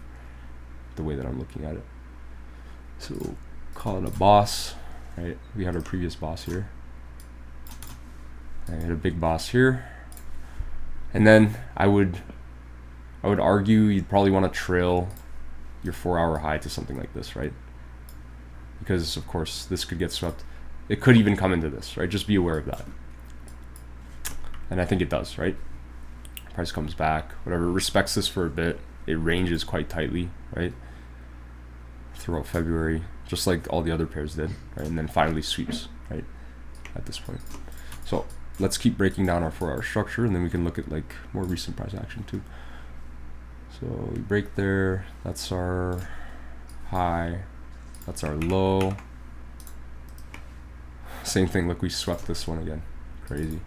the way that I'm looking at it. So call it a boss, right? We had our previous boss here. I had a big boss here. And then I would argue you'd probably want to trail your 4 hour high to something like this, right? Because of course this could get swept. It could even come into this, right? Just be aware of that. And I think it does, right? Price comes back, whatever, respects this for a bit. It ranges quite tightly, right? Throughout February, just like all the other pairs did, right? And then finally sweeps, right? At this point. So let's keep breaking down our 4 hour structure, and then we can look at like more recent price action too. So we break there, that's our high, that's our low. Same thing, look, we swept this one again, crazy.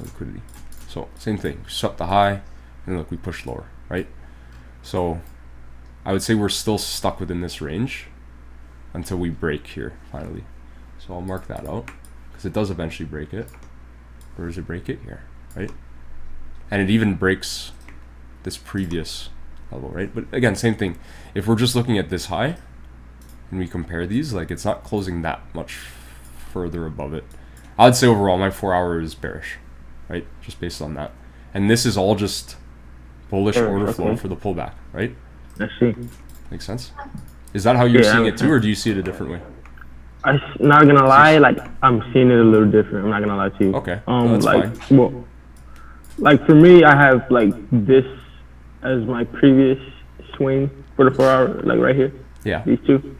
Liquidity. So same thing, swept the high, and look, we pushed lower, right? So I would say we're still stuck within this range until we break here finally. So I'll mark that out because it does eventually break it. Where does it break it? Here, right? And it even breaks this previous level, right? But again, same thing. If we're just looking at this high and we compare these, like, it's not closing that much further above it. I would say overall my 4 hour is bearish, right? Just based on that. And this is all just bullish order flow for the pullback, right? I see. Makes sense? Is that how you're seeing it too, or do you see it a different way? I'm not gonna lie, like, I'm seeing it a little different. I'm not gonna lie to you. Okay, that's like, fine. Well, like for me, I have like this as my previous swing for the 4 hour, like right here. Yeah. These two.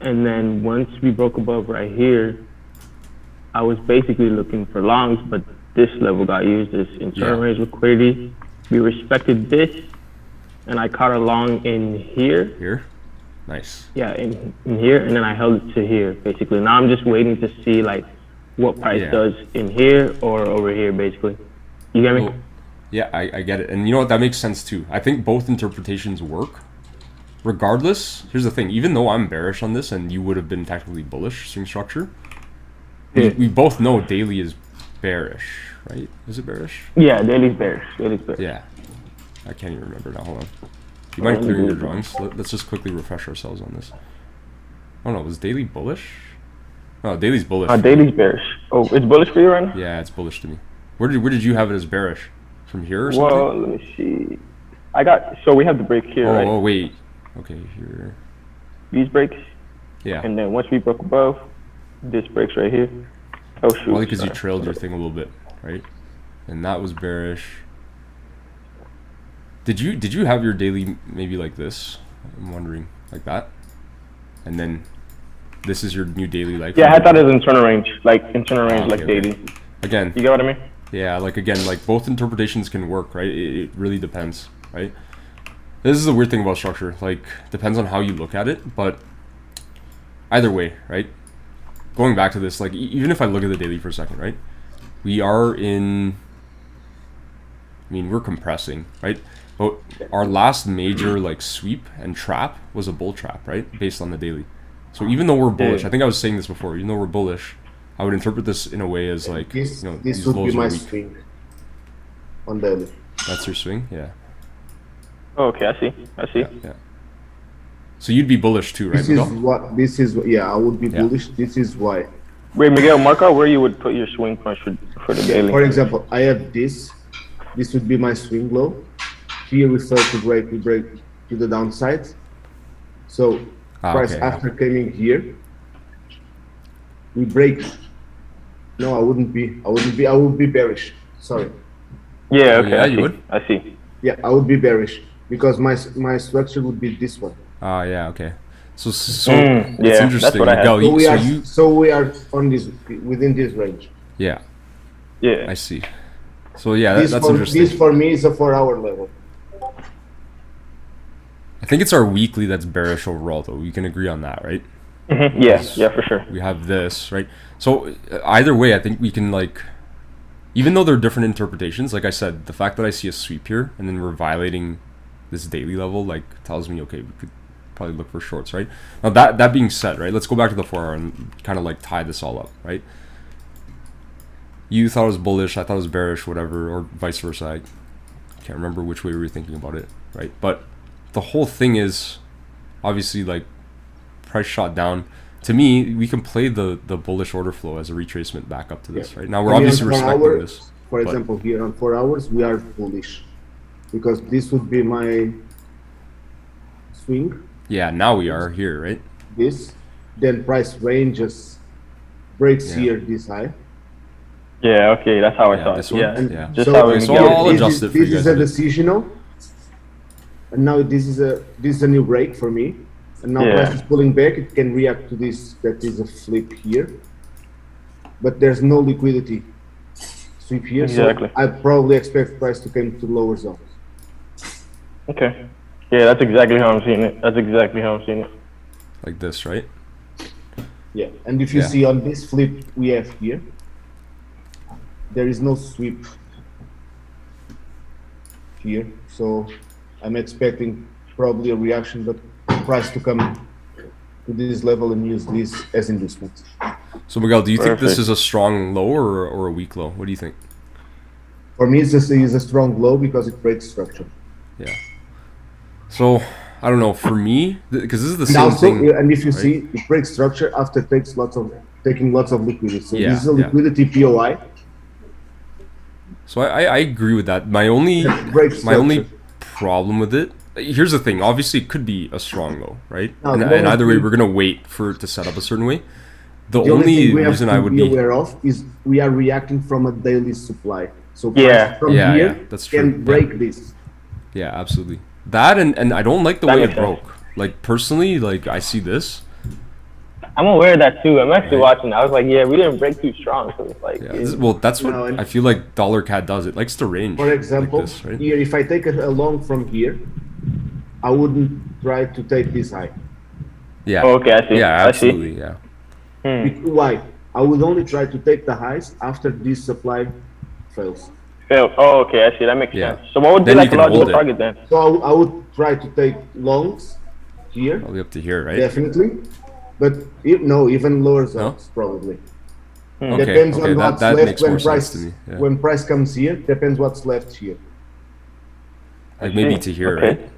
And then once we broke above right here, I was basically looking for longs, but this level got used as internal range liquidity. We respected this, and I caught a long in here. Here? Nice. Yeah, in here, and then I held it to here, basically. Now I'm just waiting to see, like, what price does in here or over here, basically. You get me? Well, yeah, I get it. And you know what? That makes sense, too. I think both interpretations work. Regardless, here's the thing. Even though I'm bearish on this, and you would have been technically bullish swing structure, we both know daily is bearish, right? Is it bearish? Yeah, daily's bearish. Daily's bearish. Yeah. I can't even remember now. Hold on. Do you mind clearing your drawings? Let's just quickly refresh ourselves on this. Oh no, was daily bullish? Oh, daily's bullish. Daily's bearish. Oh, it's bullish for you right now? Yeah, it's bullish to me. Where did you have it as bearish? From here or something? Well, let me see. So we have the break here, right? Oh, wait. Okay, here. These breaks. Yeah. And then once we broke above, this breaks right here. Oh shoot. Well, because you trailed your thing a little bit, right? And that was bearish. Did you have your daily maybe like this? I'm wondering, like that? And then this is your new daily, like? Yeah, I thought it was internal range, like daily. Okay. Again. You get what I mean? Yeah, like again, like both interpretations can work, right? It really depends, right? This is the weird thing about structure. Like, depends on how you look at it, but either way, right? Going back to this, like even if I look at the daily for a second, right? We are in. I mean, we're compressing, right? But our last major like sweep and trap was a bull trap, right? Based on the daily. So even though we're bullish, I think I was saying this before. Even though we're bullish, I would interpret this in a way as like this, you know, this these would lows be my are weak. swing on daily. That's your swing, yeah. Oh, okay, I see. Yeah. So you'd be bullish too, right? This is I would be bullish. This is why. Wait, Miguel, mark out where you would put your swing punch for the daily. For example, I have this. This would be my swing low. Here we start to break. We break to the downside. So price after coming here, we break. No, I wouldn't be. I would be bearish. Sorry. Yeah. Okay. Yeah, you would. I see. Yeah, I would be bearish because my structure would be this one. Ah, yeah, okay. So it's yeah, interesting. that's what I had. Miguel, So we are on this within this range. Yeah, Yeah. I see. So yeah, that's interesting. This for me is a 4-hour level. I think it's our weekly that's bearish overall, though. We can agree on that, right? Mm-hmm. Yeah, for sure. We have this, right? So either way, I think we can like, even though there are different interpretations, like I said, the fact that I see a sweep here and then we're violating this daily level, like tells me, okay, we could probably look for shorts, right? Now that being said, right, let's go back to the 4-hour and kind of like tie this all up, right? You thought it was bullish, I thought it was bearish, whatever, or vice versa. I can't remember which way we were thinking about it, right? But the whole thing is obviously like price shot down. To me, we can play the bullish order flow as a retracement back up to this, right? Now we're obviously respecting this. For example, here on 4 hours, we are bullish because this would be my swing. Yeah, now we are here, right? This, then price ranges, breaks here this high. Yeah, okay, that's how I saw this it. one? Yeah, Yeah. just how we so get I'll it. adjust it for This you is guys. a decisional, and now this is a new break for me. And now price is pulling back. It can react to this. That is a flip here, but there's no liquidity sweep here. Exactly. So I probably expect price to come to lower zones. Okay. Yeah, that's exactly how I'm seeing it. Like this, right? Yeah, and if you see on this flip we have here, there is no sweep here, so I'm expecting probably a reaction, but price to come to this level and use this as inducement. So Miguel, do you think this is a strong low or a weak low? What do you think? For me, it's a strong low because it breaks structure. Yeah. So I don't know. For me, because this is the same thing. And if you see, it breaks structure after taking lots of liquidity. So Yeah, this is a liquidity POI. So I agree with that. My only problem with it. Here's the thing. Obviously, it could be a strong low, right? And either way, we're gonna wait for it to set up a certain way. The only reason I would be aware of is we are reacting from a daily supply. So from here here that's true. can break this. Yeah, absolutely. That and I don't like the way it broke. Like personally, like I see this. I'm aware of that too. I'm actually watching. I was like, yeah, we didn't break too strong, so it's like. Yeah, well, that's what I feel like $CAD does. It likes to range. For example, like this, right? here, if I take a long from here, I wouldn't try to take this high. Yeah. Oh, okay, I see. Yeah, absolutely. I Yeah. Why? I would only try to take the highs after this supply fails. Oh, okay, I see. That makes Yeah. sense. So what would be Then like you a can hold logical it. target then? So I would try to take longs here, Probably up to here, right? definitely. But no, even lower zones probably. Okay. Depends Okay. on what's That left makes when more price sense to me. Yeah. when price comes here. Depends what's left here. Like maybe to here, Okay. right?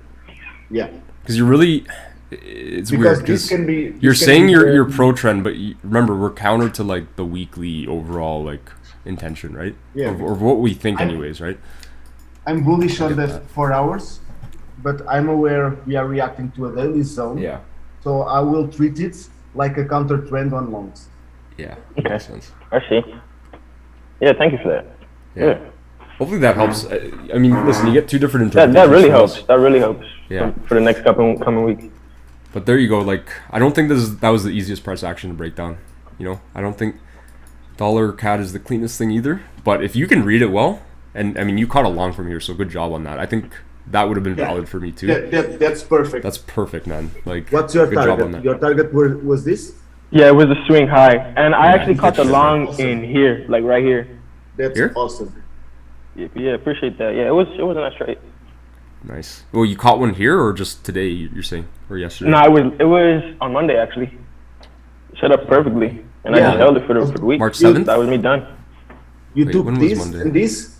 Yeah. Because you're really, it's Because weird. this Because can be. you're this can saying be you're very- pro trend, but remember we're counter to like the weekly overall like intention, right? Yeah. Or what we think, I'm- anyways, right? I'm bullish on get the that. 4 hours, but I'm aware we are reacting to a daily zone. Yeah. So I will treat it like a counter trend on longs. Yeah. Okay. Makes sense. I see. Yeah, thank you for that. Yeah. Hopefully that helps. I mean, listen, you get two different That interpretations. really from us. helps. That really helps. Yeah. For the next coming weeks. But there you go. Like, I don't think that was the easiest price action to break down. You know, I don't think $CAD is the cleanest thing either. But if you can read it well, and I mean, you caught a long from here, so good job on that. I think that would have been valid for me too. That's perfect. That's perfect, man. Like, What's your good job on target? that. Your target was this? Yeah, it was a swing high, and I actually caught the that's long awesome. in here, like right here. That's Here? awesome. Yeah, appreciate that. Yeah, it was a nice trade. Nice. Well, you caught one here, or just today? You're saying, or yesterday? No, it was on Monday actually. Set up perfectly, and I Yeah. just held it for the week. March 7th? That was me done. You Wait, took when was this Monday? and this?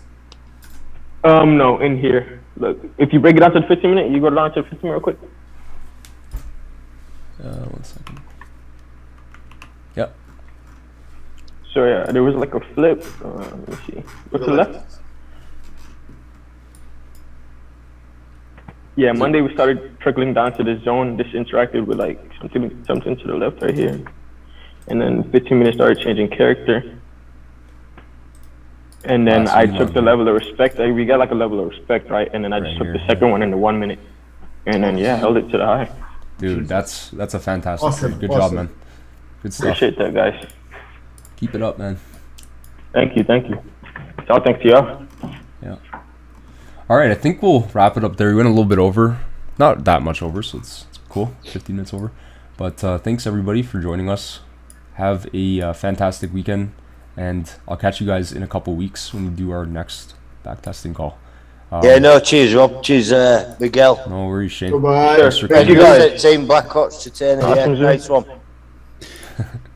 No, in here. Look, if you break it down to the 15 minute, you go down to the 15 minute real quick. 1 second. Yep. So yeah, there was like a flip. Let me see. What's the left? Yeah, Monday we started trickling down to the zone. This interacted with like something to the left right here, and then 15 minutes started changing character. And then so I you took know. the level of respect. Like, we got like a level of respect, right? And then I just Right took here, the second one in the 1 minute, and then yeah, held it to the high. Dude, that's a fantastic Awesome, trade. Good awesome. job, man. Good stuff. Appreciate that, guys. Keep it up, man. Thank you. It's all thanks to y'all. Yeah. All right, I think we'll wrap it up there. We went a little bit over, not that much over, so it's cool. 15 minutes over. But thanks everybody for joining us. Have a fantastic weekend, and I'll catch you guys in a couple weeks when we do our next backtesting call. Yeah, no, cheers, Rob. Cheers, Miguel. No worries, Shane. Goodbye. Thanks for Thank coming. you, guys. Team Blackhawks to turn it. Yeah, Awesome, Zoom. nice one.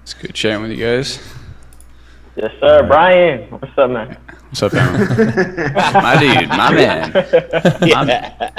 It's good chatting with you guys. Yes, sir. Brian, what's up, man? What's up, Aaron? My dude, my man. Yeah.